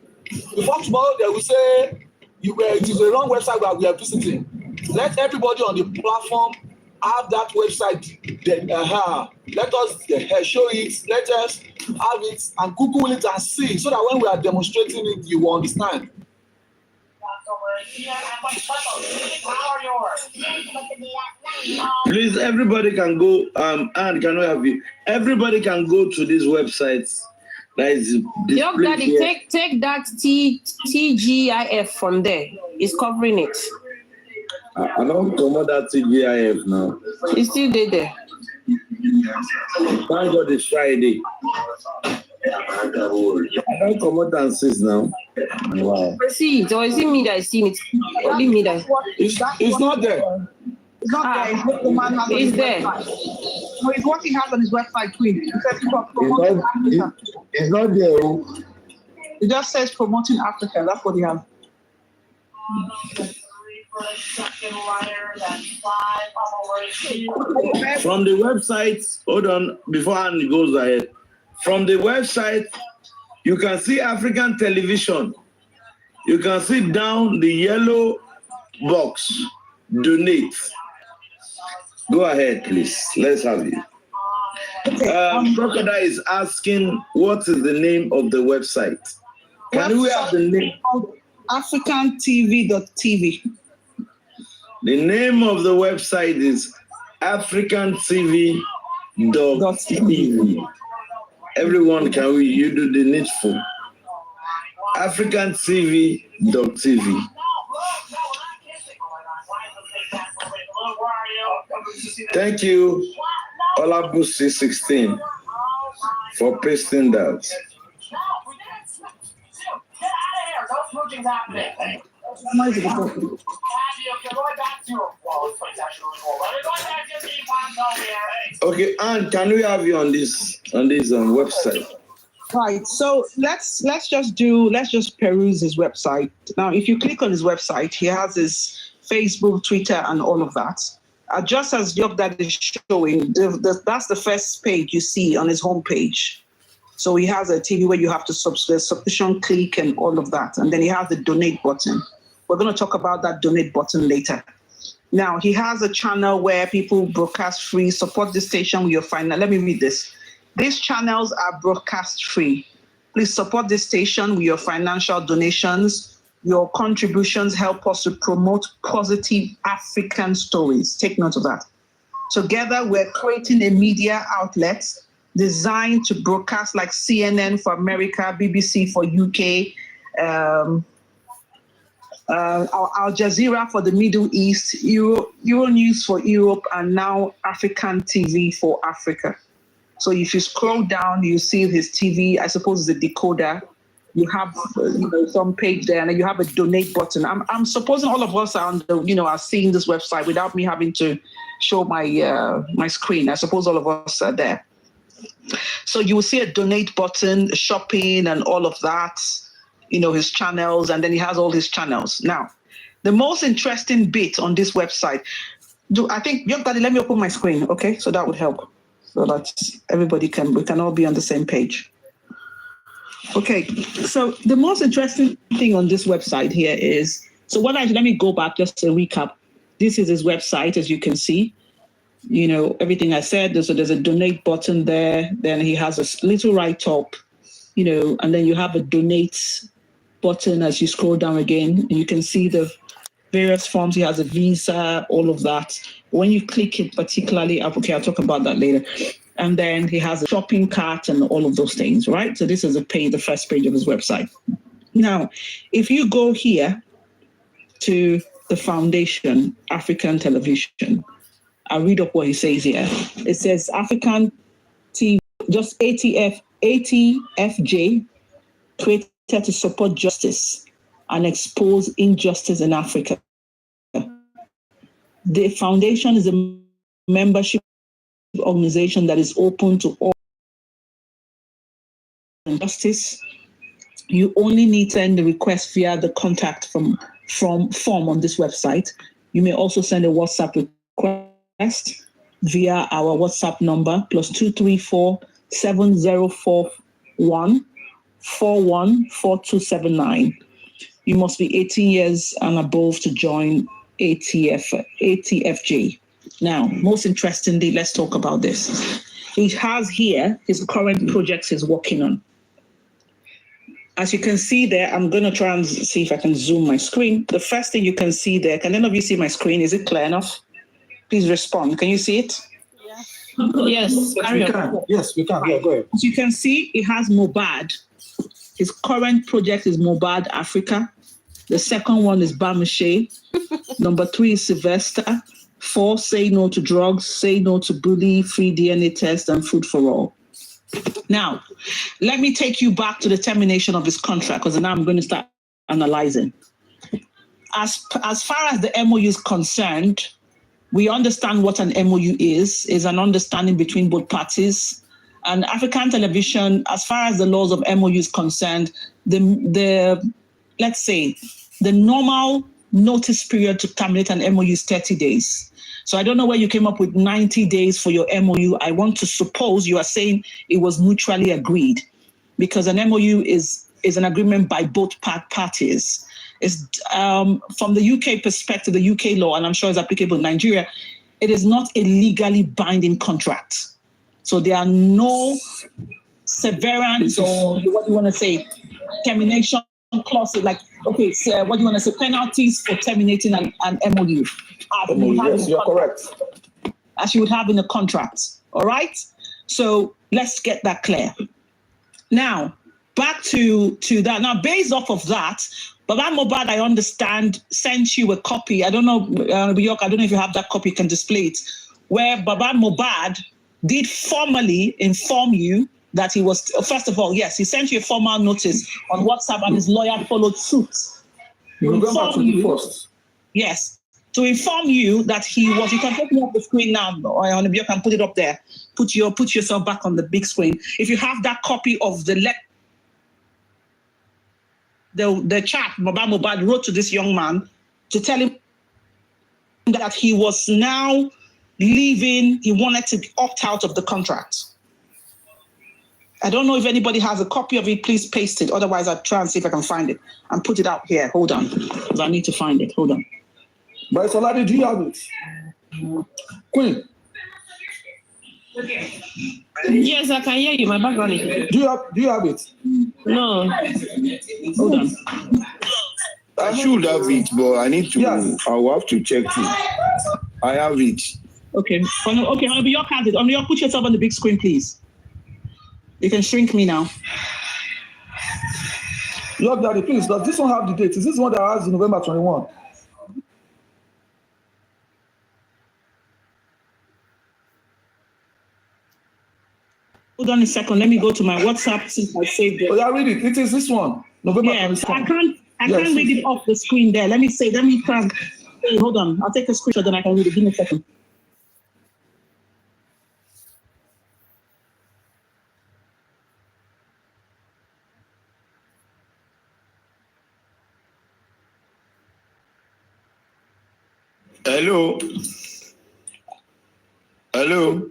Before tomorrow, they will say it is a wrong website that we are visiting. Let everybody on the platform have that website. Then, let us show it. Let us have it and Google it and see, so that when we are demonstrating it, you will understand. Please, everybody can go. And can we have you? Everybody can go to this website. That is Your daddy, take that TGIF from there. It's covering it. I don't promote that TGIF now. It's still there. Thank God it's Friday. I don't come out and says now. Wow. Proceed, or is it me that is seeing it? Only me that. It's not there. It's not there. It's what the man has on It's his there. website. No, it's what he has on his website, Queen. It says It's not there. It just says promoting Africa. That's what he has. From the website, hold on, before Annie goes ahead. From the website, you can see African television. You can see down the yellow box, donate. Go ahead, please. Let's have you. Crocodile is asking, what is the name of the website? Can we have the name? AfricanTV.tv. The name of the website is AfricanTV.tv. Everyone, can you do the needful? AfricanTV.tv. Thank you, Olabusi16, for pasting that. Okay, Anne, can we have you on this website? Right. So let's just peruse his website. Now, if you click on his website, he has his Facebook, Twitter, and all of that. Just as Yogdad is showing, that's the first page you see on his homepage. So he has a TV where you have to subscription click and all of that. And then he has the donate button. We're going to talk about that donate button later. Now, he has a channel where people broadcast free, support the station with your final. Let me read this. These channels are broadcast free. Please support this station with your financial donations. Your contributions help us to promote positive African stories. Take note of that. Together, we're creating a media outlet designed to broadcast like CNN for America, BBC for UK, Al Jazeera for the Middle East, Euronews for Europe, and now African TV for Africa. So if you scroll down, you see his TV. I suppose it's a decoder. You have some page there, and then you have a donate button. I'm supposing all of us are are seeing this website without me having to show my my screen. I suppose all of us are there. So you will see a donate button, shopping, and all of that. His channels, and then he has all his channels. Now, the most interesting bit on this website, I think, Daddy, let me open my screen, okay? So that would help, so that we can all be on the same page. Okay, so the most interesting thing on this website here is, let me go back just to recap. This is his website, as you can see. Everything I said, there's a donate button there. Then he has a little write-up, and then you have a donate button as you scroll down again, and you can see the various forms. He has a visa, all of that. When you click it particularly, I'll talk about that later. And then he has a shopping cart and all of those things, right? So this is the first page of his website. Now, if you go here to the foundation, African Television, I'll read up what he says here. It says African TV, just ATFJ, created to support justice and expose injustice in Africa. The foundation is a membership organization that is open to all justice. You only need to send the request via the contact form on this website. You may also send a WhatsApp request via our WhatsApp number +234 7041 414279. You must be 18 years and above to join ATFJ. Now, most interestingly, let's talk about this. He has here his current projects he's working on. As you can see there, I'm going to try and see if I can zoom my screen. The first thing you can see there, can any of you see my screen? Is it clear enough? Please respond. Can you see it? Yes. Yes, we can. Yeah, go ahead. As you can see, it has Mohbad. His current project is Mohbad Africa. The second one is Bamashe. Number 3 is Sylvester. 4, say no to drugs, say no to bully, free DNA test, and food for all. Now, let me take you back to the termination of his contract, because now I'm going to start analyzing. As far as the MOU is concerned, we understand what an MOU is an understanding between both parties. And African television, as far as the laws of MOU is concerned, let's say the normal notice period to terminate an MOU is 30 days. So I don't know where you came up with 90 days for your MOU. I want to suppose you are saying it was mutually agreed, because an MOU is an agreement by both parties. It's, from the UK perspective, the UK law, and I'm sure it's applicable in Nigeria, it is not a legally binding contract. So there are no severance or what you want to say, termination clauses, like, okay, so what do you want to say, penalties for terminating an MOU. Yes, you're correct. As you would have in a contract, all right? So let's get that clear. Now, back to that. Now, based off of that, Baba Mohbad, I understand, sent you a copy. I don't know, York, I don't know if you have that copy, you can display it, where Baba Mohbad did formally inform you that he was, first of all, yes, he sent you a formal notice on WhatsApp and his lawyer followed suit. November 21st. Yes, to inform you that he was, you can take me off the screen now, or you can put it up there. Put yourself back on the big screen. If you have that copy of the chat Baba Mohbad wrote to this young man to tell him that he was now leaving, he wanted to opt out of the contract. I don't know if anybody has a copy of it, please paste it. Otherwise, I'll try and see if I can find it and put it out here. Hold on, because I need to find it. Hold on. But Soladi, do you have it? Queen. Okay. Yes, I can hear you. My background is. Do you have it? No. Hold on. I should have it, but I need to. Yes. I will have to check it. I have it. Okay. Okay, York has it. York, put yourself on the big screen, please. You can shrink me now. York, Daddy, please, does this one have the date? Is this one that has November 21? Hold on a second. Let me go to my WhatsApp since I saved it. Oh, yeah, read it. It is this one. November 21. I can't read it off the screen there. Let me try. Hold on. I'll take a screenshot, then I can read it. Give me a second. Hello.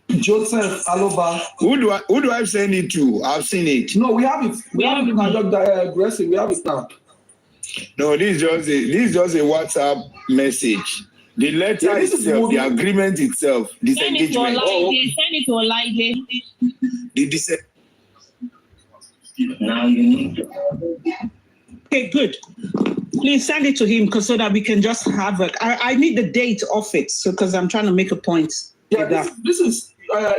Joseph Aloba. Who do I send it to? I've seen it. No, we have it. We have it now, Dr. Gracie. We have it now. No, this is just a WhatsApp message. The letter itself, the agreement itself, this engagement. Send it to Olaide. Now you need to. Okay, good. Please send it to him so that we can just have it. I need the date of it, because I'm trying to make a point. Yeah, this is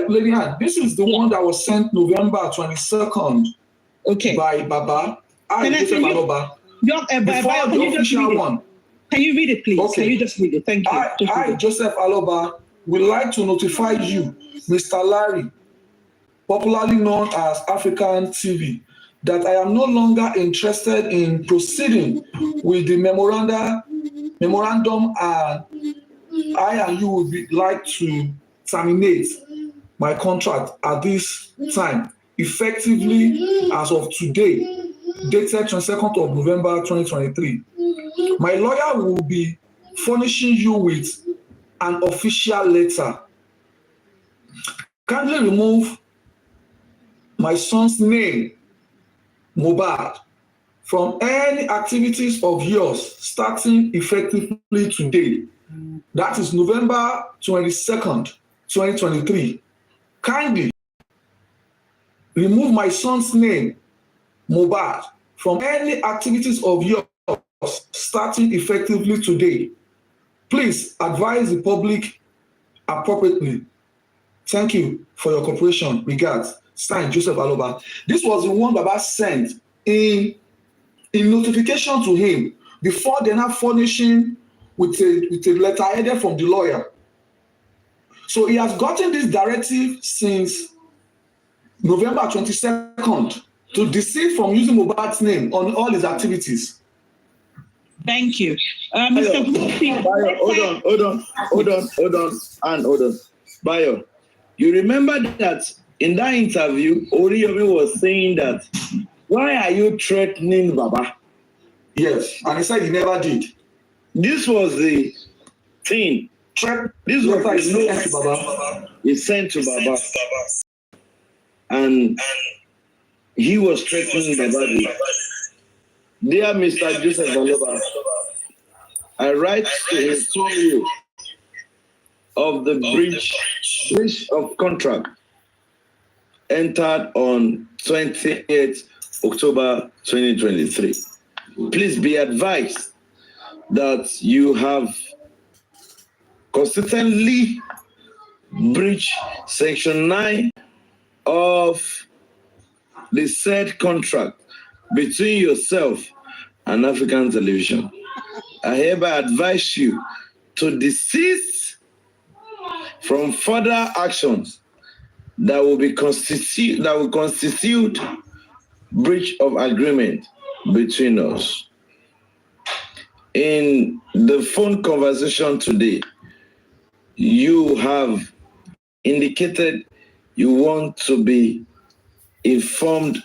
Lady Ann. This is the one that was sent November 22nd. Okay. By Baba. Joseph Aloba. Before the official one. Can you read it, please? Okay. Can you just read it? Thank you. I, Joseph Aloba, would like to notify you, Mr. Larry, popularly known as African TV, that I am no longer interested in proceeding with the memorandum, and I and you would like to terminate my contract at this time, effectively as of today, dated 22nd of November 2023. My lawyer will be furnishing you with an official letter. Kindly remove my son's name, Mohbad, from any activities of yours starting effectively today. That is November 22nd, 2023. Kindly remove my son's name, Mohbad, from any activities of yours starting effectively today. Please advise the public appropriately. Thank you for your cooperation. Regards, signed Joseph Aloba. This was the one Baba sent in notification to him before they now furnishing with a letter headed from the lawyer. So he has gotten this directive since November 22nd, to desist from using Mohbad's name on all his activities. Thank you. Mr. Hold on. Bayo, you remember that in that interview, Oreyomi was saying that, why are you threatening Baba? Yes, and he said he never did. This was the thing. This was the note to Baba. He sent to Baba. And he was threatening Baba. Dear Mr. Joseph Aloba, I write to inform you of the breach of contract entered on 28th October 2023. Please be advised that you have consistently breached Section 9 of the said contract between yourself and African Television. I hereby advise you to desist from further actions that will constitute breach of agreement between us. In the phone conversation today, you have indicated you want to be informed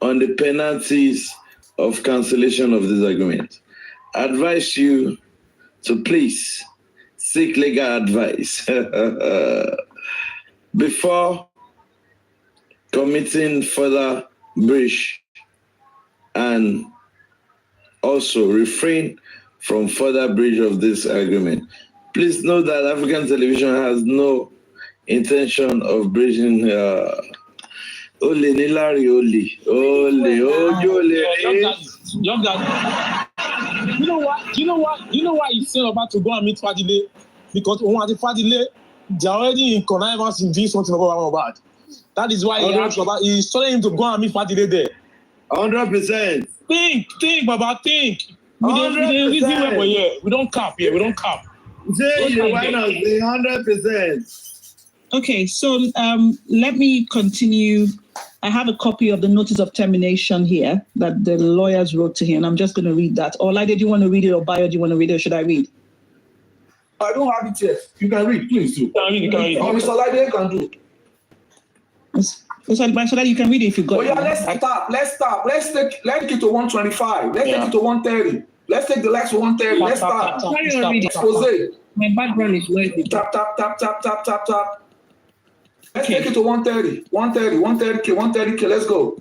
on the penalties of cancellation of this agreement. I advise you to please seek legal advice before committing further breach, and also refrain from further breach of this agreement. Please note that African Television has no intention of breaching You know why he's saying about to go and meet Fadile? Because Fadile, they're already in connivance in doing something about Mohbad. That is why he's telling him to go and meet Fadile there. 100%. Think, Baba, think. We don't cap here. We don't cap. Say why not? 100%. Okay, so let me continue. I have a copy of the notice of termination here that the lawyers wrote to him, and I'm just going to read that. Olade, do you want to read it, or Bayo, do you want to read it, or should I read? I don't have it yet. You can read, please do. You can read. Or Mr. Olade can do. So that you can read it if you got it. Yeah, let's stop. Let's take it to 125. Let's take it to 130. Let's take the last to 130. Let's start. Expose. My background is noisy. Tap. Let's take it to 130. 130K. Let's go.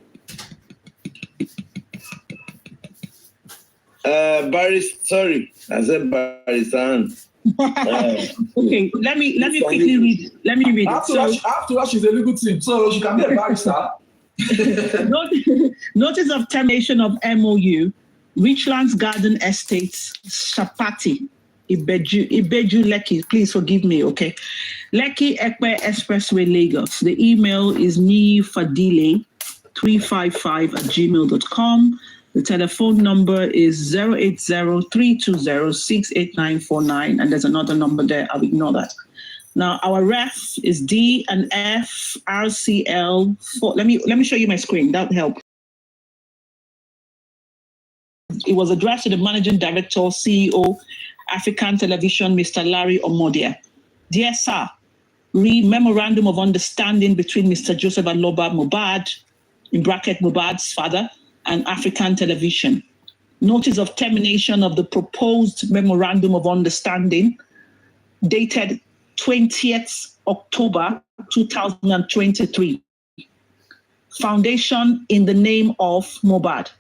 Sorry, I said Barry-san. Okay, let me quickly read it. Let me read it. After that, she's a legal team, so she can be a barrister. Notice of termination of MOU, Richlands Garden Estates, Shapati, Ibeju, Lekki. Please forgive me, okay? Lekki Ekpe Expressway, Lagos. The email is nifadile355@gmail.com. The telephone number is 080-320-68949, and there's another number there. I'll ignore that. Now, our ref is D and F RCL. Let me show you my screen. That would help. It was addressed to the Managing Director, CEO, African Television, Mr. Larry Omodia. Dear Sir, read Memorandum of Understanding between Mr. Joseph Aloba Mohbad, in bracket Mohbad's father, and African Television. Notice of termination of the proposed Memorandum of Understanding dated 20th October 2023. Foundation in the name of Mohbad.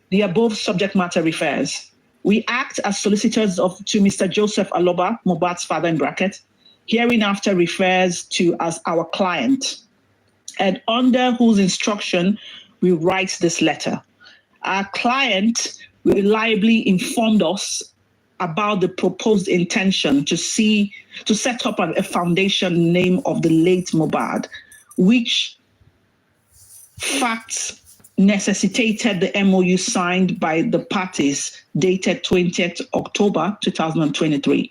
The above subject matter refers. We act as solicitors to Mr. Joseph Aloba, Mohbad's father in bracket. Hereinafter refers to as our client, and under whose instruction we write this letter. Our client reliably informed us about the proposed intention to set up a foundation name of the late Mohbad, which facts necessitated the MOU signed by the parties dated 20th October 2023.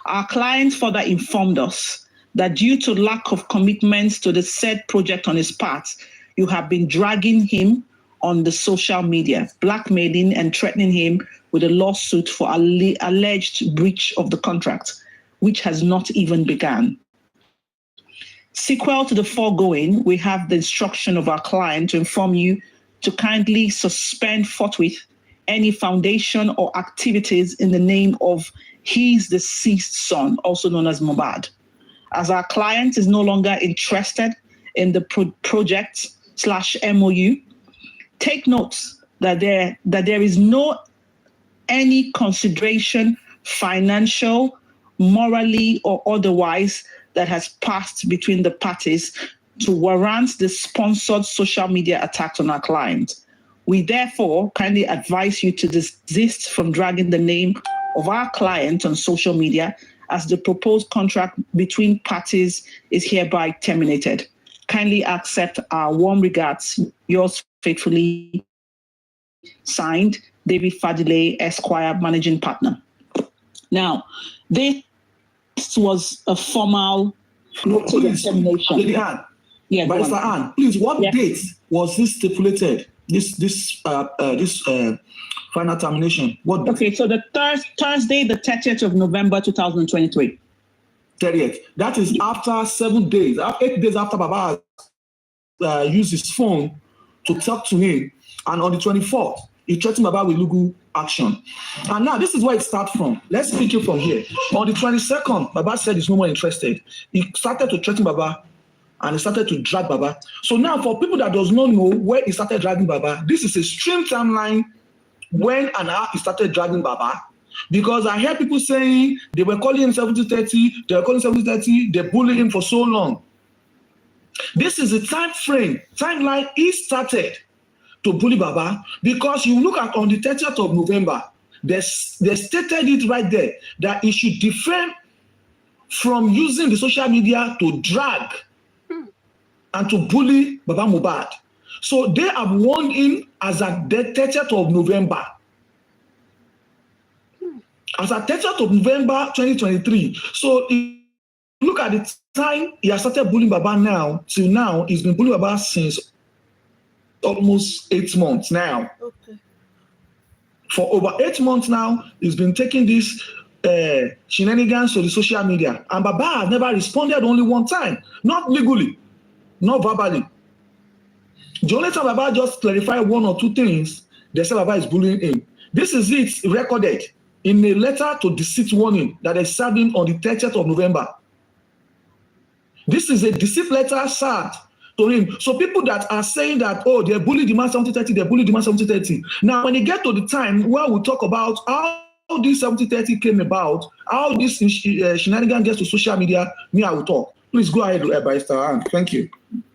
Our client further informed us that due to lack of commitments to the said project on his part, you have been dragging him on the social media, blackmailing and threatening him with a lawsuit for alleged breach of the contract, which has not even begun. Sequel to the foregoing, we have the instruction of our client to inform you to kindly suspend forthwith any foundation or activities in the name of his deceased son, also known as Mohbad. As our client is no longer interested in the project/MOU, take note that there is no any consideration, financial, morally, or otherwise, that has passed between the parties to warrant the sponsored social media attacks on our client. We therefore kindly advise you to desist from dragging the name of our client on social media, as the proposed contract between parties is hereby terminated. Kindly accept our warm regards. Yours faithfully, signed, David Fadile, Esquire, Managing Partner. Now, this was a formal termination. Lady Anne, yeah, Barrister Anne, please, what date was this stipulated? This final termination. What? Okay, so the Thursday, the 30th of November, 2023. 30th. That is after 7 days, 8 days after Baba used his phone to talk to him, and on the 24th, he threatened Baba with legal action. And now this is where it starts from. Let's pick it from here. On the 22nd, Baba said he's no more interested. He started to threaten Baba, and he started to drag Baba. So now, for people that does not know where he started dragging Baba, this is a stream timeline when and how he started dragging Baba. Because I heard people saying they were calling him 70-30, they were calling 70-30, they bullied him for so long. This is a timeline he started to bully Baba, because you look at on the 30th of November, they stated it right there that he should refrain from using the social media to drag and to bully Baba Mohbad. So they have warned him as at the 30th of November. As at 30th of November 2023. So look at the time he has started bullying Baba now, till now, he's been bullying Baba since almost 8 months now. Okay. For over 8 months now, he's been taking this shenanigans to the social media. And Baba has never responded only one time. Not legally, not verbally. The only time Baba just clarified 1 or 2 things, they said Baba is bullying him. This is it recorded in a letter to deceit warning that they served him on the 30th of November. This is a deceit letter served to him. So people that are saying that, oh, they bullied the man 70-30, they bullied the man 70-30. Now, when you get to the time where we talk about how this 70-30 came about, how this shenanigan gets to social media, me, I will talk. Please go ahead, Barrister Anne. Thank you.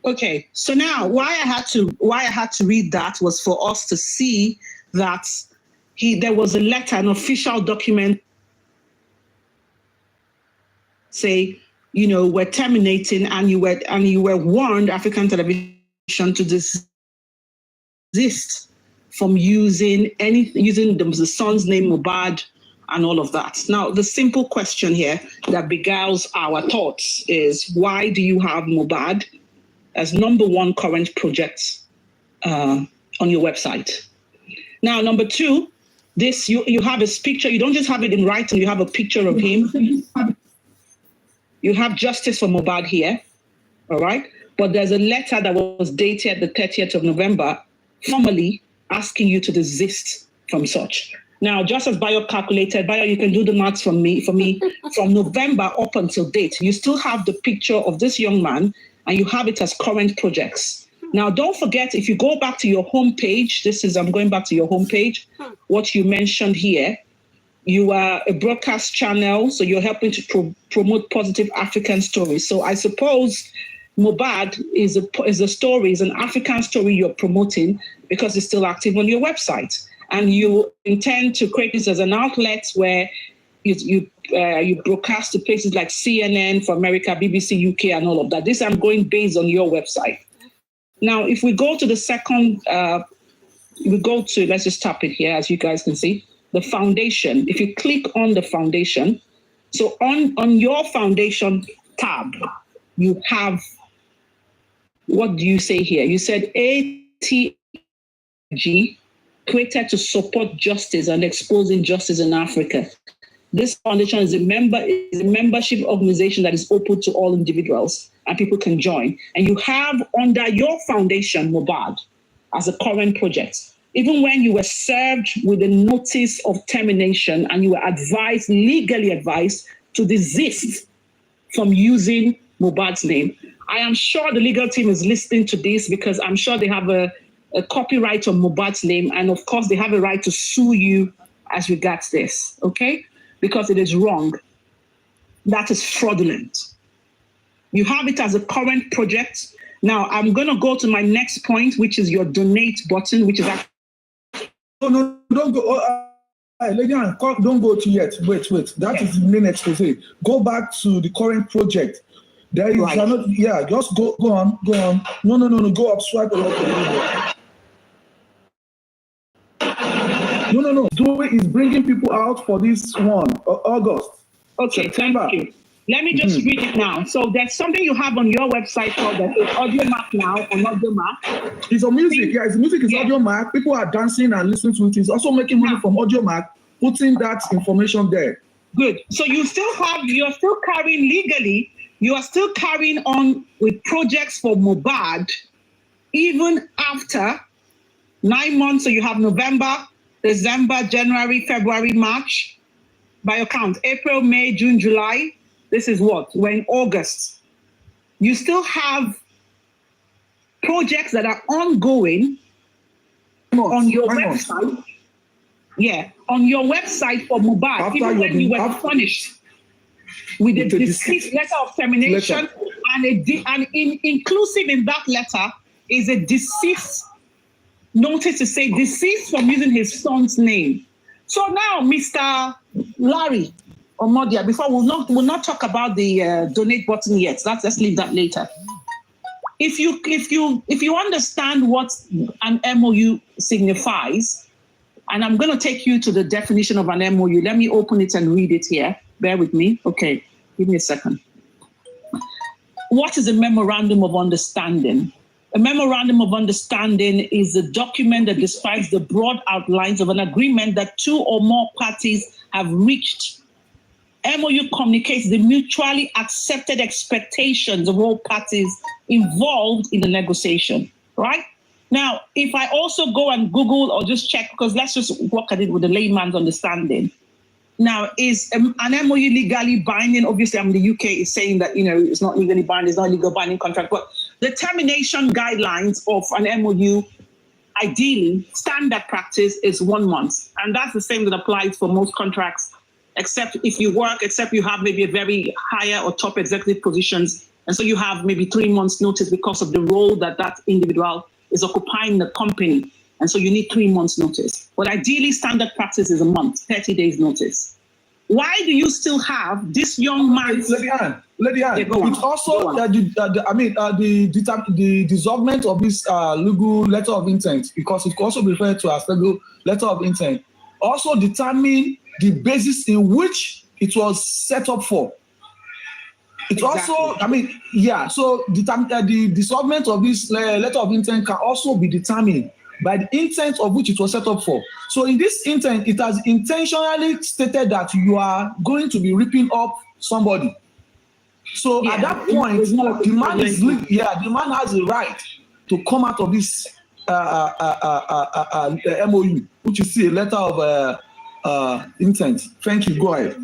Okay, so now why I had to read that was for us to see that there was a letter, an official document, say, you know, we're terminating, and you were warned, African Television, to desist from using the son's name Mohbad and all of that. Now, the simple question here that beguiles our thoughts is, why do you have Mohbad as #1 current project on your website? Now, #2, this you have his picture. You don't just have it in writing. You have a picture of him. You have justice for Mohbad here, all right? But there's a letter that was dated the 30th of November, formally asking you to desist from such. Now, just as Bayo calculated, Bayo, you can do the maths for me, from November up until date, you still have the picture of this young man, and you have it as current projects. Now, don't forget, if you go back to your homepage, I'm going back to your homepage, what you mentioned here, you are a broadcast channel, so you're helping to promote positive African stories. So I suppose Mohbad is a story, is an African story you're promoting because it's still active on your website. And you intend to create this as an outlet where you broadcast to places like CNN for America, BBC UK, and all of that. This I'm going based on your website. Now, if we go to the second, let's just tap it here, as you guys can see. The foundation, if you click on the foundation, so on your foundation tab, you have, what do you say here? You said ATG, created to support justice and expose injustice in Africa. This foundation is a membership organization that is open to all individuals and people can join. And you have under your foundation, Mohbad, as a current project. Even when you were served with a notice of termination and you were advised, legally advised, to desist from using Mohbad's name. I am sure the legal team is listening to this because I'm sure they have a copyright on Mohbad's name. And of course, they have a right to sue you as regards this, okay? Because it is wrong. That is fraudulent. You have it as a current project. Now, I'm going to go to my next point, which is your donate button, which is actually... No, don't go. Lady Ann, don't go to yet. Wait. That is the main expose. Go back to the current project. There is another. Yeah, just go on. No. Go up, swipe a lot. No. Zoe is bringing people out for this one, August. Okay, September. Thank you. Let me just read it now. So there's something you have on your website called Audio Mark now, on Audio Mark. It's a music, it's Audio Mark. People are dancing and listening to it. It's also making money from Audio Mark, putting that information there. Good. So you're still carrying legally, you are still carrying on with projects for Mohbad, even after 9 months. So you have November, December, January, February, March, by your count, April, May, June, July. This is what? We're in August. You still have projects that are ongoing on your website. Yeah, on your website for Mohbad. Even when you were punished with a deceased letter of termination, and inclusive in that letter is a deceased notice to say deceased from using his son's name. So now, Mr. Larry Omodia, before we'll not talk about the donate button yet. Let's leave that later. If you understand what an MOU signifies, and I'm going to take you to the definition of an MOU. Let me open it and read it here. Bear with me. Okay, give me a second. What is a memorandum of understanding? A memorandum of understanding is a document that describes the broad outlines of an agreement that two or more parties have reached. MOU communicates the mutually accepted expectations of all parties involved in the negotiation, right? Now, if I also go and Google or just check, because let's just work at it with the layman's understanding. Now, is an MOU legally binding? Obviously, the UK is saying that, it's not legally binding, it's not a legal binding contract, but the termination guidelines of an MOU, ideally, standard practice is 1 month. And that's the same that applies for most contracts, except if you have maybe a very higher or top executive positions. And so you have maybe 3 months notice because of the role that individual is occupying in the company. And so you need 3 months notice. But ideally, standard practice is a month, 30 days notice. Why do you still have this young man? Lady Ann, it's also the dissolvement of this legal letter of intent, because it can also be referred to as legal letter of intent, also determine the basis in which it was set up for. It also, so the dissolvement of this letter of intent can also be determined by the intent of which it was set up for. So in this intent, it has intentionally stated that you are going to be ripping up somebody. So at that point, the man has the right to come out of this MOU, which is a letter of intent. Thank you. Go ahead.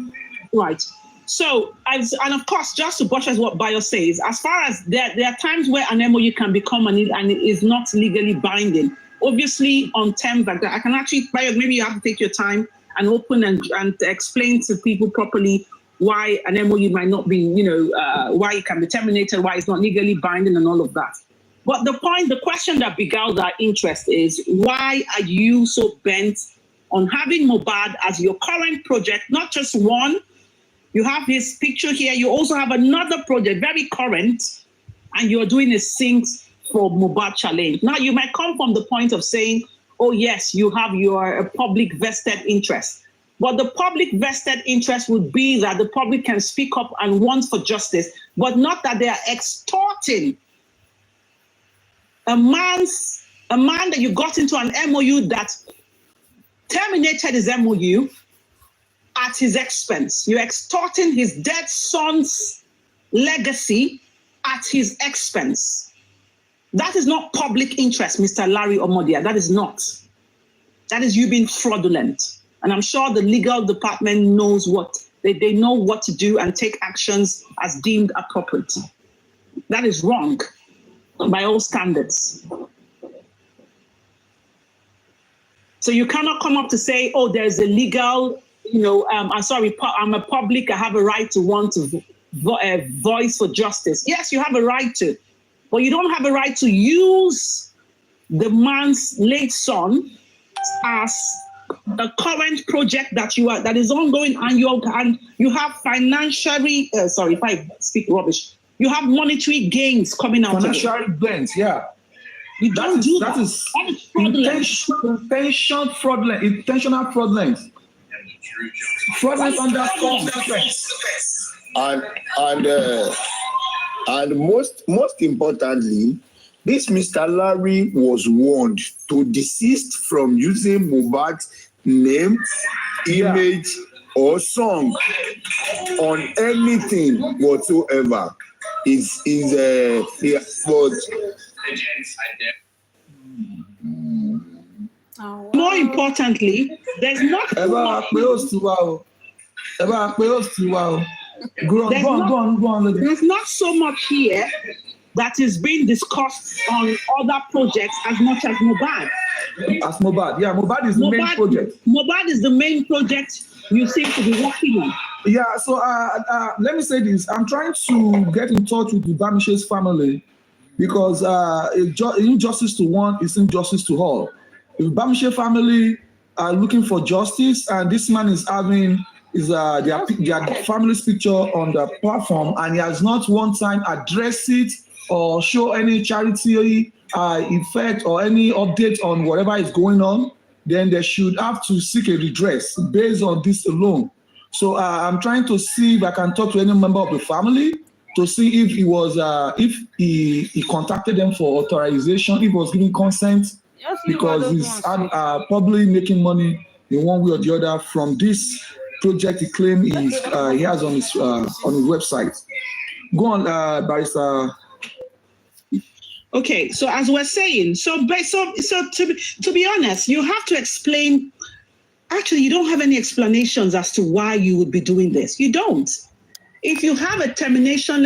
Right. So, and of course, just to buttress what Bayo says, as far as there are times where an MOU can become and it is not legally binding. Obviously, on terms like that, I can actually, Bayo, maybe you have to take your time and open and explain to people properly why an MOU might not be, why it can be terminated, why it's not legally binding and all of that. But the question that beguiled our interest is, why are you so bent on having Mohbad as your current project, not just one? You have his picture here. You also have another project, very current, and you're doing a Syncs for Mohbad challenge. Now, you might come from the point of saying, oh, yes, you have your public vested interest. But the public vested interest would be that the public can speak up and want for justice, but not that they are extorting a man that you got into an MOU that terminated his MOU at his expense. You're extorting his dead son's legacy at his expense. That is not public interest, Mr. Larry Omodia. That is not. That is you being fraudulent. And I'm sure the legal department knows what, they know what to do and take actions as deemed appropriate. That is wrong by all standards. So you cannot come up to say, oh, there's a legal, I'm sorry, I'm a public, I have a right to want to voice for justice. Yes, you have a right to, but you don't have a right to use the man's late son as a current project that is ongoing, and you have financially, sorry if I speak rubbish, you have monetary gains coming out. Financial gains, yeah. You don't do that. That is intentional fraudulence. Fraudulence under consequence. And most importantly, this Mr. Larry was warned to desist from using Mohbad's name, image, or song on anything whatsoever. More importantly, there's not. There's not so much here that is being discussed on other projects as much as Mohbad. As Mohbad, yeah, Mohbad is the main project. Mohbad is the main project you seem to be working on. Yeah, so let me say this. I'm trying to get in touch with the Bamishe's family because injustice to one is injustice to all. The Bamishe family are looking for justice, and this man is having their family's picture on the platform, and he has not one time addressed it or show any charity effect or any update on whatever is going on. Then they should have to seek a redress based on this alone. So I'm trying to see if I can talk to any member of the family to see if he was if he contacted them for authorization, if he was giving consent, because he's probably making money in one way or the other from this project he claimed he has on his website. Go on, Barrister. Okay, so as we're saying, so to be honest, you have to explain. Actually, you don't have any explanations as to why you would be doing this. You don't. If you have a termination